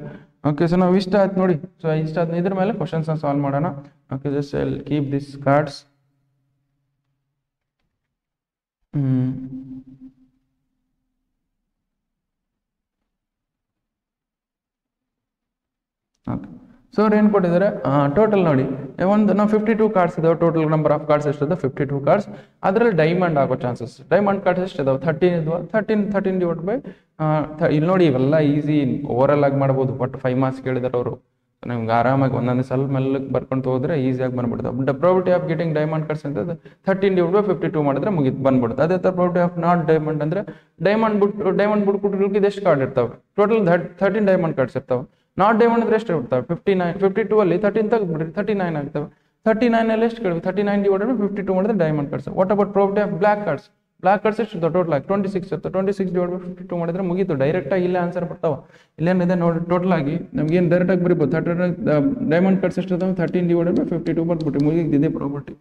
ಓಕೆ, ಸೊ ನಾವು ಇಷ್ಟ ಆಯ್ತು ನೋಡಿ. ಸೊ ಇಷ್ಟ ಆಯ್ತು, ಇದ್ರ ಮೇಲೆ ಕ್ವಶನ್ಸ್ನ ಸಾಲ್ವ್ ಮಾಡೋಣ. Okay, just I will keep this cards. Okay, so ಅವ್ರು ಏನು ಕೊಟ್ಟಿದ್ದಾರೆ, ಟೋಟಲ್ ನೋಡಿ ಒಂದು ನಾವು 52 ಕಾರ್ಡ್ಸ್ ಇದಾವೆ. ಟೋಟಲ್ ನಂಬರ್ ಆಫ್ ಕಾರ್ಡ್ಸ್ ಎಷ್ಟಿದೆ, 52 ಕಾರ್ಡ್ಸ್. ಅದರಲ್ಲಿ ಡೈಮಂಡ್ ಆಗೋ ಚಾನ್ಸಸ್, ಡೈಮಂಡ್ ಕಾರ್ಡ್ಸ್ ಎಷ್ಟಿದಾವೆ, 13 ಇದ್ವಾ. 13 ಡಿವೈಡ್ ಬೈ ಇಲ್ಲಿ ನೋಡಿ, ಇವೆಲ್ಲ ಈಸಿ ಓವರಲ್ ಆಗಿ ಮಾಡ್ಬೋದು. ಬಟ್ 5 ಮಾರ್ಕ್ಸ್ ಕೇಳಿದಾರೆ ಅವರು. ನಿಮ್ಗೆ ಆರಾಮಾಗಿ ಒಂದೊಂದು ಸ್ವಲ್ಪ ಮೆಲ್ಲಕ್ಕೆ ಬರ್ಕೊಂಡು ಹೋದ್ರೆ ಈಸಿಯಾಗಿ ಬಂದ್ಬಿಡ್ತಾವೆ. But probability of getting diamond cards ಅಂತ 13 ಡಿವೈಡ್ ಬೈ 52 ಮಾಡಿದ್ರೆ ಮುಗಿತು ಬಂದ್ಬಿಡುತ್ತೆ. ಅದೇ ಥರ ಪ್ರಾಬಬಿಲಿಟಿ ಆಫ್ ನಾಟ್ ಡೈಮಂಡ್ ಅಂದರೆ ಡೈಮಂಡ್ ಬಿಟ್ಕೊಟ್ಟಿಗೆ ಎಷ್ಟು ಕಾರ್ಡ್ ಇರ್ತವೆ, ಟೋಟಲ್ 13 ಡೈಮಂಡ್ ಕಾರ್ಡ್ಸ್ ಇರ್ತವೆ. ನಾಟ್ ಡೈಮಂಡ್ ಅಂದ್ರೆ ಎಷ್ಟು ಇರ್ತವೆ, 59. 52 ಅಲ್ಲಿ 13 ತೆಗೆದ್ಬಿಡ್ರಿ, 39 ಆಗ್ತವೆ. 39 ಅಲ್ಲಿ ಎಷ್ಟು ಕೇಳಿ, 39 ಡಿವೈಡ್ ಬೈ 52 ಮಾಡಿದ್ರೆ diamond cards. What about probability of black cards ಎಷ್ಟು ಇರ್ತವೆ, ಟೋಟಲ್ ಆಗಿ 26 ಇರ್ತವೆ. 26 ಡಿವೈಡ್ ಬೈ 52 ಮಾಡಿದ್ರೆ ಮುಗೀತು, ಡೈರೆಕ್ಟಾಗಿ ಇಲ್ಲೇ ಆನ್ಸರ್ ಬರ್ತಾವೆ. ಇಲ್ಲೇನಿದೆ ನೋಡಿ, ಟೋಟಲ್ ಆಗಿ ನಮ್ಗೆ ಏನು ಡೈರೆಕ್ಟಾಗಿ ಬರೀಬೋದು. 13 ಡೈಮಂಡ್ ಕಾರ್ಡ್ಸ್ ಎಷ್ಟು ಇರ್ತವೆ, 13 ಡಿವೈಡ್ ಬೈ 52 ಬರ್ಬಿಟ್ಟು ಮುಗಿದಿದೆ ಪ್ರಾಬಬಿಲಿಟಿ.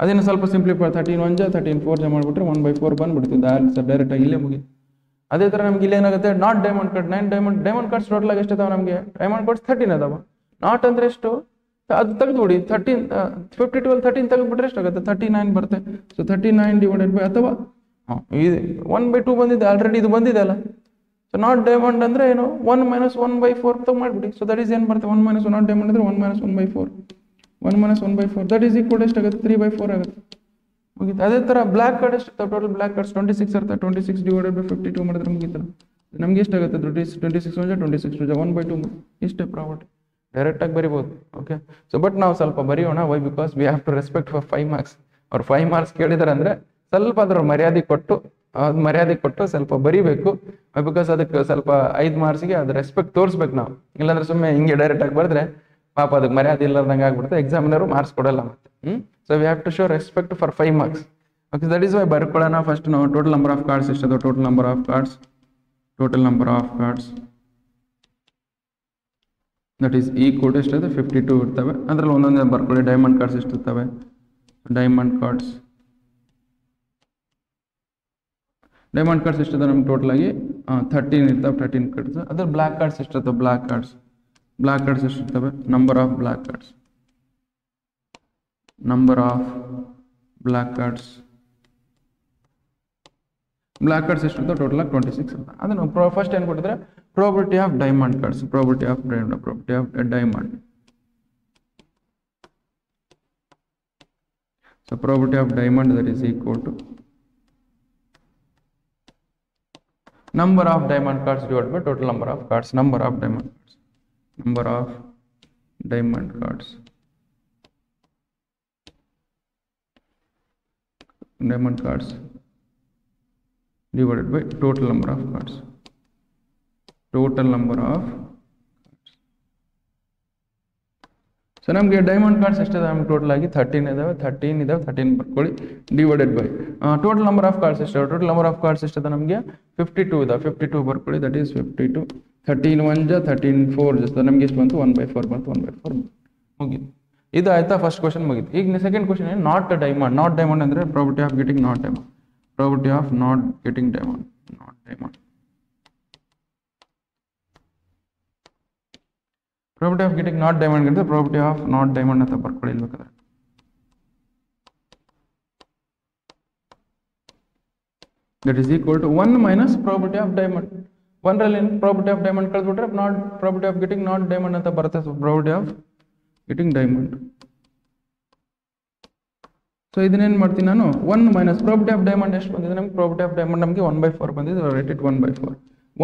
ಅದೇನು ಸ್ವಲ್ಪ ಸಿಂಪ್ಲಿಫೈ 13 1 13 4 ಮಾಡಿಬಿಟ್ರೆ 1/4 ಬಂದ್ಬಿಡ್ತಿದ್ದೆ ಆನ್ಸರ್, ಡೈರೆಕ್ಟಾಗಿ ಇಲ್ಲೇ ಮುಗಿತು. ಅದೇ ಥರ ನಮ್ಗೆ ಇಲ್ಲಿ ಏನಾಗುತ್ತೆ, not diamond card 9 diamond cards total ಆಗಿ ಎಷ್ಟು ಇದಾವೆ ನಮಗೆ, ಡೈಮಂಡ್ ಕಾರ್ಡ್ಸ್ 13 ಅದಾವ. ನಾಟ್ ಅಂದರೆ ಎಷ್ಟು, ಅದು ತೆಗೆದುಬಿಡಿ 13 52 ಅಲ್ಲಿ 13 ತೆಗೆದುಬಿಟ್ರೆ ಎಷ್ಟಾಗುತ್ತೆ, 39 ಬರುತ್ತೆ. ಸೊ 39 ಡಿವೈಡೆಡ್ ಬೈ ಅಥವಾ ಇದು 1/2 ಬಂದಿದೆ ಆಲ್ರೆಡಿ, ಇದು ಬಂದಿದೆ ಅಲ್ಲ. ಸೊ ನಾಟ್ ಡೈಮಂಡ್ ಅಂದರೆ ಏನು, 1 - 1/4 ತಗೊ ಮಾಡಿಬಿಡಿ. ಸೊ ದಟ್ ಈಸ್ ಏನು ಬರುತ್ತೆ, 1 - ನಾಟ್ ಡೈಮಂಡ್ ಅಂದರೆ 1 - 1/4 1 - 1/4 ದಟ್ ಈಸ್ ಈಕ್ವಲ್ ಎಷ್ಟಾಗುತ್ತೆ, 3/4 ಆಗುತ್ತೆ, ಮುಗೀತು. ಅದೇ ಥರ ಬ್ಲ್ಯಾಕ್ ಕಾರ್ಡ್ ಎಷ್ಟು ಇರ್ತವೆ, ಟೋಟಲ್ ಬ್ಲ್ಯಾಕ್ ಕಾರ್ಡ್ಸ್ 26 ಇರ್ತವೆ. 26 ಡಿವೈಡೆಡ್ ಬೈ 52 ಮಾಡಿದ್ರೆ ಮುಗೀತಲ್ಲ. ನಮ್ಗೆ ಎಷ್ಟಾಗುತ್ತೆ, 26 1 26 2 1/2 ಇಷ್ಟೇ ಪ್ರಾಬಬಿಲಿಟಿ, ಡೈರೆಕ್ಟಾಗಿ ಬರಿಬೋದು. ಓಕೆ, ಸೊ ಬಟ್ ನಾವು ಸ್ವಲ್ಪ ಬರೆಯೋಣ. Why, because we have to respect for 5 marks. ಅವ್ರು 5 ಮಾರ್ಕ್ಸ್ ಕೇಳಿದಾರೆ ಅಂದರೆ ಸ್ವಲ್ಪ ಅದ್ರ ಮರ್ಯಾದೆ ಕೊಟ್ಟು ಸ್ವಲ್ಪ ಬರಿಬೇಕು. ಬಿಕಾಸ್ ಅದಕ್ಕೆ ಸ್ವಲ್ಪ 5 ಮಾರ್ಕ್ಸಿಗೆ ಅದು ರೆಸ್ಪೆಕ್ಟ್ ತೋರಿಸ್ಬೇಕು ನಾವು. ಇಲ್ಲಾಂದ್ರೆ ಸುಮ್ಮನೆ ಹಿಂಗೆ ಡೈರೆಕ್ಟಾಗಿ ಬರೆದ್ರೆ ಪಾಪ ಅದಕ್ಕೆ ಮರ್ಯಾದೆ ಇಲ್ಲದಂಗೆ ಆಗ್ಬಿಡುತ್ತೆ, ಎಕ್ಸಾಮಿನರು ಮಾರ್ಕ್ಸ್ ಕೊಡಲ್ಲ ಮತ್ತೆ. So we have to show respect for 5 marks. Okay, that is why ಬರ್ಕೊಳ್ಳೋಣ. ಫಸ್ಟ್ ನಾವು ಟೋಟಲ್ ನಂಬರ್ ಆಫ್ ಕಾರ್ಡ್ಸ್ ಎಷ್ಟದು, total number of cards that is ಈ ಕೋಡ್ ಎಷ್ಟಿದೆ, 52 ಇರ್ತವೆ. ಅದರಲ್ಲಿ ಒಂದೊಂದೇ ಬರ್ಕೊಳ್ಳಿ. ಡೈಮಂಡ್ ಕಾರ್ಡ್ಸ್ ಎಷ್ಟಿರ್ತವೆ, ಡೈಮಂಡ್ ಕಾರ್ಡ್ಸ್ ಎಷ್ಟಿದೆ ನಮ್ಗೆ ಟೋಟಲ್ ಆಗಿ 13 ಇರ್ತವೆ. 13 ಕಾರ್ಡ್ಸ್. ಅದ್ರ ಬ್ಲ್ಯಾಕ್ ಕಾರ್ಡ್ಸ್ ಎಷ್ಟಿರ್ತವೆ, ಬ್ಲ್ಯಾಕ್ ಕಾರ್ಡ್ಸ್ ಬ್ಲ್ಯಾಕ್ ಕಾರ್ಡ್ಸ್ ಎಷ್ಟಿರ್ತವೆ, number of black cards, number of black cards ಎಷ್ಟಿರ್ತವೆ total ಆಗಿ 26 ಇರ್ತವೆ. ಅದನ್ನು ಫಸ್ಟ್ ಏನು ಕೊಟ್ಟಿದ್ರೆ probability of diamond cards, probability of diamond. So probability of diamond that is equal to number of diamond cards divided by total number of cards, number of diamond cards divided by total number of cards. So ನಮಗೆ diamond cards ಎಷ್ಟಿದೆ, ನಮ್ಗೆ total ಆಗಿ 13 ಇದಾವೆ, 13 ಬರ್ಕೊಳ್ಳಿ, divided by total number of cards ಎಷ್ಟಿದೆ, total number of cards ಎಷ್ಟಿದೆ ನಮಗೆ 52 ಇದಾವೆ, 52 ಬರ್ಕೊಳ್ಳಿ, ದಟ್ ಈಸ್ 52, 13 1 ಜ 13 4 ಜ ನಮಗೆ ಎಷ್ಟು ಬಂತು 1/4 ಬಂತು, 1/4 ಮುಗೀತು. ಇದು ಆಯ್ತಾ, ಫಸ್ಟ್ ಕ್ವಶನ್ ಮುಗೀತು. ಈಗ ಸೆಕೆಂಡ್ ಕ್ವಶನ್ ಏನು, ನಾಟ್ ಡೈಮಂಡ್ ಅಂದರೆ probability of getting not diamond, probability of not getting diamond. Probability of getting not diamond ಅಂತ ಪ್ರಾಬಬಿಲಿಟಿ ಆಫ್ ನಾಟ್ ಡೈಮಂಡ್ ಅಂತ ಬರ್ಕೊಳ್ಳಿ ಬೇಕಾದ್ರೆ. That is equal to 1 minus probability of diamond. 1ರಲ್ಲಿ probability of diamond ಕಳೆದ್ಬಿಟ್ರೆ not probability of getting not diamond ಅಂತ ಬರುತ್ತೆ. So probability of getting diamond. So ಇದನ್ನೇನು ಮಾಡ್ತೀನಿ ನಾನು, 1 ಮೈನಸ್ ಪ್ರಾಬಬಿಲಿಟಿ ಆಫ್ ಡೈಮಂಡ್ ಎಷ್ಟು ಬಂದಿದೆ ನಮ್ಗೆ, ಪ್ರಾಬಬಿಲಿಟಿ ಆಫ್ ಡೈಮಂಡ್ ನಮಗೆ 1/4 ಬಂದಿದೆ, ರೇಟ್ ಇಟ್ 1/4.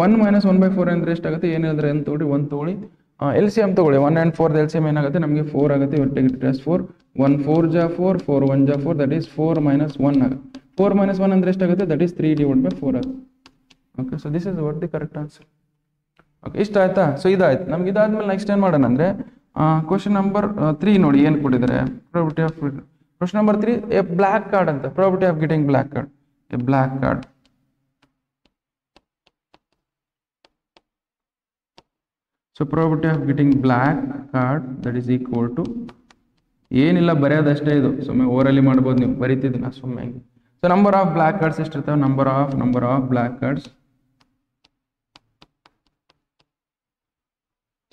1 ಮೈನಸ್ 1/4 ಅಂದರೆ ಎಷ್ಟಾಗುತ್ತೆ, ಏನು ಹೇಳಿದ್ರೆ ಏನು ತಗೊಳ್ಳಿ, 1 ತಗೊಳ್ಳಿ, LCM ತಗೊಳ್ಳಿ, 1 and 4 LCM ಏನಾಗುತ್ತೆ ನಮಗೆ 4 ಆಗುತ್ತೆ, ಇವ್ರು ಟೇಕ್ ಇಟ್ ಆಸ್ 4, 1 4 ಜ 4, 4 1 ಜ 4, ದಟ್ ಈಸ್ 4 ಮೈನಸ್ 1 ಆಗುತ್ತೆ. 4 ಮೈನಸ್ 1 ಅಂದರೆ ಎಷ್ಟಾಗುತ್ತೆ, ದಟ್ ಈಸ್ 3 ಡಿವೈಡ್ ಬೈ 4 ಆಗುತ್ತೆ. Okay, so this is what the correct answer. Okay, ಇಷ್ಟ ಆಯ್ತಾ. ಸೊ ಇದಾಯ್ತು ನಮ್ಗೆ. ಇದಾದ್ಮೇಲೆ ನೆಕ್ಸ್ಟ್ ಏನು ಮಾಡೋಣ ಅಂದರೆ ಕ್ವಶನ್ ನಂಬರ್ 3 ನೋಡಿ ಏನು ಕೊಟ್ಟಿದ್ದಾರೆ, probability of question number 3 a black card ಅಂತ, probability of getting black card, a black card. So probability of getting black card that is equal to, ಏನಿಲ್ಲ ಬರೆಯೋದಷ್ಟೇ ಇದು, ಸುಮ್ಮನೆ ಓವರಲ್ಲಿ ಮಾಡ್ಬೋದು ನೀವು, ಬರೀತಿದ್ದು ನಾ ಸುಮ್ಮನೆ. So number of black cards ಎಷ್ಟಿರ್ತವೆ, number of black cards,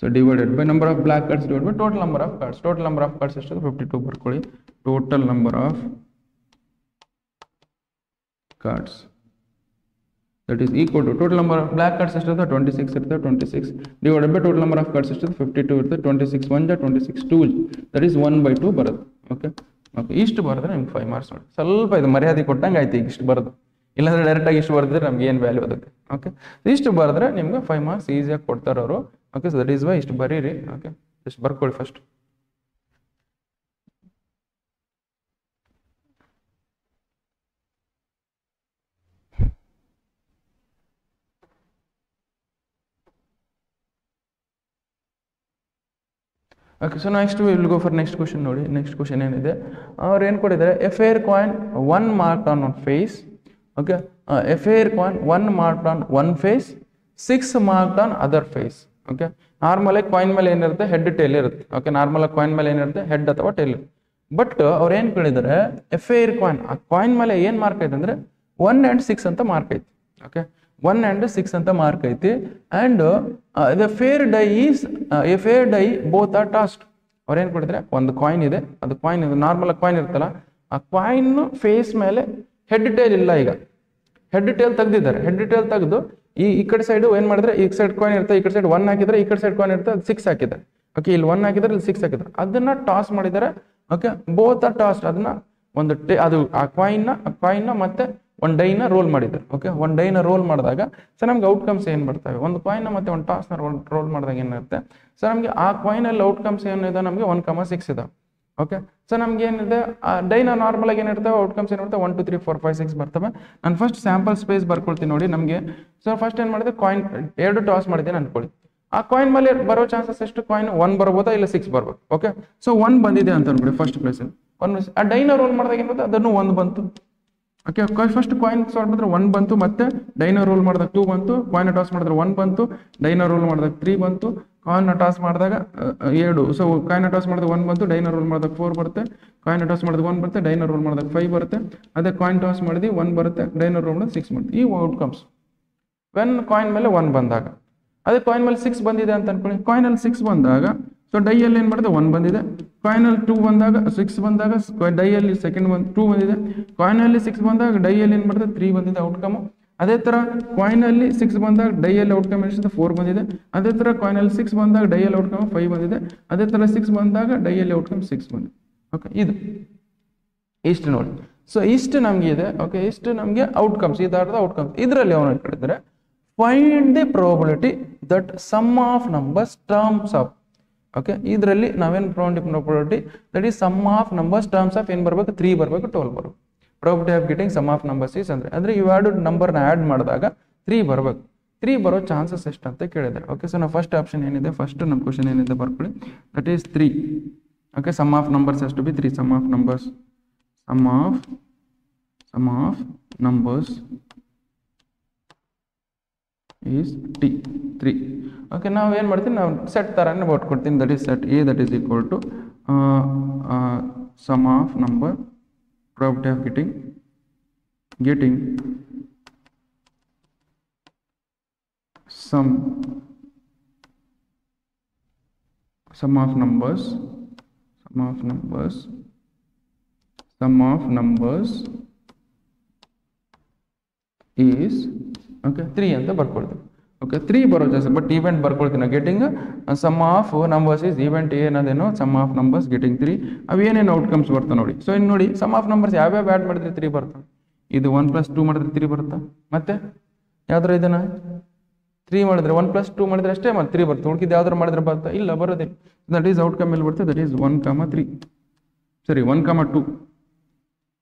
so divided by number of black cards divide by total number of cards. Total number of cards ಎಷ್ಟಿದೆ 52 ಬರ್ಕೊಳ್ಳಿ, total number of cards that is equal to total number of black cards ಎಷ್ಟಿದೆ 26 ಇರ್ತದೆ, 26 divided by total number of cards ಎಷ್ಟಿದೆ 52 ಇರ್ತದೆ, 26 1 ಜ 26 2 that is 1/2 ಬರುತ್ತೆ. Okay, ಇಷ್ಟು ಬರೆದ್ರೆ ನಿಮ್ಗೆ 5 ಮಾರ್ಕ್ಸ್ ನೋಡಿ. ಸ್ವಲ್ಪ ಇದು ಮರ್ಯಾದೆ ಕೊಟ್ಟಂಗೆ ಆಯ್ತು, ಈಗ ಇಷ್ಟು ಬರೋದು, ಇಲ್ಲಾಂದ್ರೆ ಡೈರೆಕ್ಟಾಗಿ ಇಷ್ಟು ಬರೆದ್ರೆ ನಮ್ಗೆ ಏನು ವ್ಯಾಲ್ಯೂ ಅದಕ್ಕೆ. ಓಕೆ, ಇಷ್ಟು ಬರೆದ್ರೆ ನಿಮ್ಗೆ 5 ಮಾರ್ಕ್ಸ್ ಈಸಿಯಾಗಿ ಕೊಡ್ತಾರೆ ಅವರು. Okay, so that is why ಇಷ್ಟು ಬರೀರಿ. ಓಕೆ, ಇಷ್ಟು ಬರ್ಕೊಳ್ಳಿ first. Okay, so next will go for next question ನೋಡಿ. ನೆಕ್ಸ್ಟ್ ಕ್ವಶನ್ ಏನಿದೆ, ಅವ್ರು ಏನು ಕೊಟ್ಟಿದ್ದಾರೆ, a fair coin 1 marked on one face. Okay, a fair coin 1 marked on one face, 6 marked on other face. Okay, normal ಆಗಿ coin ಮೇಲೆ ಏನಿರುತ್ತೆ, head tail ಇರುತ್ತೆ. Okay, normal ಆಗಿ ಕಾಯಿನ್ ಮೇಲೆ ಏನಿರುತ್ತೆ, ಹೆಡ್ ಅಥವಾ ಟೇಲ್. ಬಟ್ ಅವ್ರು ಏನು ಕೇಳಿದ್ದಾರೆ, ಎ ಫೇರ್ ಕಾಯಿನ್, ಆ ಕಾಯಿನ್ ಮೇಲೆ ಏನು ಮಾರ್ಕ್ ಐತೆ ಅಂದರೆ 1 and 6 ಅಂತ ಮಾರ್ಕ್ ಐತಿ. ಓಕೆ, 1 and 6 ಅಂತ ಮಾರ್ಕ್ ಐತಿ. And the fair die is a fair die both are tossed. ಅವ್ರು ಏನು ಕೊಟ್ಟಿದ್ರೆ, ಒಂದು ಕಾಯಿನ್ ಇದೆ, ಅದು ಕಾಯಿನ್ ಇದು ನಾರ್ಮಲ್ ಕಾಯಿನ್ ಇರುತ್ತಲ್ಲ, ಆ ಕಾಯಿನ್ ಫೇಸ್ ಮೇಲೆ ಹೆಡ್ ಟೇಲ್ ಇಲ್ಲ. ಈಗ ಹೆಡ್ ಟೇಲ್ ತೆಗ್ದಿದ್ದಾರೆ, ಹೆಡ್ ಟೇಲ್ ತೆಗೆದು ಈ ಕಡೆ ಸೈಡ್ ಏನು ಮಾಡಿದ್ರೆ, ಈ ಸೈಡ್ ಕಾಯಿನ್ ಇರುತ್ತೆ, ಈ ಕಡೆ ಸೈಡ್ 1 ಹಾಕಿದ್ರೆ, ಈ ಕಡೆ ಸೈಡ್ ಕಾಯಿನ್ ಇರುತ್ತೆ, ಅದು 6 ಹಾಕಿದ್ದಾರೆ. ಓಕೆ, ಇಲ್ಲಿ 1 ಹಾಕಿದ್ರೆ, ಇಲ್ಲಿ 6 ಹಾಕಿದ್ದಾರೆ, ಅದನ್ನ ಟಾಸ್ ಮಾಡಿದ್ದಾರೆ. ಓಕೆ, ಬೋತ್ ಆರ್ ಟಾಸ್ಟ್, ಅದನ್ನ ಒಂದು ಅದು ಆ ಕಾಯಿನ್ನ ಮತ್ತೆ ಒಂದು ಡೈನ ರೋಲ್ ಮಾಡಿದ್ದಾರೆ. ಓಕೆ, ಒಂದು ಡೈನ ರೋಲ್ ಮಾಡಿದಾಗ ಸೊ ನಮ್ಗೆ ಔಟ್ಕಮ್ಸ್ ಏನು ಬರ್ತವೆ, ಒಂದು ಕಾಯಿನ್ನ ಮತ್ತೆ ಒಂದು ಟಾಸ್ನ ರೋಲ್ ಮಾಡಿದಾಗ ಏನಿರುತ್ತೆ, ಸೊ ನಮಗೆ ಆ ಕಾಯಿನಲ್ಲಿ ಔಟ್ಕಮ್ಸ್ ಏನಿದೆ, ನಮಗೆ 1,6 ಇದೆ. ಓಕೆ, ಸೊ ನಮ್ಗೆ ಏನಿದೆ, ಆ ಡೈನ ನಾರ್ಮಲ್ ಆಗಿ ಏನಿರ್ತವೆ, ಔಟ್ಕಮ್ಸ್ ಏನಿರುತ್ತೆ 1 2 3 4 5 6 ಬರ್ತವೆ. ನಾನು ಫಸ್ಟ್ ಸ್ಯಾಂಪಲ್ ಸ್ಪೇಸ್ ಬರ್ಕೊಳ್ತೀನಿ ನೋಡಿ ನಮಗೆ. ಸೊ ಫಸ್ಟ್ ಏನು ಮಾಡಿದೆ, ಕಾಯಿನ್ 2 ಟಾಸ್ ಮಾಡಿದ್ದೀನಿ ಅನ್ಕೊಳ್ಳಿ. ಆ ಕಾಯಿನ್ ಮೇಲೆ ಬರೋ ಚಾನ್ಸಸ್ ಎಷ್ಟು, ಕಾಯಿನ್ 1 ಬರ್ಬೋದಾ ಇಲ್ಲ 6 ಬರ್ಬೋದು. ಓಕೆ, ಸೊ 1 ಬಂದಿದೆ ಅಂತ ಅನ್ಕೊಳ್ಳಿ ಫಸ್ಟ್ ಪ್ಲೇಸ್. ಆ ಡೈನ ರೋಲ್ ಮಾಡಿದಾಗ ಏನಿರುತ್ತೆ, ಅದನ್ನು 1 ಬಂತು. ಓಕೆ, ಫಸ್ಟ್ ಕಾಯಿನ್ ಸಾಲ್ವ್ ಮಾಡಿದ್ರೆ 1 ಬಂತು, ಮತ್ತೆ ಡೈನ ರೋಲ್ ಮಾಡಿದಾಗ 2 ಬಂತು, ಕಾಯಿನ್ ಟಾಸ್ ಮಾಡಿದ್ರೆ 1 ಬಂತು, ಡೈನ ರೋಲ್ ಮಾಡಿದಾಗ 3 ಬಂತು, ಕಾಯಿನ್ ಟಾಸ್ ಮಾಡಿದಾಗ 2. ಸೊ ಕಾಯಿನ್ ಟಾಸ್ ಮಾಡಿದಾಗ 1 ಬಂತು, ಡೈನ ರೋಲ್ ಮಾಡಿದಾಗ 4 ಬರುತ್ತೆ, ಕಾಯಿನ್ ಟಾಸ್ ಮಾಡಿದಾಗ 1 ಬರುತ್ತೆ, ಡೈನ ರೋಲ್ ಮಾಡಿದಾಗ 5 ಬರುತ್ತೆ. ಅದೇ ಕಾಯಿನ್ ಟಾಸ್ ಮಾಡಿದ್ವಿ 1 ಬರುತ್ತೆ, ಡೈನ ರೋಲ್ ಮಾಡಿದಾಗ 6 ಬರುತ್ತೆ. ಈ ಔಟ್ಕಮ್ಸ್ ವೆನ್ ಕಾಯಿನ್ ಮೇಲೆ 1 ಬಂದಾಗ. ಅದೇ ಕಾಯಿನ್ ಮೇಲೆ 6 ಬಂದಿದೆ ಅಂತ ಅನ್ಕೊಳ್ಳಿ, ಕಾಯಿನಲ್ಲಿ 6 ಬಂದಾಗ ಸೊ ಡೈಯಲ್ಲಿ ಏನು ಮಾಡಿದೆ 1 ಬಂದಿದೆ, ಕಾಯಿನಲ್ಲಿ 2 ಬಂದಾಗ 6 ಬಂದಾಗ ಡೈಯಲ್ಲಿ ಸೆಕೆಂಡ್ 2 ಬಂದಿದೆ, ಕಾಯಿನಲ್ಲಿ 6 ಬಂದಾಗ ಡೈಯಲ್ಲಿ ಏನು ಮಾಡಿದೆ 3 ಬಂದಿದೆ ಔಟ್ಕಮ್. ಅದೇ ಥರ ಕಾಯಿನಲ್ಲಿ 6 ಬಂದಾಗ ಡೈಯಲ್ಲಿ ಔಟ್ಕಮ್ ಎಷ್ಟಿದೆ 4 ಬಂದಿದೆ, ಅದೇ ಥರ ಕಾಯಿನಲ್ಲಿ 6 ಬಂದಾಗ ಡೈಯಲ್ಲಿ ಔಟ್ಕಮ್ 5 ಬಂದಿದೆ, ಅದೇ ಥರ 6 ಬಂದಾಗ ಡೈಯಲ್ಲಿ ಔಟ್ಕಮ್ 6 ಬಂದಿದೆ. ಓಕೆ, ಇದು ಇಷ್ಟು ನೋಡಿ. ಸೊ ಇಷ್ಟು ನಮಗೆ ಇದೆ. ಓಕೆ, ಇಷ್ಟು ನಮಗೆ ಔಟ್ಕಮ್ಸ್, ಇದಾದ ಔಟ್ಕಮ್ಸ್. ಇದರಲ್ಲಿ ಅವನು ಹೇಳಿದರೆ find the probability that sum of numbers terms of. Okay, ಇದರಲ್ಲಿ ನಾವೇನು find the probability that is sum of numbers terms of ಏನು ಬರಬೇಕು 3 ಬರಬೇಕು 12 ಬರಬೇಕು. Probability of getting sum of numbers is ಅಂದರೆ ಇವೆರಡು ನಂಬರ್ನ ಆ್ಯಡ್ ಮಾಡಿದಾಗ 3 ಬರಬೇಕು. 3 ಬರೋ ಚಾನ್ಸಸ್ ಎಷ್ಟು ಅಂತ ಕೇಳಿದ್ದಾರೆ. ಓಕೆ, ಸೊ ನಾವು ಫಸ್ಟ್ ಆಪ್ಷನ್ ಏನಿದೆ, ಫಸ್ಟ್ ನಮ್ಮ ಕ್ವಶನ್ ಏನಿದೆ ಬರ್ಕೊಳ್ಳಿ, that is 3. Okay, sum of numbers has to be 3. Sum of numbers is 3. Okay, ನಾವು ಏನು ಮಾಡ್ತೀನಿ, ನಾವು ಸೆಟ್ ಥರನೇ ಬರ್ಕೊಡ್ತೀನಿ. That is set A that is equal to sum of number probability of getting sum of numbers is okay 3 ಅಂತ ಬರ್ಕೊಳ್ತೀನಿ. Okay, 3 ಬರೋ chance, but event ಬರ್ಕೊಳ್ತೀನಿ. Getting sum of numbers is event ಏನದೇನೋ ಸಮ್ ಆಫ್ ನಂಬರ್ಸ್ ಗೆಟಿಂಗ್ 3. ಅವೇನೇನು outcomes ಬರ್ತಾವೆ ನೋಡಿ. So ಇನ್ನು ನೋಡಿ, sum of numbers ಯಾವ್ಯಾವ ಆ್ಯಡ್ ಮಾಡಿದ್ರೆ 3 ಬರ್ತವೆ. ಇದು 1 + 2 ಮಾಡಿದ್ರೆ 3 ಬರುತ್ತಾ, ಮತ್ತೆ ಯಾವ್ದಾರ ಇದನ್ನ 3 ಮಾಡಿದ್ರೆ 1 + 2 ಮಾಡಿದ್ರೆ ಅಷ್ಟೇ ಮತ್ತೆ 3 ಬರ್ತದೆ. ಉಳ್ಕಿದ್ದು ಯಾವ್ದಾರು ಮಾಡಿದ್ರೆ ಬರ್ತಾ ಇಲ್ಲ, ಬರೋದಿಲ್ಲ. ದಟ್ ಈಸ್ ಔಟ್ಕಮ್ ಎಲ್ಲಿ ಬರ್ತದೆ, ದಟ್ ಈಸ್ 1, 3 ಸರಿ 1, 2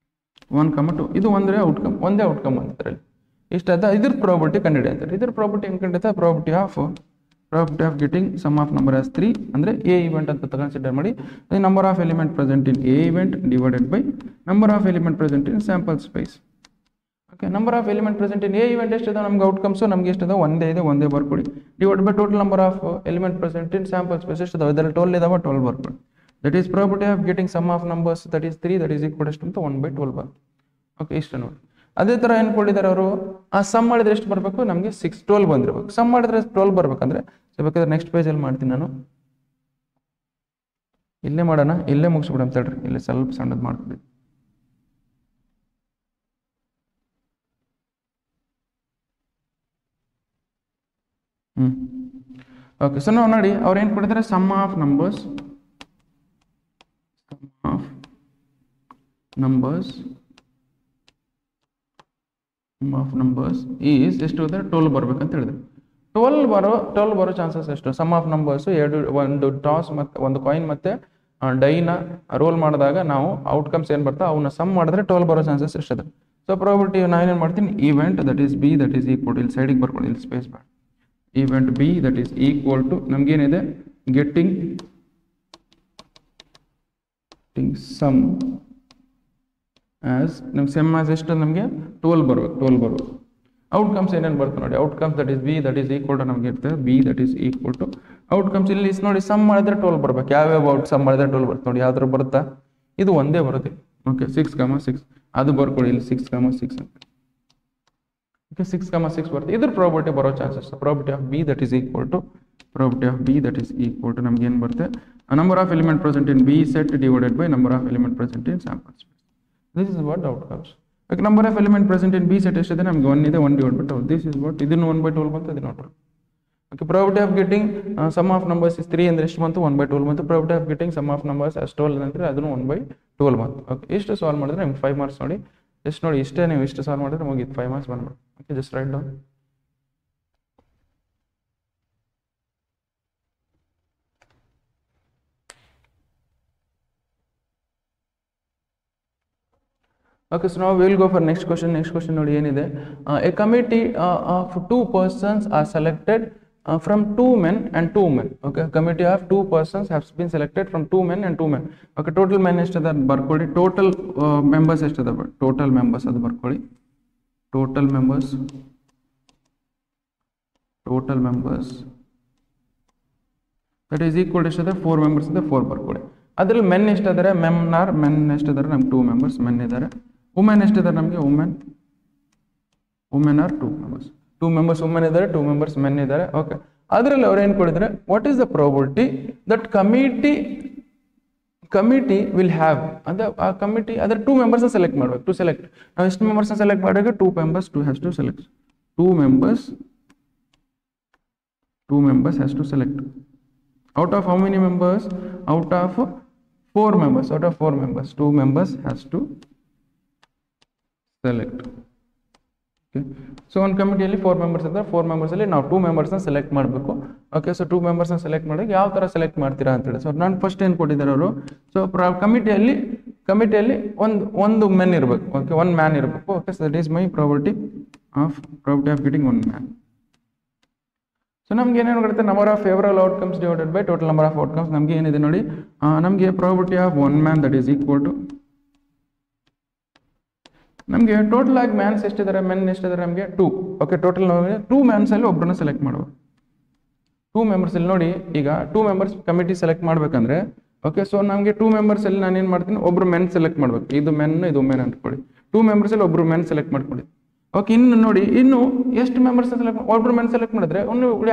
ಇದು ಒಂದೇ ಔಟ್ಕಮ್ ಅಂತದ್ರಲ್ಲಿ ಇಷ್ಟ ಆದ. ಇದ್ರ ಪ್ರಾಬಬಿಲಿಟಿ ಕಂಡಿಡಿ ಅಂತಾರೆ. ಇದ್ರ ಪ್ರಾಬಬಿಲಿಟಿ ಹೆಂಗೆ ಕಂಡಿಡ್ತಾ, probability of getting sum of number as 3 ಅಂದರೆ ಎ ಇವೆಂಟ್ ಅಂತ ಕನ್ಸಿಡರ್ ಮಾಡಿ. Number of element present in A event divided by number of element present in sample space. Okay, number of element present in A event ಎಷ್ಟಿದೆ ನಮ್ಗೆ outcomes, ನಮ್ಗೆ ಎಷ್ಟಿದೆ ಒಂದೇ ಬರ್ಕೊಳ್ಳಿ. Divide by total number of element present in sample space ಎಷ್ಟಿದಾವೆ, ಇದರಲ್ಲಿ 12 ಇದಾವೆ, 12 ಬರ್ಕೊಳ್ಳಿ. That is probability of getting sum of numbers that is 3 that is equal ಎಷ್ಟು ಅಂತ 1/12 ಬರುತ್ತೆ. ಓಕೆ, ಇಷ್ಟು ನೋಡಿ. ಅದೇ ಥರ ಏನು ಕೊಟ್ಟಿದ್ದಾರೆ ಅವರು, ಆ ಸಮ್ ಮಾಡಿದ್ರೆ ಎಷ್ಟು ಬರಬೇಕು ನಮಗೆ 12 ಬಂದಿರಬೇಕು. ಸಮ್ ಮಾಡಿದ್ರೆ 12 ಬರ್ಬೇಕಂದ್ರೆ ಬೇಕಾದ್ರೆ ನೆಕ್ಸ್ಟ್ ಪೇಜಲ್ಲಿ ಮಾಡ್ತೀನಿ ನಾನು. ಇಲ್ಲೇ ಮಾಡೋಣ, ಇಲ್ಲೇ ಮುಗಿಸ್ಬಿಡ ಅಂತ ಹೇಳ್ರಿ. ಇಲ್ಲೇ ಸ್ವಲ್ಪ ಸಣ್ಣದು ಮಾಡ್ತೀವಿ. ಓಕೆ, ಸೊ ನಾವು ನೋಡಿ ಅವ್ರು ಏನು ಕೊಟ್ಟಿದ್ದಾರೆ, ಸಮ್ ಆಫ್ ನಂಬರ್ಸ್ ಈಸ್ ಎಷ್ಟು ಹೋದ್ರೆ 12 ಬರ್ಬೇಕಂತ ಹೇಳಿದ್ರು. 12 ಬರೋ ಚಾನ್ಸಸ್ ಎಷ್ಟು, ಸಮ್ ಆಫ್ ನಂಬರ್ಸ್ ಒಂದು ಟಾಸ್ ಮತ್ತು ಒಂದು ಕಾಯಿನ್ ಮತ್ತು ಡೈನ ರೋಲ್ ಮಾಡಿದಾಗ ನಾವು ಔಟ್ಕಮ್ಸ್ ಏನು ಬರ್ತಾ ಅವನ್ನ ಸಮ್ ಮಾಡಿದ್ರೆ 12 ಬರೋ ಚಾನ್ಸಸ್ ಎಷ್ಟಿದೆ. ಸೊ ಪ್ರಾಬಬಿಲಿಟಿ ನಾನೇನು ಮಾಡ್ತೀನಿ, event that is B that is equal to, ಇಲ್ಲಿ ಸೈಡಿಗೆ ಬರ್ಕೊಳ್ಳಿ, ಇಲ್ಲಿ ಸ್ಪೇಸ್ ಬೇಡ, event B that is equal to ನಮಗೇನಿದೆ ಗೆಟ್ಟಿಂಗ್ ಸಮ್ ಆಸ್ ನಮ್ಗೆ ಸಮ್ ಆಸ್ ಎಷ್ಟು ನಮಗೆ 12 ಬರಬೇಕು. ಔಟ್ಕಮ್ಸ್ ಏನೇನು ಬರ್ತದೆ ನೋಡಿ, outcomes that is B that is equal to ನಮಗೆ ಇರ್ತದೆ B that is equal to outcomes ಇಲ್ಲಿ ನೋಡಿ ಸಮ್ ಮಾಡಿದ್ರೆ 12 ಬರ್ಬೇಕು. ಯಾವ್ಯಾವ ಸಮ್ ಮಾಡಿದ್ರೆ 12 ಬರುತ್ತೆ ನೋಡಿ, ಯಾವ್ದಾರು ಬರುತ್ತಾ, ಇದು ಒಂದೇ ಬರುತ್ತೆ. ಓಕೆ, 6, ಅದು ಬರ್ಕೊಳ್ಳಿ ಇಲ್ಲಿ 6, 6 ಅಂತ. ಓಕೆ, 6, 6 ಬರುತ್ತೆ. ಇದ್ರ ಪ್ರಾಬಬಿಲಿಟಿ ಬರೋ chances, probability of B that is equal to ನಮ್ಗೆ ಏನು ಬರುತ್ತೆ, number of element present in B set divided by number of element present in sample space. This is what outcomes. Okay, number of element present in B set ಎಷ್ಟಿದೆ ನಮಗೆ 1 ಇದೆ, 1/12. This is what, ಇದನ್ನು 1/12 ಬಂತು, ಇದನ್ನು ನೋಡ್ರಿ. Okay, probability of getting sum of numbers is 3 ಅಂದರೆ ಎಷ್ಟು ಬಂತು 1/12 ಬಂತು. Probability of getting sum of numbers as 12 ಅಂದರೆ ಅದನ್ನು 1/12 ಬಂತು. ಓಕೆ, ಇಷ್ಟು ಸಾಲ್ವ್ ಮಾಡಿದ್ರೆ ನಿಮ್ಗೆ 5 ಮಾರ್ಕ್ಸ್ ನೋಡಿ. ಎಷ್ಟು ನೋಡಿ, ಇಷ್ಟೇ ನೀವು ಇಷ್ಟು ಸಾಲ್ವ್ ಮಾಡಿದ್ರೆ ಮುಗಿದು 5 ಮಾರ್ಕ್ಸ್ ಬಂದ್ಬಿಡು. Okay, just write down. Okay, so now we will go for next question. Next question ನೋಡಿ ಏನಿದೆ, a committee of 2 persons are selected from 2 men and 2 men. Okay, a committee of 2 persons has been selected from 2 men and 2 men. Okay, total men ಎಷ್ಟಿದೆ ಅದು ಬರ್ಕೊಳ್ಳಿ, total members ಎಷ್ಟಿದೆ, total members ಅದು ಬರ್ಕೊಳ್ಳಿ, total members that is equal to ಎಷ್ಟಿದೆ 4 members ಇದೆ, 4 ಬರ್ಕೊಳ್ಳಿ. ಅದರಲ್ಲಿ ಮೆನ್ ಎಷ್ಟಿದ್ದಾರೆ, ಮೆನ್ ಎಷ್ಟಿದ್ದಾರೆ ನಮ್ಗೆ 2 members ಮೆನ್ ಇದ್ದಾರೆ. ವುಮೆನ್ ಎಷ್ಟಿದ್ದಾರೆ ನಮಗೆ, ವುಮೆನ್ ಆರ್ 2 members ವುಮೆನ್ ಇದ್ದಾರೆ, 2 members ಮೆನ್ ಇದ್ದಾರೆ. ಓಕೆ, ಅದರಲ್ಲಿ ಅವ್ರು ಏನು ಕೊಡಿದ್ರೆ what is the probability that committee will have ಅಂದ್ರೆ ಆ ಕಮಿಟಿ ಅದರ 2 ಮೆಂಬರ್ಸ್ ಸೆಲೆಕ್ಟ್ ಮಾಡಬೇಕು. ಟು ಸೆಲೆಕ್ಟ್ ನಾವು ಎಷ್ಟು ಮೆಂಬರ್ಸ್ ಸೆಲೆಕ್ಟ್ ಮಾಡಿದ್ರೆ 2 members has to select 2 members has to select out of how many members out of 4 members 2 members has to select. Okay, so ಒಂದು ಕಮಿಟಿಯಲ್ಲಿ 4 members ಇದ್ದಾರೆ. 4 ಮೆಂಬರ್ಸಲ್ಲಿ ನಾವು 2 ಮೆಂಬರ್ಸ್ನ ಸೆಲೆಕ್ಟ್ ಮಾಡಬೇಕು. ಓಕೆ, ಸೊ 2 ಮೆಂಬರ್ಸ್ನ ಸೆಲೆಕ್ಟ್ ಮಾಡಿ ಯಾವ ಥರ ಸೆಲೆಕ್ಟ್ ಮಾಡ್ತೀರಾ ಅಂತೇಳಿ. ಸೊ ನಾನು ಫಸ್ಟ್ ಏನು ಕೊಟ್ಟಿದ್ದಾರೆ ಅವರು, ಸೊ ಕಮಿಟಿಯಲ್ಲಿ ಒಂದು ಮೆನ್ ಇರಬೇಕು. ಓಕೆ, 1 ಮ್ಯಾನ್ ಇರಬೇಕು. Okay, so that is my probability of getting 1 man. So ನಮ್ಗೆ ಏನೇನು ಬರುತ್ತೆ, number of favourable outcomes divided by total number of outcomes. ನಮಗೆ ಏನಿದೆ ನೋಡಿ, ನಮಗೆ probability of 1 man that is equal to ನಮಗೆ ಟೋಟಲ್ ಆಗಿ ಮ್ಯಾನ್ಸ್ ಎಷ್ಟಿದ್ದಾರೆ, ಮೆನ್ ಎಷ್ಟಿದ್ದಾರೆ ನಮಗೆ 2. ಓಕೆ, ಟೋಟಲ್ 2 ಮ್ಯಾನ್ಸಲ್ಲಿ ಒಬ್ಬರನ್ನ ಸೆಲೆಕ್ಟ್ ಮಾಡುವ. 2 ಮೆಂಬರ್ಸಲ್ಲಿ ನೋಡಿ, ಈಗ 2 ಮೆಂಬರ್ಸ್ ಕಮಿಟಿ ಸೆಲೆಕ್ಟ್ ಮಾಡ್ಬೇಕಂದ್ರೆ ಓಕೆ, ಸೊ ನಮಗೆ 2 ಮೆಂಬರ್ಸಲ್ಲಿ ನಾನು ಏನು ಮಾಡ್ತೀನಿ, ಒಬ್ಬರು ಮೆನ್ ಸೆಲೆಕ್ಟ್ ಮಾಡ್ಬೇಕು. ಇದು ಮೆನ್ ಇದು ಮೆನ್ ಅಂದ್ಕೊಳ್ಳಿ. 2 ಮೆಂಬರ್ಸಲ್ಲಿ ಒಬ್ಬರು ಮೆನ್ ಸೆಲೆಕ್ಟ್ ಮಾಡ್ಕೊಳ್ಳಿ. ಓಕೆ, ಇನ್ನು ನೋಡಿ, ಇನ್ನು ಎಷ್ಟು ಮೆಂಬರ್ಸ್ ಸೆಲೆಕ್ಟ್, ಒಬ್ಬರು ಮೆನ್ ಸೆಲೆಕ್ಟ್ ಮಾಡಿದ್ರೆ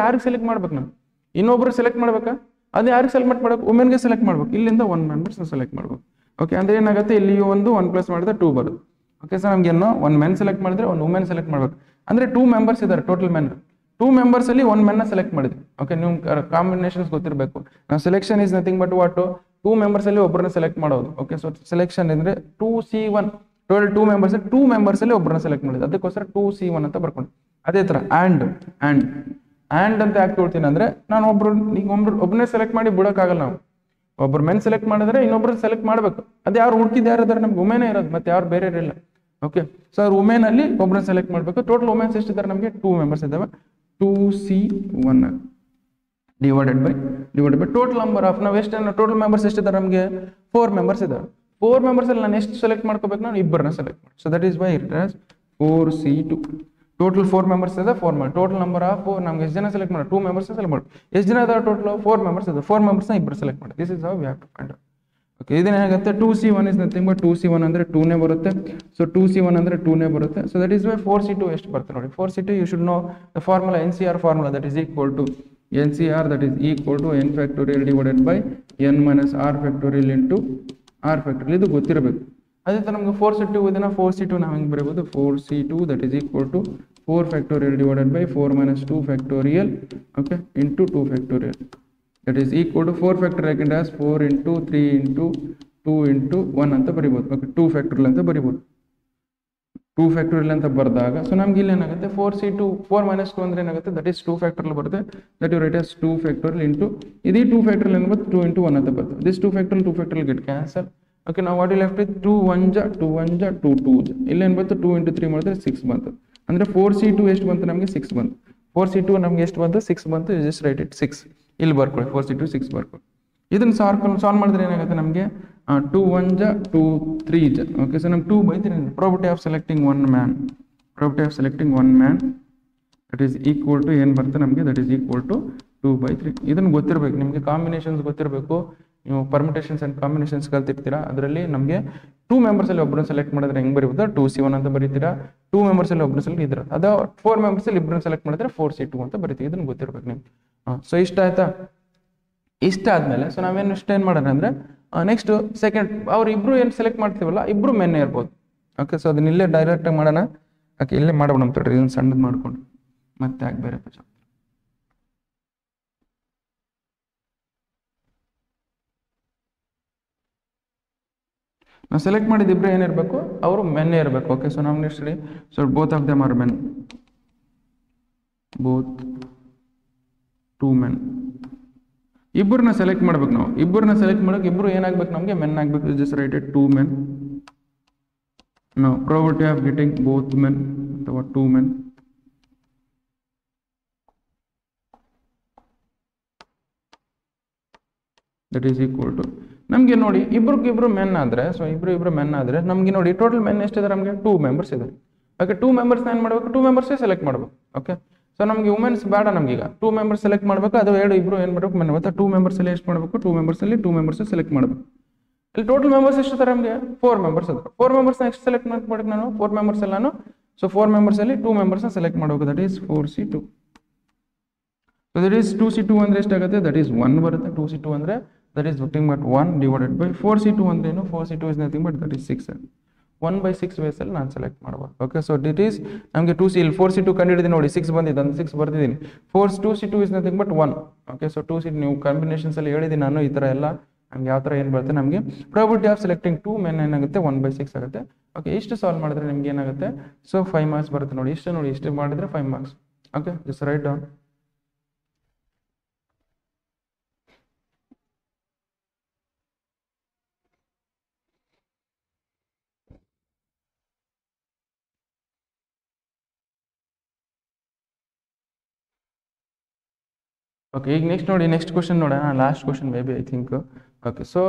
ಯಾರಿಗೆ ಸೆಲೆಕ್ಟ್ ಮಾಡ್ಬೇಕು, ನಾವು ಇನ್ನೊಬ್ರು ಸೆಲೆಕ್ಟ್ ಮಾಡ್ಬೇಕಾ, ಅದು ಯಾರಿಗೆ ಸೆಲೆಕ್ಟ್ ಮಾಡ್ಬೇಕು, ವುಮೆನ್ಗೆ ಸೆಲೆಕ್ಟ್ ಮಾಡ್ಬೇಕು. ಇಲ್ಲಿಂದ 1 ಮೆಂಬರ್ಸ್ ಸೆಲೆಕ್ಟ್ ಮಾಡ್ಬೇಕು. ಓಕೆ, ಅಂದ್ರೆ ಏನಾಗುತ್ತೆ, ಇಲ್ಲಿ 1 ಪ್ಲಸ್ ಮಾಡಿದ್ರೆ 2 ಬರುತ್ತೆ. ಓಕೆ, ಸೊ ನಮ್ಗೆ ಏನು 1 ಮೆನ್ ಸೆಲೆಕ್ಟ್ ಮಾಡಿದ್ರೆ 1 ವುಮೆನ್ ಸೆಲೆಕ್ಟ್ ಮಾಡ್ಬೇಕು. ಅಂದ್ರೆ 2 ಮೆಂಬರ್ಸ್ ಇದ್ದಾರೆ ಟೋಟಲ್ ಮೆನ್. 2 ಮೆಂಬರ್ಸಲ್ಲಿ 1 ಮೆನ್ನ ಸೆಲೆಕ್ಟ್ ಮಾಡಿದ್ವಿ. ಓಕೆ, ನೀವು ಕಾಂಬಿನೇಷನ್ಸ್ ಗೊತ್ತಿರಬೇಕು. ನಾವು selection is nothing but what 2 ಮೆಂಬರ್ಸಲ್ಲಿ ಒಬ್ಬರನ್ನ ಸೆಲೆಕ್ಟ್ ಮಾಡೋದು. ಓಕೆ, ಸೊ ಸೆಲೆಕ್ಷನ್ ಅಂದ್ರೆ 2C1 ಟೋಟಲ್ 2 ಮೆಂಬರ್ಸಲ್ಲಿ ಒಬ್ಬರನ್ನ ಸೆಲೆಕ್ಟ್ ಮಾಡಿದ್ದು, ಅದಕ್ಕೋಸ್ಕರ 2C1 ಅಂತ ಬರ್ಕೊಂಡು. ಅದೇ ಥರ ಆ್ಯಂಡ್ ಅಂತ ಯಾಕೆ ಕೊಡ್ತೀನಿ ಅಂದ್ರೆ, ನಾನು ಒಬ್ಬನೇ ಸೆಲೆಕ್ಟ್ ಮಾಡಿ ಬಿಡೋಕ್ಕಾಗಲ್ಲ. ನಾವು ಒಬ್ಬರು ಮೆನ್ ಸೆಲೆಕ್ಟ್ ಮಾಡಿದ್ರೆ ಇನ್ನೊಬ್ರು ಸೆಲೆಕ್ಟ್ ಮಾಡಬೇಕು. ಅದು ಯಾರು ಹುಡುಕಿದ್ದು ಯಾರಿದ್ದಾರೆ, ನಮ್ಗೆ ವುಮೆನೇ ಇರೋದು, ಮತ್ತೆ ಯಾರು ಬೇರೆ ಇರಲಿಲ್ಲ. ಓಕೆ, ಸೊ ವುಮೆನ್ ಅಲ್ಲಿ ಒಬ್ಬರನ್ನ ಸೆಲೆಕ್ಟ್ ಮಾಡಬೇಕು. ಟೋಟಲ್ ವುಮೆನ್ಸ್ ಎಷ್ಟಿದ್ದಾರೆ, ನಮಗೆ 2 ಮೆಂಬರ್ಸ್ ಇದ್ದಾವೆ. 2C1 divided by total number of ನಾವು ಎಷ್ಟು ಟೋಟಲ್ ಮೆಂಬರ್ಸ್ ಎಷ್ಟಿದ್ದಾರೆ, ನಮಗೆ 4 ಮೆಂಬರ್ಸ್ ಇದ್ದಾರೆ. 4 ಮೆಂಬರ್ಸ್ ಅಲ್ಲಿ ನಾನು ಎಷ್ಟು ಸೆಲೆಕ್ಟ್ ಮಾಡ್ಕೋಬೇಕು, ನಾನು ಇಬ್ಬರನ್ನ ಸೆಲೆಕ್ಟ್ ಮಾಡಿ. So that is why it is 4C2. Total 4 members ಇದೆ. 4 ಮಾಡಿ ಟೋಟಲ್ ನಂಬರ್ ಆಫ್ ನಮ್ಗೆ ಎಷ್ಟು ಜನ ಸೆಲೆಕ್ಟ್ ಮಾಡಿ, 2 ಮೆಂಬರ್ಸ್ ಸೆಲೆಕ್ಟ್ ಮಾಡಿ. ಎಷ್ಟು ಜನ ಇದಾವೆ ಟೋಟಲ್, 4 ಮೆಂಬರ್ಸ್ ಇದೆ. 4 ಮೆಂಬರ್ಸ್ನ ಇಬ್ಬರು ಸೆಲೆಕ್ಟ್ ಮಾಡಿ. This is how we have to find out. Okay, ಇದೇನಾಗುತ್ತೆ, 2C1 is nothing but 2C1 ಅಂದ್ರೆ 2ನೇ ಬರುತ್ತೆ. ಸೊ 2C1 ಅಂದ್ರೆ 2ನೇ ಬರುತ್ತೆ. So that is Y 4C2 ಎಷ್ಟು ಬರುತ್ತೆ ನೋಡಿ. 4C2 you should know the formula, NCR formula, that is equal to NCR that is equal to n factorial divided by n minus r factorial into r factorial. ಇದು ಗೊತ್ತಿರಬೇಕು. ಅದೇ ಥರ ನಮಗೆ 4C2 ಇದನ್ನ 4C2 ನಾವು ಹೆಂಗೆ ಬರೀಬೋದು, 4C2 that is equal to 4 factorial divided by 4 minus 2 factorial okay into 2 factorial that is equal to 4 factorial ಯಾಕೆಂದ್ರೆ 4 ಇಂಟು 3 ಇಂಟು 2 ಇಂಟು 1 ಅಂತ ಬರಿಬೋದು. ಓಕೆ, 2 ಫ್ಯಾಕ್ಟೋರಿಯಲ್ ಅಂತ ಬರಿಬೋದು. 2 ಫ್ಯಾಕ್ಟೋರಿಯಲ್ ಅಂತ ಬರೆದಾಗ ಸೊ ನಮ್ಗೆ ಇಲ್ಲಿ ಏನಾಗುತ್ತೆ, 4C2 4 ಮೈನಸ್ 2 ಅಂದ್ರೆ ಏನಾಗುತ್ತೆ, ದಟ್ ಈಸ್ 2 ಫ್ಯಾಕ್ಟೋರಿಯಲ್ ಬರುತ್ತೆ. That you write as 2 factorial into ಇದೀ 2 ಫ್ಯಾಕ್ಟೋರಿಯಲ್ ಏನು ಬರುತ್ತೆ, 2 ಇಂಟು 1 ಅಂತ ಬರ್ತದೆ. This 2 factorial get cancel. Okay, ನಾವು ವಾಟ್ ಲೆಫ್ಟ್ ವಿತ್ 2 1 ಜ 2 1 ಜ 2 2 ಜ. ಇಲ್ಲೇನು ಬಂತು, 2 ಇಂಟು 3 ಮಾಡಿದ್ರೆ 6 ಬಂತು. ಅಂದ್ರೆ 4C2 ಎಷ್ಟು ಬಂತು, ನಮಗೆ 6 ಬಂತು. 4C2 ನಮ್ಗೆ ಎಷ್ಟು ಬಂತು, 6 ಬಂತು. ಜಸ್ಟ್ ರೈಟ್ ಇಟ್ 6 ಇಲ್ಲಿ ಬರ್ಕೊಳ್ಳಿ. 4C2 6 ಬರ್ಕೊಳ್ಳಿ. ಇದನ್ನ ಸಾಲ್ವ್ ಮಾಡಿದ್ರೆ ಏನಾಗುತ್ತೆ, ನಮಗೆ 2 1 ಜ 2 3 ಜ. ಓಕೆ, ಸೊ ನಮ್ಗೆ 2/3 probability of selecting 1 man that is equal to ಏನು ಬರುತ್ತೆ ನಮಗೆ, ದಟ್ ಈಸ್ ಈಕ್ವಲ್ ಟು 2/3. ಇದನ್ನು ಗೊತ್ತಿರಬೇಕು ನಿಮಗೆ, ಕಾಂಬಿನೇಷನ್ಸ್ ಗೊತ್ತಿರಬೇಕು. ನೀವು ಪರ್ಮಿಟೇಷನ್ಸ್ ಆ್ಯಂಡ್ ಕಾಂಬಿನೇಷನ್ಸ್ ಕಲ್ತಿರ್ತೀರಾ. ಅದರಲ್ಲಿ ನಮಗೆ 2 ಮೆಂಬರ್ಸಲ್ಲಿ ಒಬ್ಬರನ್ನ ಸೆಲೆಕ್ಟ್ ಮಾಡಿದ್ರೆ ಹೆಂಗೆ ಬರೀಬೋದು, 2C1 ಅಂತ ಬರೀತೀರಾ. 2 ಮೆಂಬರ್ಸಲ್ಲಿ ಒಬ್ಬರು ಸೆಲೆಕ್ಟ್ ಇದ್ರೆ ಅದು 4 ಮೆಂಬರ್ಸಲ್ಲಿ ಇಬ್ಬರನ್ನ ಸೆಲೆಕ್ಟ್ ಮಾಡಿದ್ರೆ 4C2 ಅಂತ ಬರೀತೀವಿ. ಇದನ್ನು ಗೊತ್ತಿರ್ಬೇಕು ನಿಮ್ಗೆ. ಸೊ ಇಷ್ಟ ಆಯ್ತಾ. ಇಷ್ಟ ಆದಮೇಲೆ ಸೊ ನಾವೇನು ಏನು ಮಾಡೋಣ ಅಂದರೆ, ನೆಕ್ಸ್ಟ್ ಸೆಕೆಂಡ್ ಅವ್ರು ಇಬ್ಬರು ಏನು ಸೆಲೆಕ್ಟ್ ಮಾಡ್ತೀವಲ್ಲ, ಇಬ್ಬರು ಮೆನ್ನೇ ಇರ್ಬೋದು. ಓಕೆ, ಸೊ ಅದನ್ನ ಇಲ್ಲೇ ಡೈರೆಕ್ಟಾಗಿ ಮಾಡೋಣ. ಓಕೆ, ಇಲ್ಲೇ ಮಾಡೋಣ ಅಂತ ಹೇಳ್ರಿ, ಇದನ್ನು ಸಣ್ಣದು ಮಾಡ್ಕೊಂಡು ಮತ್ತೆ ಯಾಕೆ ಬೇರೆ ಪೇಜ್. ನಾವು ಸೆಲೆಕ್ಟ್ ಮಾಡಿದ ಇಬ್ಬರು ಏನಿರಬೇಕು, ಅವರು ಮೆನ್ನೇ ಇರಬೇಕು. ಓಕೆ, ಸೊ ನಾವು next so both of them are men, both 2 men. ಇಬ್ಬರನ್ನ ಸೆಲೆಕ್ಟ್ ಮಾಡ್ಬೇಕು. ನಾವು ಇಬ್ಬರನ್ನ ಸೆಲೆಕ್ಟ್ ಮಾಡೋಕೆ ಇಬ್ಬರು ಏನಾಗಬೇಕು, ನಮಗೆ ಮೆನ್ ಆಗಬೇಕು. Just write it 2 men. ನಾವು probability of getting both men ಅಥವಾ 2 men that is equal to ನಮಗೆ ನೋಡಿ ಇಬ್ರು ಮೆನ್ ಆದರೆ, ಸೊ ಇಬ್ರು ಮೆನ್ ಆದರೆ ನಮಗೆ ನೋಡಿ ಟೋಟಲ್ ಮೆನ್ ಎಷ್ಟಿದೆ, ನಮಗೆ 2 ಮೆಂಬರ್ಸ್ ಇದ್ದಾರೆ. ಓಕೆ, 2 ಮೆಂಬರ್ಸ್ನ ಏನು ಮಾಡಬೇಕು, 2 ಮೆಂಬರ್ಸೇ ಸೆಲೆಕ್ಟ್ ಮಾಡಬೇಕು. ಓಕೆ, ಸೊ ನಮಗೆ ವುಮೆನ್ಸ್ ಬೇಡ, ನಮಗೀಗ 2 ಮೆಂಬರ್ಸ್ ಸೆಲೆಕ್ಟ್ ಮಾಡಬೇಕು. ಅದು ಇಬ್ಬರು ಏನು ಮಾಡಬೇಕು, ಮೆನ್ ಮತ್ತೆ 2 ಮೆಂಬರ್ಸಲ್ಲಿ ಎಷ್ಟು ಮಾಡಬೇಕು, 2 ಮೆಂಬರ್ಸ್ ಸೆಲೆಕ್ಟ್ ಮಾಡಬೇಕು. ಇಲ್ಲಿ ಟೋಟಲ್ ಮೆಂಬರ್ಸ್ ಎಷ್ಟು ಇದ್ದಾರೆ, ನಮಗೆ 4 ಮೆಂಬರ್ಸ್ ಇದ್ದಾರೆ. 4 ಮೆಂಬರ್ಸ್ನ ಎಷ್ಟು ಸೆಲೆಕ್ಟ್ ಮಾಡ್ಬೇಕು ನಾನು, 4 ಮೆಂಬರ್ಸ್ ಎಲ್ಲಾನು. ಸೊ 4 ಮೆಂಬರ್ಸಲ್ಲಿ 2 ಮೆಂಬರ್ಸ್ನ ಸೆಲೆಕ್ಟ್ ಮಾಡಬೇಕು. That is 4C2. So that is 2C2 ಅಂದರೆ ಎಷ್ಟಾಗುತ್ತೆ, ದಟ್ ಈಸ್ 1 ಬರುತ್ತೆ. 2C2 ಅಂದರೆ that is nothing but 1 divided by 4C2 ಅಂದ್ರೆ ಏನು, 4C2 is nothing but that is 6. 1/6 ಬೇಸಲ್ಲಿ ನಾನು ಸೆಲೆಕ್ಟ್ ಮಾಡ್ಬೋದು. ಓಕೆ, ಸೊ ದಿಟ್ ಈಸ್ ನಮಗೆ 2C ಇಲ್ಲಿ 4C2 ಕಂಡಿಡಿದ್ದೀನಿ ನೋಡಿ, 6 ಬಂದಿದೆ, ಒಂದು 6 ಬರ್ತಿದ್ದೀನಿ. 2C2 is nothing but 1. Okay, so 2C ನೀವು ಕಾಂಬಿನೇಷನ್ಸ್ ಅಲ್ಲಿ ಹೇಳಿದ್ದೀನಿ ನಾನು, ಈ ಥರ ಎಲ್ಲ ನಮ್ಗೆ ಯಾವ ಥರ ಏನು ಬರುತ್ತೆ, ನಮಗೆ ಪ್ರಾಬಬಿಲಿಟಿ ಆಫ್ ಸೆಲೆಕ್ಟಿಂಗ್ 2 ಮೇನ್ ಏನಾಗುತ್ತೆ 1/6 ಆಗುತ್ತೆ. ಓಕೆ, ಇಷ್ಟು ಸಾಲ್ವ್ ಮಾಡಿದ್ರೆ ನಿಮ್ಗೆ ಏನಾಗುತ್ತೆ, ಸೊ 5 ಮಾರ್ಕ್ಸ್ ಬರುತ್ತೆ ನೋಡಿ. ಇಷ್ಟು ನೋಡಿ, ಇಷ್ಟು ಮಾಡಿದ್ರೆ 5 marks. Okay, just write down. Okay, ಈಗ ನೆಕ್ಸ್ಟ್ ನೋಡಿ, ನೆಕ್ಸ್ಟ್ ಕ್ವಶನ್ ನೋಡೋಣ, last question maybe I think. Okay, so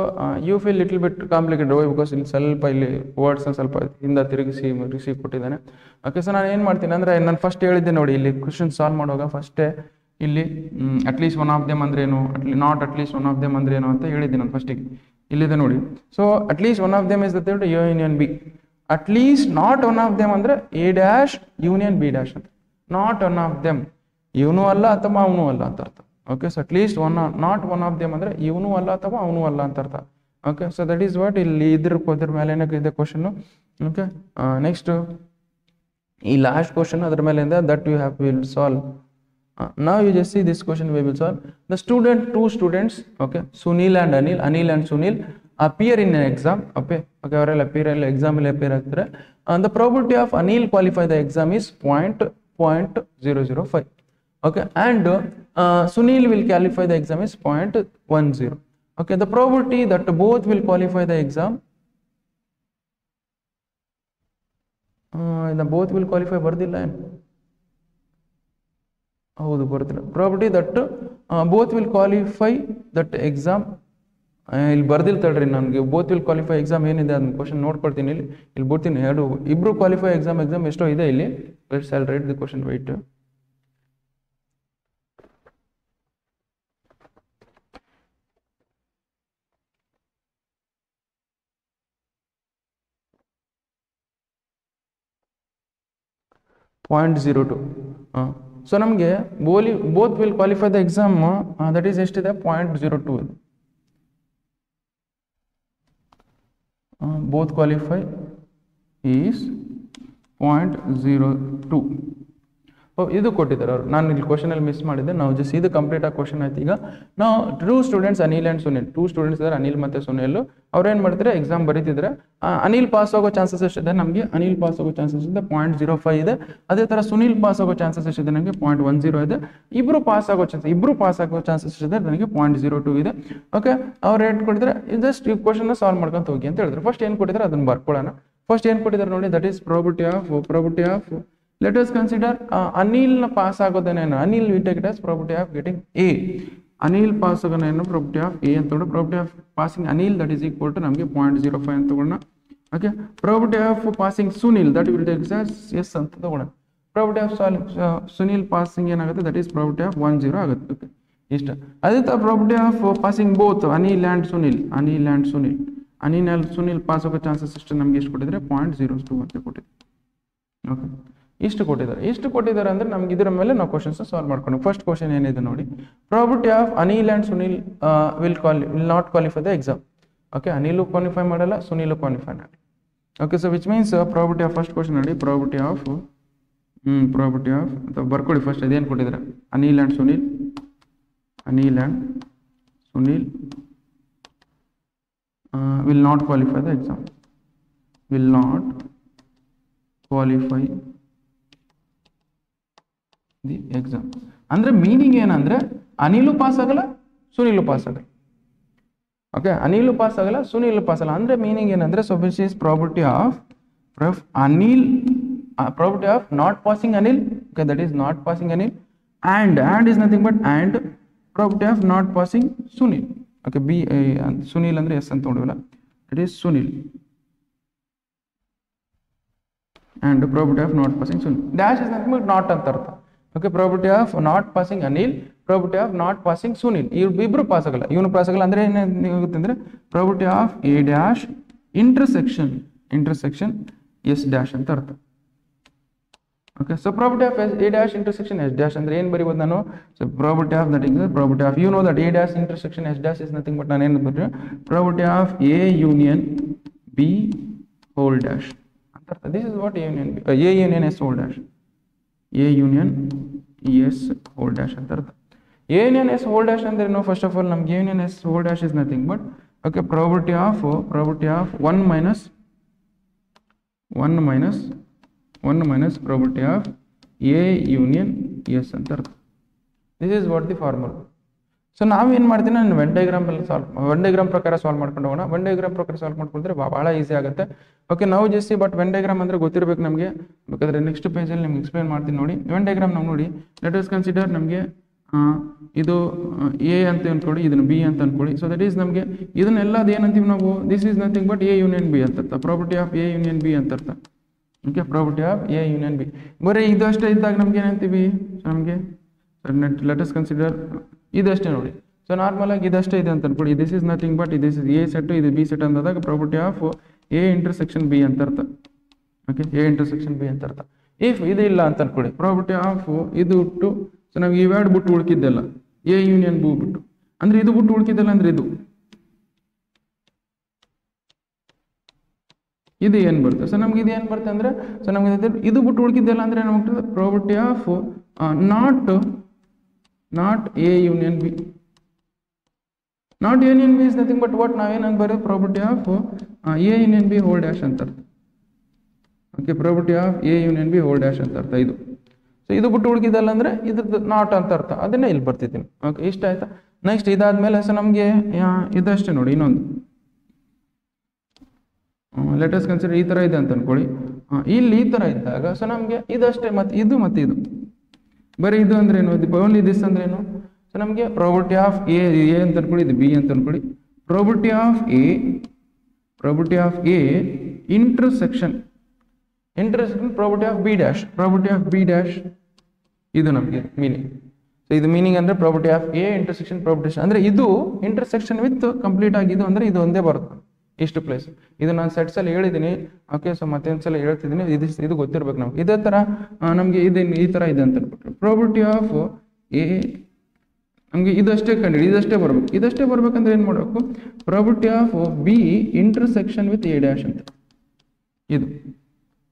you feel little bit complicated because ಇಲ್ಲಿ ಸ್ವಲ್ಪ ಇಲ್ಲಿ ವರ್ಡ್ಸ್ನ ಸ್ವಲ್ಪ ಹಿಂದೆ ತಿರುಗಿಸಿ ಕೊಟ್ಟಿದ್ದಾನೆ. ಓಕೆ, ಸೊ ನಾನು ಏನು ಮಾಡ್ತೀನಿ ಅಂದರೆ, ನಾನು ಫಸ್ಟ್ ಹೇಳಿದ್ದೆ ನೋಡಿ, ಇಲ್ಲಿ ಕ್ವಶನ್ ಸಾಲ್ವ್ ಮಾಡುವಾಗ ಫಸ್ಟೇ ಇಲ್ಲಿ ಅಟ್ಲೀಸ್ಟ್ ಒನ್ ಆಫ್ ದೆಮ್ ಅಂದ್ರೆ ಏನು, not at least one of them ಅಂದ್ರೆ ಏನು ಅಂತ ಹೇಳಿದ್ದೀನಿ ನಾನು ಫಸ್ಟಿಗೆ. ಇಲ್ಲಿದೆ ನೋಡಿ, so at least one of them is the union B. At least not one of them ಅಂದರೆ A' ಯೂನಿಯನ್ B' ಅಂತ. ನಾಟ್ ಒನ್ ಆಫ್ ದೆಮ್ ಇವನು ಅಲ್ಲ ಅಥವಾ ಅವನು ಅಲ್ಲ ಅಂತ ಅರ್ಥ. Okay, so at least not one of them ಅಂದರೆ ಇವನು ಅಲ್ಲ ಅಥವಾ ಅವನು ಅಲ್ಲ ಅಂತ ಅರ್ಥ. Okay, so that is what ಇಲ್ಲಿ ಇದ್ರ ಮೇಲೆ ಏನಕ್ಕೆ ಕ್ವಶನ್. ಓಕೆ, ನೆಕ್ಸ್ಟ್ ಈ ಲಾಸ್ಟ್ ಕ್ವಶನ್ ಅದ್ರ ಮೇಲಿಂದ that you have will solve. Now you just see this question we will solve. The two students, okay, Sunil and Anil and Sunil appear in an exam. Okay, ಅವರೆಲ್ಲ appear exam ಆಗ್ತಾರೆ. And the probability of Anil qualify the exam is 0.005. Okay, and Sunil will qualify the exam is 0.10. Okay, the probability that both will qualify the exam, both will qualify ಬರ್ದಿಲ್ಲ ಏನು, ಹೌದು ಬರ್ತಿಲ್ಲ. Probability that both will qualify that exam ಇಲ್ಲಿ ಬರ್ದಿಲ್ಲ ತಡ್ರಿ, ನನಗೆ both will qualify exam ಏನಿದೆ ಅದನ್ನ question ನೋಡ್ಕೊಳ್ತೀನಿ. ಇಲ್ಲಿ ಬಿಡ್ತೀನಿ, ಇಬ್ರು ಕ್ವಾಲಿಫೈ ಎಕ್ಸಾಮ್ ಎಷ್ಟೋ ಇದೆ ಇಲ್ಲಿ. Let's I write the question, wait. .02. So ನಮಗೆ both will qualify the exam that is ಎಷ್ಟಿದೆ 0.02 ಇದೆ. Both qualify is 0.02. ಇದು ಕೊಟ್ಟಿದ್ದಾರೆ ಅವರು, ನಾನು ಇಲ್ಲಿ ಕ್ವಶನಲ್ಲಿ ಮಿಸ್ ಮಾಡಿದ್ದೆ. ನಾವು ಜಸ್ಟ್ ಇದು ಕಂಪ್ಲೀಟ್ ಆಗಿ ಕ್ವಶನ್ ಆಯ್ತು. ಈಗ ನಾವು 2 students Anil and Sunil, 2 students ಇದ್ದಾರೆ, ಅನಿಲ್ ಮತ್ತು ಸುನಿಲ್. ಅವ್ರು ಏನು ಮಾಡ್ತಾರೆ, ಎಕ್ಸಾಮ್ ಬರೀತಿದ್ರೆ ಅನಿಲ್ ಪಾಸ್ ಆಗೋ ಚಾನ್ಸಸ್ ಎಷ್ಟಿದೆ, ನಮಗೆ ಅನಿಲ್ ಪಾಸ್ ಆಗೋ ಚಾನ್ಸಸ್ ಇದೆ 0.05 ಇದೆ. ಅದೇ ಥರ ಸುನಿಲ್ ಪಾಸ್ ಆಗೋ ಚಾನ್ಸಸ್ ಎಷ್ಟಿದೆ, ನನಗೆ 0.10 ಇದೆ. ಇಬ್ರು ಪಾಸ್ ಆಗೋ ಚಾನ್ಸಸ್ ಎಷ್ಟಿದೆ, ನನಗೆ 0.02 ಇದೆ. ಓಕೆ, ಅವ್ರು ರೇಟ್ ಕೊಟ್ಟಿದ್ರೆ ಜಸ್ಟ್ ಈ ಕ್ವಶನ್ನ ಸಾಲ್ವ್ ಮಾಡ್ಕೊಂತ ಹೋಗಿ ಅಂತ ಹೇಳಿದ್ರು. ಫಸ್ಟ್ ಏನು ಕೊಟ್ಟಿದ್ದಾರೆ ಅದನ್ನು ಬರ್ಕೊಳ್ಳೋಣ. ಫಸ್ಟ್ ಏನು ಕೊಟ್ಟಿದ್ದಾರೆ ನೋಡಿ, that is probability of let us consider ಅನಿಲ್ನ ಪಾಸ್ ಆಗೋದೇನೇನು, Anil we take it as probability of getting A. Anil pass ಆಗೋನೇನು ಪ್ರಾಬಬಿಲಿಟಿ ಆಫ್ ಎ ಅಂತ ತಗೊಂಡು, probability of passing Anil that is equal to ನಮಗೆ 0.05 ಅಂತ ತಗೊಂಡ. Okay, probability of passing Sunil that will take S ಅಂತ ತಗೊಂಡ. ಪ್ರಾಬಬಿಲಿಟಿ ಆಫ್ ಸುನಿಲ್ ಪಾಸಿಂಗ್ ಏನಾಗುತ್ತೆ, ದಟ್ ಈಸ್ ಪ್ರಾಬಬಿಲಿಟಿ ಆಫ್ 10 ಆಗುತ್ತೆ. ಓಕೆ, ಇಷ್ಟ. ಅದೇ ಥರ probability of passing both Anil and Sunil pass ಆಗೋ ಚಾನ್ಸಸ್ ಎಷ್ಟು ನಮಗೆ ಎಷ್ಟು ಕೊಟ್ಟಿದ್ದಾರೆ, 0.02 ಅಂತ ಕೊಟ್ಟಿದ್ದಾರೆ. ಓಕೆ, ಇಷ್ಟು ಕೊಟ್ಟಿದ್ದಾರೆ ಅಂದರೆ ನಮ್ಗೆ ಇದರ ಮೇಲೆ ನಾವು ಕ್ವಶನ್ಸ್ ಸಾಲ್ವ್ ಮಾಡ್ಕೊಂಡು. ಫಸ್ಟ್ ಕ್ವಶನ್ ಏನಿದೆ ನೋಡಿ, probability of Anil and Sunil will not qualify the exam. Okay, Anil qualify ಮಾಡಲ್ಲ, ಸುನಿಲು ಕ್ವಾಲಿಫೈ ಮಾಡಲ್ಲ. Okay, so which means probability of first question ನೋಡಿ, ಪ್ರಾಬಬಿಲಿಟಿ ಆಫ್ ಅಂತ ಬರ್ಕೊಳ್ಳಿ. ಫಸ್ಟ್ ಅದೇನು ಕೊಟ್ಟಿದ್ದಾರೆ, Anil and Sunil will not qualify the exam, will not qualify the exam. ಅಂದ್ರೆ meaning ಏನಂದ್ರೆ Anil pass ಆಗಲ್ಲ, ಸುನಿಲು ಪಾಸ್ ಆಗಲ್ಲ. ಓಕೆ, ಅನಿಲು ಪಾಸ್ ಆಗಲ್ಲ, ಸುನಿಲು ಪಾಸ್ ಆಗಲ್ಲ. ಅಂದ್ರೆ ಮೀನಿಂಗ್ ಏನಂದ್ರೆ, so which is probability of Anil, probability of not passing Anil. Okay, that is not passing Anil, and is nothing but and probability of not passing Sunil. Okay, B Sunil ಅಂದ್ರೆ S ಅಂತ ನೋಡಿವಲ್ಲ, it is Sunil and probability of not passing Sunil. Dash is nothing but not ಅಂತ ಅರ್ಥ. Okay, probability of not passing Anil, probability of not passing Sunil. ಇಬ್ರು pass ಆಗಲ್ಲ, ಇವನು pass ಆಗಲ್ಲ. ಅಂದ್ರೆ ಏನಾಗುತ್ತೆ ಅಂದ್ರೆ probability of A dash intersection S dash ಅಂತ ಅರ್ಥ. Okay, so probability of A dash intersection S dash ಅಂದ್ರೆ ಏನು ಬರೀಬಹುದು ನಾನು? So probability of that is probability of, you know that A dash intersection S dash is nothing but ನಾನು ಏನು ಬರೀತೀನಿ? Probability of A union B whole dash ಅಂತ ಅರ್ಥ. This is what A union B, A union S whole dash, A union S whole dash ಅಂತ ಅರ್ಥ. A union S whole dash ಅಂದ್ರೆ ಏನು? First of all ನಮ್ಗೆ A union S whole dash is nothing but okay, probability of 1 minus probability of A union S ಅಂತ ಅರ್ಥ. This is what the formula. So ನಾವೇನು ಮಾಡ್ತೀನಿ, ನಾನು when diagram ಪ್ರಕಾರ solve ಮಾಡ್ಕೊಂಡು ಹೋಗೋಣ. ವೆನ್ ಡಯಾಗ್ರಾಮ್ ಪ್ರಕಾರ ಸಾಲ್ವ್ ಮಾಡ್ಕೊಂಡ್ರೆ ಭಾಳ ಈಸಿ ಆಗುತ್ತೆ. ಓಕೆ, ನಾವು ಜಸ್ಟ್ ಬಟ್ ವೆನ್ ಡಯಾಗ್ರಾಮ್ ಅಂದರೆ ಗೊತ್ತಿರಬೇಕು ನಮಗೆ. ಬೇಕಾದ್ರೆ ನೆಕ್ಸ್ಟ್ ಪೇಜಲ್ಲಿ ನಿಮ್ಗೆ ಎಕ್ಸ್ಪ್ಲೇನ್ ಮಾಡ್ತೀನಿ ನೋಡಿ. ವೆನ್ ಡಯಾಗ್ರಾಮ್ ನಾವು ನೋಡಿ, ಲೆಟ್ ಅಸ್ ಕನ್ಸಿಡರ್ ನಮಗೆ ಇದು ಎ ಅಂತ ಅನ್ಕೊಳ್ಳಿ, ಇದನ್ನು ಬಿ ಅಂತ ಅನ್ಕೊಳ್ಳಿ. ಸೊ ದಟ್ ಈಸ್ ನಮಗೆ ಇದನ್ನೆಲ್ಲದು ಏನಂತೀವಿ ನಾವು? This is nothing but A union B ಅಂತ ಅರ್ಥ. Property of A union B ಅಂತ ಅರ್ಥ. Okay, property of A union B. ಬರೀ ಇದು ಅಷ್ಟೇ ಇದ್ದಾಗ ನಮ್ಗೆ ಏನಂತೀವಿ? ನಮಗೆ ಲೆಟ್ ಅಸ್ ಕನ್ಸಿಡರ್ ಇದಷ್ಟೇ ನೋಡಿ. ಸೊ ನಾರ್ಮಲ್ ಆಗಿ ಇದಷ್ಟೇ ಇದೆ ಅಂತ ಅನ್ಕೊಳ್ಳಿ. This is nothing but this is A set, ಇದು ಬಿ ಸೆಟ್ ಅಂದಾಗ property of A intersection B ಅಂತ ಅರ್ಥ. ಓಕೆ, ಎ ಇಂಟರ್ಸೆಕ್ಷನ್ ಬಿ ಅಂತ ಅರ್ಥ. ಇಫ್ ಇದು ಇಲ್ಲ ಅಂತ ಅನ್ಕೊಳ್ಳಿ, ಪ್ರಾಪರ್ಟಿ ಆಫ್ ಇದು ಬಿಟ್ಟು, ಸೊ ನಮ್ಗೆ ಇವ್ಯಾಡ್ ಬಿಟ್ಟು ಉಳ್ಕಿದ್ದೆಲ್ಲ ಎ ಯೂನಿಯನ್ ಬಿ ಬಿಟ್ಟು, ಅಂದ್ರೆ ಇದು ಬಿಟ್ಟು ಉಳ್ಕಿದ್ದೆಲ್ಲ ಅಂದ್ರೆ ಇದು ಏನು ಬರುತ್ತೆ? ಸೊ ನಮ್ಗೆ ಇದು ಏನು ಬರುತ್ತೆ ಅಂದ್ರೆ, ಸೊ ನಮ್ಗೆ ಇದು ಬಿಟ್ಟು ಉಳ್ಕಿದ್ದೆಲ್ಲ ಅಂದ್ರೆ ಏನಾಗ್ತದೆ? Property of not A union B. Not union B is nothing but what ನಾವೇನಂತ ಬರೋದು? Property of A union B whole dash ಅಂತ ಅರ್ಥ. Okay, property of A union B whole dash ಅಂತ ಅರ್ಥ ಇದು. ಸೊ ಇದು ಬಿಟ್ಟು ಉಳ್ಕಿದ್ದಲ್ಲ ಅಂದ್ರೆ ಇದ್ರದ್ದು ನಾಟ್ ಅಂತ ಅರ್ಥ. ಅದನ್ನೇ ಇಲ್ಲಿ ಬರ್ತಿದ್ದೀನಿ. ಓಕೆ, ಇಷ್ಟ ಆಯ್ತಾ? ನೆಕ್ಸ್ಟ್ ಇದಾದ್ಮೇಲೆ ಸೊ ನಮಗೆ ಇದಷ್ಟೇ ನೋಡಿ. ಇನ್ನೊಂದು ಲೆಟ್ ಅಸ್ ಕನ್ಸಿಡರ್ ಈ ಥರ ಇದೆ ಅಂತ ಅನ್ಕೊಳ್ಳಿ. ಇಲ್ಲಿ ಈ ಥರ ಇದ್ದಾಗ ಸೊ ನಮಗೆ ಇದಷ್ಟೇ, ಮತ್ತು ಇದು ಬರೀ ಇದು ಅಂದ್ರೆ ಏನು? ಓನ್ಲಿ ದಿಸ್ ಅಂದ್ರೆ ಏನು? ಸೊ ನಮಗೆ ಪ್ರಾಪರ್ಟಿ ಆಫ್ ಎ ಅಂತ ಅನ್ಕೊಳ್ಳಿ, ಇದು ಬಿ ಅಂತ ಅನ್ಕೊಳ್ಳಿ. Property of A intersection property of be dash ಇದು ನಮಗೆ ಮೀನಿಂಗ್. ಸೊ ಇದು ಮೀನಿಂಗ್ ಅಂದ್ರೆ property of A intersection property ಅಂದ್ರೆ ಇದು ಇಂಟರ್ಸೆಕ್ಷನ್ ವಿತ್ ಕಂಪ್ಲೀಟ್ ಆಗಿದ್ದು ಅಂದ್ರೆ ಇದು ಒಂದೇ ಬರುತ್ತೆ ಇಷ್ಟು ಪ್ಲೇಸ್. ಇದು ನಾನು ಸೆಟ್ಸ್ ಅಲ್ಲಿ ಹೇಳಿದ್ದೀನಿ. ಓಕೆ, ಸೊ ಮತ್ತೆ ಒಂದ್ಸಲ ಹೇಳ್ತಿದ್ದೀನಿ, ಇದು ಗೊತ್ತಿರ್ಬೇಕು ನಮ್ಗೆ. ಇದೇ ತರ ನಮ್ಗೆ ಈ ತರ ಇದೆ ಅಂತ ಅನ್ಬಿಟ್ರೆ ಪ್ರಾಪರ್ಟಿ ಆಫ್ ಎ ನಮ್ಗೆ ಇದಷ್ಟೇ ಇದಷ್ಟೇ ಬರ್ಬೇಕಂದ್ರೆ ಏನ್ ಮಾಡ್ಬೇಕು? Property of B intersection with A dash ಅಂತ ಇದು.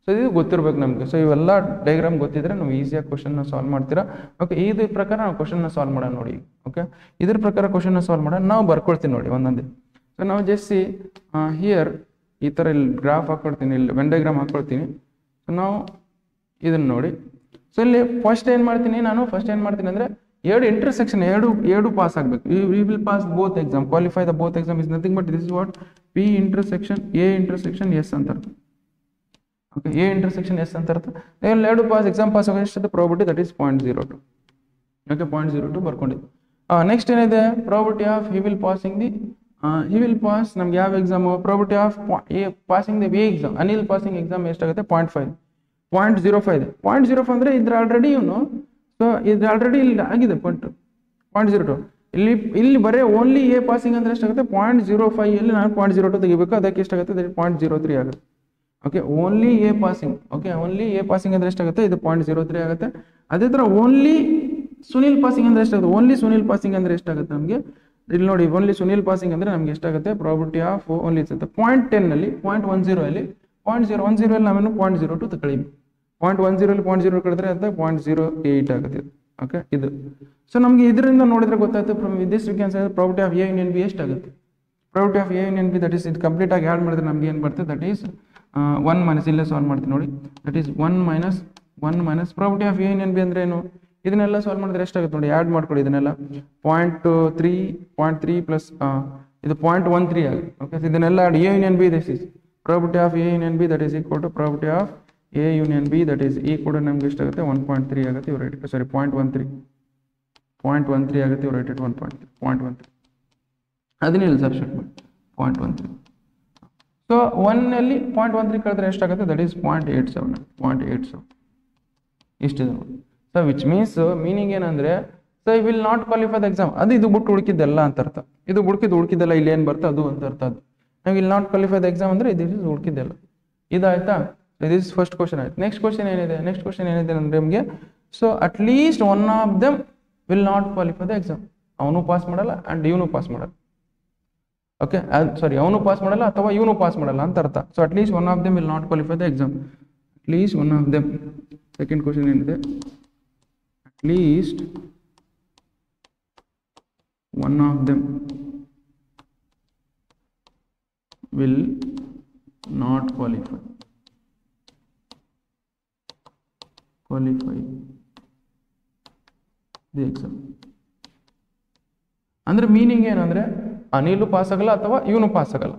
ಸೊ ಇದು ಗೊತ್ತಿರ್ಬೇಕು ನಮ್ಗೆ. ಸೊ ಇವೆಲ್ಲ ಡಯಾಗ್ರಾಮ್ ಗೊತ್ತಿದ್ರೆ ನಾವು ಈಸಿಯಾಗಿ ಕ್ವಶನ್ನ ಸಾಲ್ವ್ ಮಾಡ್ತೀರಾ. ಓಕೆ, ಇದ್ರ ಪ್ರಕಾರ ನಾವು ಕ್ವಶನ್ನ ಸಾಲ್ವ್ ಮಾಡೋಣ ನೋಡಿ. ಓಕೆ, ಇದ್ರ ಪ್ರಕಾರ ಕ್ವಶನ್ನ ಸಾಲ್ವ್ ಮಾಡೋಣ. ನಾವು ಬರ್ಕೊಳ್ತೀನಿ ನೋಡಿ ಒಂದೊಂದೇ. ಸೊ ನಾವು ಜಸ್ಟ್ ಹಿಯರ್ ಈ ಥರ ಇಲ್ಲಿ ಗ್ರಾಫ್ ಹಾಕ್ಕೊಳ್ತೀನಿ, ಇಲ್ಲಿ ವೆನ್ ಡಯಾಗ್ರಾಮ್ ಹಾಕ್ಕೊಳ್ತೀನಿ. ಸೊ ನಾವು ಇದನ್ನು ನೋಡಿ. ಸೊ ಇಲ್ಲಿ ಫಸ್ಟ್ ಏನು ಮಾಡ್ತೀನಿ ಅಂದರೆ ಎರಡು ಇಂಟರ್ಸೆಕ್ಷನ್ ಎರಡು ಪಾಸ್ ಆಗಬೇಕು. We will pass both exam, qualify the both exam is nothing but this is what P intersection A intersection S ಅಂತ ಅರ್ಥ. ಓಕೆ, ಎ ಇಂಟರ್ಸೆಕ್ಷನ್ ಎಸ್ ಅಂತ ಅರ್ಥ. ಎರಡು ಎಕ್ಸಾಮ್ ಪಾಸ್ ಆಗೋ ಎಷ್ಟಿದೆ? Probability that is 0.02. ಓಕೆ, 0.02 ಬರ್ಕೊಂಡಿದ್ದು. Next ಏನಿದೆ? Probability of he will pass ನಮ್ಗೆ ಯಾವ exam? Probability of passing the A exam, Anil passing exam ಎಷ್ಟಾಗುತ್ತೆ? 0.05 ಇದೆ. 0.05 ಅಂದರೆ ಇದ್ರ ಆಲ್ರೆಡಿ ಇವನು, ಸೊ ಇದು ಆಲ್ರೆಡಿ ಇಲ್ಲಿ ಆಗಿದೆ 0.02. ಇಲ್ಲಿ ಬರೀ ಓನ್ಲಿ ಎ ಪಾಸಿಂಗ್ ಅಂದ್ರೆ ಎಷ್ಟಾಗುತ್ತೆ? 0.05 ಇಲ್ಲಿ ನಾನು 0.02 ತೆಗಿಬೇಕು, ಅದಕ್ಕೆ ಎಷ್ಟಾಗುತ್ತೆ? 0.03 ಆಗುತ್ತೆ. Okay, only A passing. Okay, only A passing ಅಂದ್ರೆ ಎಷ್ಟಾಗುತ್ತೆ? ಇದು 0.03 ಆಗುತ್ತೆ. ಅದೇ ಥರ ಓನ್ಲಿ ಸುನಿಲ್ ಪಾಸಿಂಗ್ ಅಂದ್ರೆ ಎಷ್ಟಾಗುತ್ತೆ? ಓನ್ಲಿ ಸುನಿಲ್ ಪಾಸಿಂಗ್ ಅಂದ್ರೆ ಎಷ್ಟಾಗುತ್ತೆ ನಮಗೆ? ಇಲ್ಲಿ ನೋಡಿ, ಓನ್ಲಿ ಸುನಿಲ್ ಪಾಸಿಂಗ್ ಅಂದ್ರೆ ನಮ್ಗೆ ಎಷ್ಟಾಗುತ್ತೆ? ಪ್ರಾಬಬಿಲಿಟಿ ಆಫ್ ಓನ್ಲಿ ಇರುತ್ತೆ 0.10 ಅಲ್ಲಿ 0.10 ಅಲ್ಲಿ 0.010 ಅಲ್ಲಿ ನಾವೇನು 0.02 ತಗೊಳ್ಳಿ. 0.10 ಅಲ್ಲಿ 0.0 ಕಳೆದ್ರೆ ಅಂತ 0.08 ಆಗುತ್ತೆ. ಓಕೆ, ಇದು. ಸೊ ನಮ್ಗೆ ಇದರಿಂದ ನೋಡಿದ್ರೆ ಗೊತ್ತಾಯ್ತು. From this we can say probability of A union B ಎಷ್ಟಾಗುತ್ತೆ? Probability of A union B that is ಇದು ಕಂಪ್ಲೀಟ್ ಆಗಿ ಆ್ಯಡ್ ಮಾಡಿದ್ರೆ ನಮ್ಗೆ ಏನು ಬರ್ತದೆ? ದಟ್ ಈಸ್ 1 ಮೈನಸ್, ಇಲ್ಲೇ ಸಾಲ್ವ್ ಮಾಡ್ತೀನಿ ನೋಡಿ. That is 1 minus probability of A union B ಅಂದ್ರೆ ಏನು? ಇದನ್ನೆಲ್ಲ ಸಾಲ್ವ್ ಮಾಡಿದ್ರೆ ಎಷ್ಟಾಗುತ್ತೆ ನೋಡಿ, ಆ್ಯಡ್ ಮಾಡ್ಕೊಳ್ಳಿ ಇದನ್ನೆಲ್ಲ. 0.3 ಪ್ಲಸ್ ಇದು 0.13 ಆಗುತ್ತೆ. ಓಕೆ, ಇದನ್ನೆಲ್ಲ add A union B this is probability of A union B that is equal to probability of A union B that is equal to ನಮ್ಗೆ ಎಷ್ಟಾಗುತ್ತೆ? 1.3 ಆಗುತ್ತೆ. ಇವ್ರು ರೇಟೆಡ್ 0.13 ಆಗುತ್ತೆ. ಇವ್ರು ರೇಟೆಡ್ 0.13 ಅದನ್ನೇ ಇಲ್ಲಿ ಸಬ್ಸ್ಟಿಟ್ಯೂಟ್ ಮಾಡಿ 0.13. ಸೊ 1 ಅಲ್ಲಿ 0.13 ಕಳೆದ್ರೆ ಎಷ್ಟಾಗುತ್ತೆ? ದಟ್ ಈಸ್ 0.87 ಇಷ್ಟಿದೆ ನೋಡಿ. ಸೊ ವಿಚ್ ಮೀನಿಂಗ್ ಏನಂದ್ರೆ, so I will not qualify the exam. ಅದು ಇದು ಬಿಟ್ಟು ಉಳ್ಕಿದ್ದೆಲ್ಲ ಅಂತ ಅರ್ಥ. ಇದು ಉಳ್ಕಿದ್ದೆಲ್ಲ ಇಲ್ಲಿ ಏನು ಬರ್ತದೆ ಅದು ಅಂತ ಅರ್ಥ. ಅದು ನಾವು will not qualify the exam ಅಂದ್ರೆ ಇದು ಉಳ್ಕಿದ್ದೆಲ್ಲ. ಇದಾಯ್ತಾ? ದಿಸ್ ಫಸ್ಟ್ ಕ್ವಶನ್ ಆಯ್ತು. ನೆಕ್ಸ್ಟ್ ಕ್ವಶನ್ ಏನಿದೆ ಅಂದರೆ ನಿಮಗೆ, so at least one of them will not qualify the exam. ಅವನು ಪಾಸ್ ಮಾಡಲ್ಲ ಆ್ಯಂಡ್ ಇವನು ಪಾಸ್ ಮಾಡಲ್ಲ. ಓಕೆ, ಸಾರಿ, ಅವನು ಪಾಸ್ ಮಾಡಲ್ಲ ಅಥವಾ ಇವನು ಪಾಸ್ ಮಾಡಲ್ಲ ಅಂತ ಅರ್ಥ. So at least one of them will not qualify the exam. At least one of them. Second question ಏನಿದೆ, at least one of them will not qualify the exam. ಅಂದ್ರೆ meaning ಏನಂದ್ರೆ Anil pass ಆಗಲ್ಲ ಅಥವಾ ಇವನು pass ಆಗಲ್ಲ.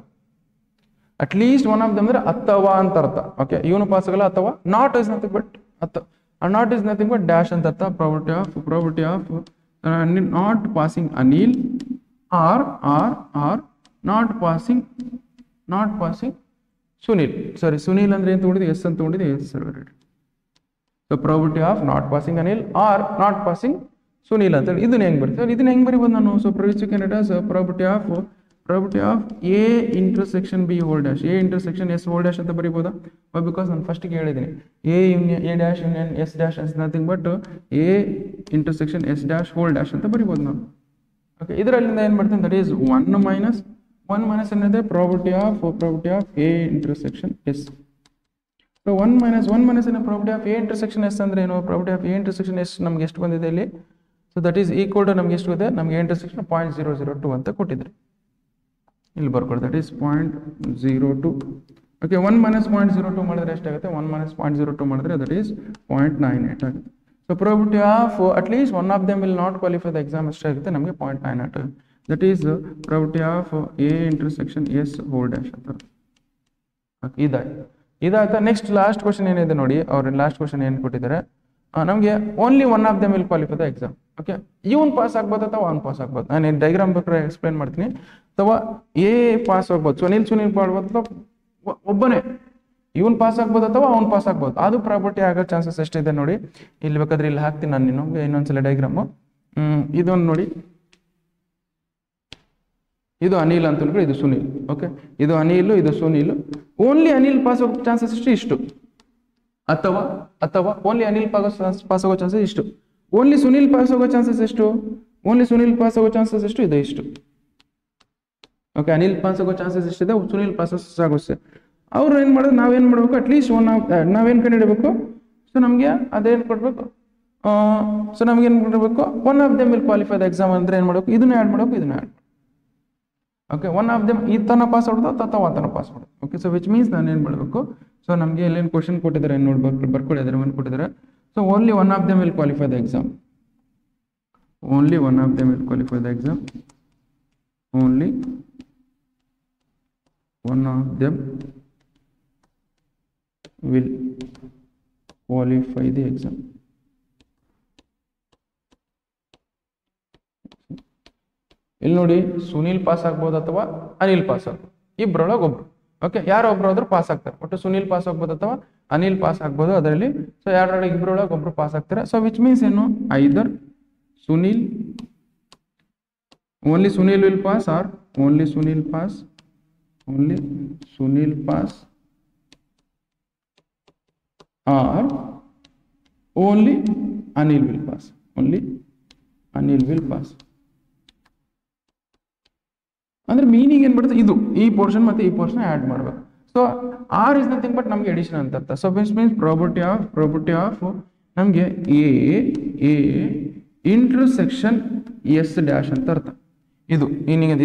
At least one of them ಅಂದ್ರೆ ಅಥವಾ ಅಂತ ಅರ್ಥ. ಓಕೆ, ಇವನು ಪಾಸ್ ಆಗಲ್ಲ ಅಥವಾ not is nothing but not is nothing but dash ಅಂತ ಅರ್ಥ. Probability of not passing Anil or not passing Sunil. Sorry, Sunil ಅಂದ್ರೆ ಏನು ತಗೊಂಡಿದೆ, ಎಸ್ ಅಂತ ತಗೊಂಡಿದೆ. Yes sir, so probability of not passing Anil or not passing Sunil ಅಂತ ಹೇಳಿ ಇದನ್ನ ಹೆಂಗ್ ಬರ್ತದೆ, ಇದನ್ನ ಹೆಂಗ್ ಬರಿಬೋದು ನಾನು? So probability of A intersection B whole dash, A intersection S whole dash ಅಂತ ಬರಿಬೋದಾ? ಬಿಕಾಸ್ ನಾನು ಫಸ್ಟಿಗೆ ಹೇಳಿದ್ದೀನಿ A dash union S dash is nothing but A intersection S dash whole dash ಅಂತ ಬರಿಬೋದು ನಾವು. ಓಕೆ, ಇದರಲ್ಲಿಂದ ಏನು ಬರ್ತದೆ, ದಟ್ ಈಸ್ ಒನ್ ಮೈನಸ್ ಏನಿದೆ probability of A intersection S. So one minus ಏನ probability of A intersection S ಅಂದ್ರೆ ಏನು? Probability of A intersection S ನಮ್ಗೆ ಎಷ್ಟು ಬಂದಿದೆ ಇಲ್ಲಿ? So that is equal to ನಮ್ಗೆ ಎಷ್ಟು ಇದೆ, ನಮಗೆ ಎ ಇಂಟರ್ಸೆಕ್ಷನ್ 0.002 ಅಂತ ಕೊಟ್ಟಿದ್ದಾರೆ. ಇಲ್ಲಿ ಬರ್ಕೊಳ್ಳಿ, ದಟ್ ಈಸ್ 0.02. ಓಕೆ, 1 - 0.02 ಮಾಡಿದ್ರೆ ಎಷ್ಟಾಗುತ್ತೆ? 1 - 0.02 ಮಾಡಿದ್ರೆ ದಟ್ ಈಸ್ 0.98 ಆಗುತ್ತೆ. So probability of at least one of them will not qualify the exam ಎಷ್ಟಾಗುತ್ತೆ? ನಮಗೆ 0.98 ಆಗುತ್ತೆ. That is probability of A intersection S whole dash ಅಂತ. ಇದಾಯ್ತಾ? ನೆಕ್ಸ್ಟ್ ಲಾಸ್ಟ್ ಕ್ವಶನ್ ಏನಿದೆ ನೋಡಿ, ಅವ್ರ ಲಾಸ್ಟ್ ಕ್ವಶನ್ ಏನು ಕೊಟ್ಟಿದ್ದಾರೆ ನಮಗೆ, only one of them will qualify the exam. Okay, even pass ಆಗ್ಬೋದು ಅಥವಾ ಅವ್ನು ಪಾಸ್ ಆಗ್ಬೋದು. ನಾನು ಡೈಗ್ರಾಮ್ ಬೇಕಾದ್ರೆ ಎಕ್ಸ್ಪ್ಲೇನ್ ಮಾಡ್ತೀನಿ. ಅಥವಾ ಎ ಪಾಸ್ ಆಗ್ಬೋದು, ಸುನೀಲ್ ಮಾಡ್ಬೋದು, ಅಥವಾ ಒಬ್ಬನೇ ಇವನ್ ಪಾಸ್ ಆಗ್ಬೋದು ಅಥವಾ ಅವ್ನು ಪಾಸ್ ಆಗ್ಬೋದು. ಅದು ಪ್ರಾಬಬಿಲಿಟಿ ಆಗೋ ಚಾನ್ಸಸ್ ಎಷ್ಟಿದೆ ನೋಡಿ. ಇಲ್ಲಿ ಬೇಕಾದ್ರೆ ಇಲ್ಲಿ ಹಾಕ್ತೀನಿ ನಾನು ನಿಮಗೆ ಇನ್ನೊಂದ್ಸಲ ಡೈಗ್ರಾಮು. ಇದೊಂದು ನೋಡಿ, ಇದು ಅನಿಲ್ ಅಂತ ಅನ್ಕೊಳ್ಳಿ, ಇದು ಸುನೀಲ್. ಓಕೆ, ಇದು ಅನಿಲ್, ಇದು ಸುನೀಲ್. ಓನ್ಲಿ ಅನಿಲ್ ಪಾಸ್ ಆಗೋ ಚಾನ್ಸಸ್ ಇಷ್ಟು. ಅಥವಾ ಓನ್ಲಿ ಅನಿಲ್ ಪಾಸ್ ಆಗೋ ಚಾನ್ಸಸ್ ಇಷ್ಟು. ಓನ್ಲಿ ಸುನೀಲ್ ಪಾಸ್ ಆಗೋ ಚಾನ್ಸಸ್ ಎಷ್ಟು? ಇದೆ ಇಷ್ಟು. ಓಕೆ, ಅನಿಲ್ ಪಾಸ್ ಆಗೋ ಚಾನ್ಸಸ್ ಎಷ್ಟಿದೆ, ಸುನೀಲ್ ಪಾಸ್ ಆಗೋಷ್ಟೇ. ಅವ್ರು ಏನು ಮಾಡೋದು, ನಾವೇನು ಮಾಡಬೇಕು, ಅಟ್ಲೀಸ್ಟ್ ನಾವೇನು ಕಂಡುಹಿಡಬೇಕು. ಸೊ ನಮಗೆ ಅದೇನು ಕೊಡಬೇಕು, ಸೊ ನಮಗೇನು ಕೊಡಬೇಕು, one of them will qualify the exam ಅಂದ್ರೆ ಏನು ಮಾಡಬೇಕು, ಇದನ್ನ ಆ್ಯಡ್ ಮಾಡಬೇಕು, ಇದನ್ನ add. Okay, one of them ಈ ತನ ಪಾಸ್ ಮಾಡೋದು ಅಥವಾ ತನ ಪಾಸ್ ಮಾಡೋದು. ಓಕೆ, ಸೊ ವಿಚ್ ಮೀನ್ಸ್ ನಾನು ಏನು ಮಾಡಬೇಕು, ಸೊ ನಮಗೆ ಎಲ್ಲೇನು ಕ್ವಶನ್ ಕೊಟ್ಟಿದ್ದಾರೆ ನೋಡಿ, ಬರ್ಕೊಳ್ಳಿ, ಅದರ ಏನು ಕೊಟ್ಟಿದ್ದಾರೆ. So only one of them will qualify the exam. Only one of them will qualify the exam. Only one of them will qualify the exam. ಇಲ್ಲಿ ನೋಡಿ, ಸುನೀಲ್ ಪಾಸ್ ಆಗ್ಬೋದು ಅಥವಾ ಅನಿಲ್ ಪಾಸ್ ಆಗ್ಬೋದು, ಇಬ್ಬರೊಳಗೆ ಒಬ್ರು. ಓಕೆ, ಯಾರೊಬ್ರು ಆದ್ರೂ ಪಾಸ್ ಆಗ್ತಾರೆ. ಒಟ್ಟು ಸುನೀಲ್ ಪಾಸ್ ಆಗ್ಬೋದು ಅಥವಾ ಅನಿಲ್ ಪಾಸ್ ಆಗ್ಬೋದು ಅದರಲ್ಲಿ. ಸೊ ಯಾರೊಳಗೆ ಇಬ್ಬರೊಳಗೆ ಒಬ್ರು ಪಾಸ್ ಆಗ್ತಾರೆ. ಸೊ ವಿಚ್ ಮೀನ್ಸ್ ಏನು, either Sunil, only Sunil will pass, or only Sunil pass, or only Anil will pass, ಅಂದ್ರೆ ಮೀನಿಂಗ್ ಏನ್ ಬರುತ್ತೆ, ಇದು ಈ ಪೋರ್ಷನ್ ಮತ್ತೆ ಈ ಪೋರ್ಷನ್ ಆಡ್ ಮಾಡಬೇಕು. So or is nothing but ನಮಗೆ ಎಡಿಷನ್ ಅಂತ ಅರ್ಥ. So which means probability of ನಮಗೆ ಎ ಇಂಟರ್ಸೆಕ್ಷನ್ ಎಸ್ ಡ್ಯಾಶ್ ಅಂತ ಅರ್ಥ. ಇದು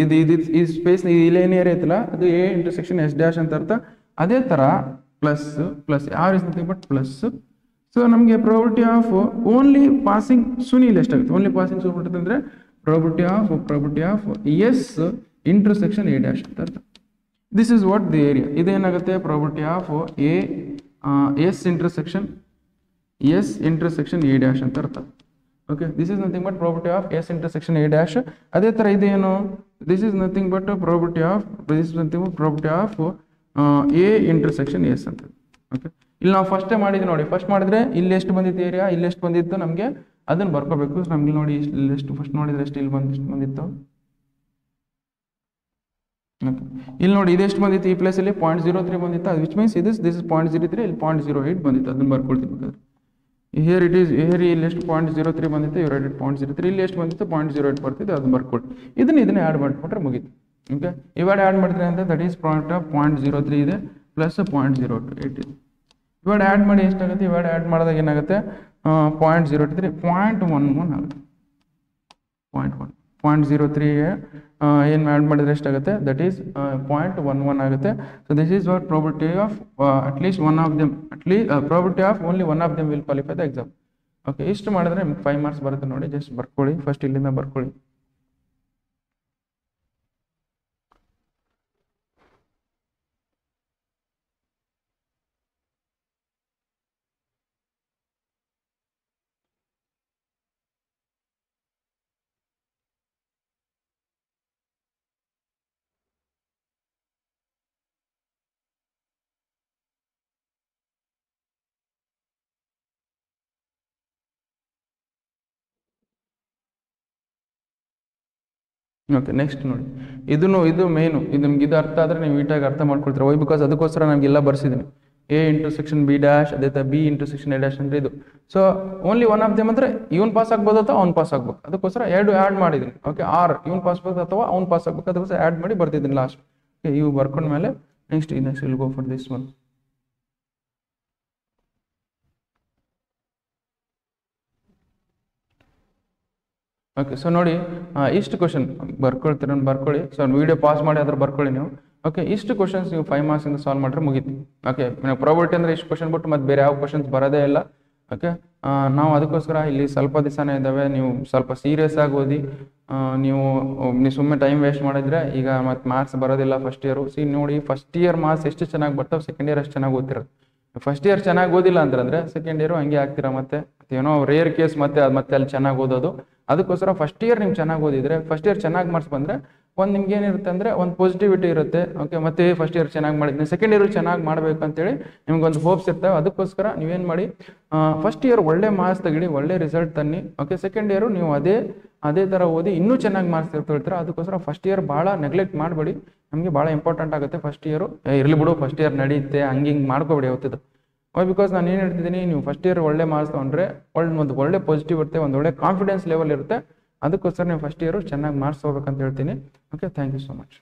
ಈ ಸ್ಪೇಸ್ ಇಲ್ಲಿ ಐತಲ್ಲ, ಅದು ಎ ಇಂಟರ್ಸೆಕ್ಷನ್ ಎಸ್ ಡ್ಯಾಶ್ ಅಂತ ಅರ್ಥ. ಅದೇ ತರ plus or is nothing but plus. So ನಮಗೆ probability of only passing Sunil ಎಷ್ಟಾಗುತ್ತೆ, ಓನ್ಲಿ ಪಾಸಿಂಗ್ ಸುನೀಲ್ ಅಂದ್ರೆ probability of S intersection A dash ಅಂತ ಅರ್ಥ. This is what the area. ಇದೇನಾಗುತ್ತೆ, probability of S intersection A dash ಅಂತ ಅರ್ಥ. Okay, this is nothing but probability of S intersection A dash. ಅದೇ ತರ ಇದೇನು, this is nothing but probability of A intersection S ಅಂತ. Okay, ಇಲ್ಲಿ ನಾವು ಫಸ್ಟೇ ಮಾಡಿದ್ವಿ ನೋಡಿ. ಫಸ್ಟ್ ಮಾಡಿದ್ರೆ ಇಲ್ಲಿ ಎಷ್ಟು ಬಂದಿತ್ತು ಏರಿಯಾ, ಇಲ್ಲಿ ಎಷ್ಟು ಬಂದಿತ್ತು ನಮಗೆ ಅದನ್ನ ಬರ್ಕೋಬೇಕು. ನಮ್ಗೆ ನೋಡಿ ಇಲ್ಲಿ ಎಷ್ಟು ಫಸ್ಟ್ ನೋಡಿದ್ರೆ ಎಷ್ಟು, ಇಲ್ಲಿ ಬಂದಿಷ್ಟು ಬಂದಿತ್ತು. ಓಕೆ, ಇಲ್ಲಿ ನೋಡಿ ಇದೆಷ್ಟು ಬಂದಿತ್ತು ಈ ಪ್ಲೇಸಲ್ಲಿ 0.03 ಬಂದಿತ್ತು, ಅದು ವಿಚ್ ಮೀನ್ಸ್ ದಿಸ್ ಇಸ್ 0.03, ಇಲ್ಲಿ 0.08 ಬಂದಿತ್ತು, ಅದನ್ನು ಬರ್ಕೊಳ್ತೀನಿ ಬೇಕಾದ್ರೆ. ಹಿಯರ್ ಇಟ್ ಈಸ್, ಹಿಯರ್ ಇಲ್ಲಿ ಎಷ್ಟು 0.03 ಬಂದಿತ್ತು, ಇವ್ರು 0.03, ಇಲ್ಲಿ ಎಷ್ಟು ಬಂದಿತ್ತು 0.08 ಬರ್ತಿತ್ತು, ಅದನ್ನು ಬರ್ಕೊಳ್ಳಿ. ಇದನ್ನೇ ಆ್ಯಡ್ ಮಾಡಿಬಿಟ್ರೆ ಮುಗೀತು. ಓಕೆ, ಇವೆರಡು ಆ್ಯಡ್ ಮಾಡ್ತೀನಿ ಅಂತ ದಟ್ ಈಸ್ ಪ್ರಾಡಕ್ಟ್ ಆಫ್ 0.03 ಇದೆ ಪ್ಲಸ್ 0.08 ಇದೆ. ಇವೆರಡು ಆ್ಯಡ್ ಮಾಡಿ ಎಷ್ಟಾಗುತ್ತೆ, ಇವೆರಡು ಆ್ಯಡ್ ಮಾಡಿದಾಗ ಏನಾಗುತ್ತೆ 0.083 0.11 ಆಗುತ್ತೆ. 0.03 ಏನು ಆ್ಯಡ್ ಮಾಡಿದ್ರೆ ಎಷ್ಟಾಗುತ್ತೆ, ದಟ್ ಈಸ್ 0.11 ಆಗುತ್ತೆ. So this is what probability of at least one of them, probability of only one of them will qualify the exam. Okay, ಇಷ್ಟು ಮಾಡಿದ್ರೆ ನಿಮ್ಗೆ 5 ಮಾರ್ಕ್ಸ್ ಬರುತ್ತೆ ನೋಡಿ. ಜಸ್ಟ್ ಬರ್ಕೊಳ್ಳಿ, ಫಸ್ಟ್ ಇಲ್ಲಿಂದ ಬರ್ಕೊಳ್ಳಿ. ಓಕೆ, ನೆಕ್ಸ್ಟ್ ನೋಡಿ, ಇದು ಮೇನು, ಇದು ನಿಮ್ಗೆ ಇದು ಅರ್ಥ ಆದರೆ ನೀವು ನೀಟಾಗಿ ಅರ್ಥ ಮಾಡ್ಕೊಳ್ತೀರ. ವೈ ಬಿಕಾಸ್ ಅದಕ್ಕೋಸ್ಕರ ನಮಗೆಲ್ಲ ಬರ್ಸಿದ್ದೀನಿ. A into section B dash, ಅದೇ ಥರ B into section A dash ಅಂದರೆ ಇದು. So only one of them ಅಂದರೆ ಇವ್ನು ಪಾಸ್ ಆಗ್ಬೋದು ಅಥವಾ ಅವ್ನು ಪಾಸ್ ಆಗ್ಬೇಕು, ಅದಕ್ಕೋಸ್ಕರ ಎರಡು ಆ್ಯಡ್ ಮಾಡಿದ್ದೀನಿ. ಓಕೆ, ಆರ್ ಇವ್ನು ಪಾಸ್ ಆಗ್ಬೇಕು ಅಥವಾ ಅವ್ನು ಪಾಸ್ ಆಗ್ಬೇಕು, ಅದಕ್ಕೋಸ್ಕರ ಆ್ಯಡ್ ಮಾಡಿ ಬರ್ತಿದ್ದೀನಿ ಲಾಸ್ಟ್. ಓಕೆ, ಇವು ಬರ್ಕೊಂಡ್ಮೇಲೆ next will go for this one. Okay, so ನೋಡಿ ಇಷ್ಟು ಕ್ವಶನ್ ಬರ್ಕೊಳ್ತೀರ, ಬರ್ಕೊಳ್ಳಿ. ಸೊ ವಿಡಿಯೋ ಪಾಸ್ ಮಾಡಿ ಅದ್ರ ಬರ್ಕೊಳ್ಳಿ ನೀವು. ಓಕೆ, ಇಷ್ಟು ಕ್ವಶನ್ಸ್ ನೀವು 5 ಮಾರ್ಕ್ಸಿಂದ ಸಾಲ್ವ್ ಮಾಡಿದ್ರೆ ಮುಗೀತು. ಓಕೆ, ಪ್ರಾಬಬಿಲಿಟಿ ಅಂದರೆ ಇಷ್ಟು ಕ್ವಶನ್ ಬಿಟ್ಟು ಮತ್ತೆ ಬೇರೆ ಯಾವ ಕ್ವಶನ್ಸ್ ಬರೋದೇ ಇಲ್ಲ. ಓಕೆ, ನಾವು ಅದಕ್ಕೋಸ್ಕರ ಇಲ್ಲಿ ಸ್ವಲ್ಪ ದಿವಸನೇ ಇದ್ದಾವೆ, ನೀವು ಸ್ವಲ್ಪ ಸೀರಿಯಸ್ ಆಗಿ ಓದಿ. ನೀವು ಸುಮ್ಮನೆ ಟೈಮ್ ವೇಸ್ಟ್ ಮಾಡಿದ್ರೆ ಈಗ ಮತ್ತೆ ಮಾರ್ಕ್ಸ್ ಬರೋದಿಲ್ಲ ಫಸ್ಟ್ ಇಯರು. ನೋಡಿ, ಫಸ್ಟ್ ಇಯರ್ ಮಾರ್ಕ್ಸ್ ಎಷ್ಟು ಚೆನ್ನಾಗಿ ಬರ್ತಾವೆ, ಸೆಕೆಂಡ್ ಇಯರ್ ಅಷ್ಟು ಚೆನ್ನಾಗಿ ಓದ್ತಿರೋದು. ಫಸ್ಟ್ ಇಯರ್ ಚೆನ್ನಾಗಿ ಓದಿಲ್ಲ ಅಂತಂದರೆ ಸೆಕೆಂಡ್ ಇಯರು ಹಂಗೆ ಆಗ್ತೀರಾ. ಮತ್ತೆ ಏನೋ ರೇರ್ ಕೇಸ್ ಮತ್ತೆ ಅಲ್ಲಿ ಚೆನ್ನಾಗಿ ಓದೋದು. ಅದಕ್ಕೋಸ್ಕರ ಫಸ್ಟ್ ಇಯರ್ ನೀವು ಚೆನ್ನಾಗಿ ಓದಿದ್ರೆ, ಫಸ್ಟ್ ಇಯರ್ ಚೆನ್ನಾಗಿ ಮಾರ್ಕ್ಸ್ ಬಂದರೆ ಒಂದು ನಿಮ್ಗೆ ಏನಿರುತ್ತೆ ಅಂದರೆ ಒಂದು ಪಾಸಿಟಿವಿಟಿ ಇರುತ್ತೆ. ಓಕೆ, ಮತ್ತೆ ಫಸ್ಟ್ ಇಯರ್ ಚೆನ್ನಾಗಿ ಮಾಡಿದ್ದೀನಿ, ಸೆಕೆಂಡ್ ಇಯರ್ ಚೆನ್ನಾಗಿ ಮಾಡಬೇಕು ಅಂತೇಳಿ ನಿಮ್ಗೊಂದು ಹೋಪ್ಸ್ ಇರ್ತವೆ. ಅದಕ್ಕೋಸ್ಕರ ನೀವೇನು ಮಾಡಿ, ಫಸ್ಟ್ ಇಯರ್ ಒಳ್ಳೆ ಮಾರ್ಕ್ಸ್ ತೆಗಿಡಿ, ಒಳ್ಳೆ ರಿಸಲ್ಟ್ ತನ್ನಿ. ಓಕೆ, ಸೆಕೆಂಡ್ ಇಯರು ನೀವು ಅದೇ ಥರ ಓದಿ ಇನ್ನೂ ಚೆನ್ನಾಗಿ ಮಾರ್ಕ್ಸ್ ತೆಗಿತೀರ. ಅದಕ್ಕೋಸ್ಕರ ಫಸ್ಟ್ ಇಯರ್ ಭಾಳ ನೆಗ್ಲೆಕ್ಟ್ ಮಾಡಬೇಡಿ, ನಮಗೆ ಭಾಳ ಇಂಪಾರ್ಟೆಂಟ್ ಆಗುತ್ತೆ ಫಸ್ಟ್ ಇಯರು. ಇರಲಿ ಬಿಡು, ಫಸ್ಟ್ ಇಯರ್ ನಡೆಯುತ್ತೆ ಹಿಂಗೆ ಮಾಡ್ಕೋಬೇಡಿ ಯಾವತ್ತಿದ್ದು. ವೈ ಬಿಕಾಸ್ ನಾನು ಏನು ಹೇಳ್ತಿದ್ದೀನಿ, ನೀವು ಫಸ್ಟ್ ಇಯರ್ ಒಳ್ಳೆ ಮಾರ್ಕ್ಸ್ ತೊಗೊಂಡ್ರೆ ಒಂದು ಒಳ್ಳೆ ಪಾಸಿಟಿವ್ ಇರುತ್ತೆ, ಒಂದು ಒಳ್ಳೆ ಕಾನ್ಫಿಡೆನ್ಸ್ ಲೆವೆಲ್ ಇರುತ್ತೆ. ಅದಕ್ಕೋಸ್ಕರ ನೀವು ಫಸ್ಟ್ ಇಯರು ಚೆನ್ನಾಗಿ ಮಾರ್ಕ್ಸ್ ಹೋಗ್ಬೇಕಂತ ಹೇಳ್ತೀನಿ. Okay, thank you so much.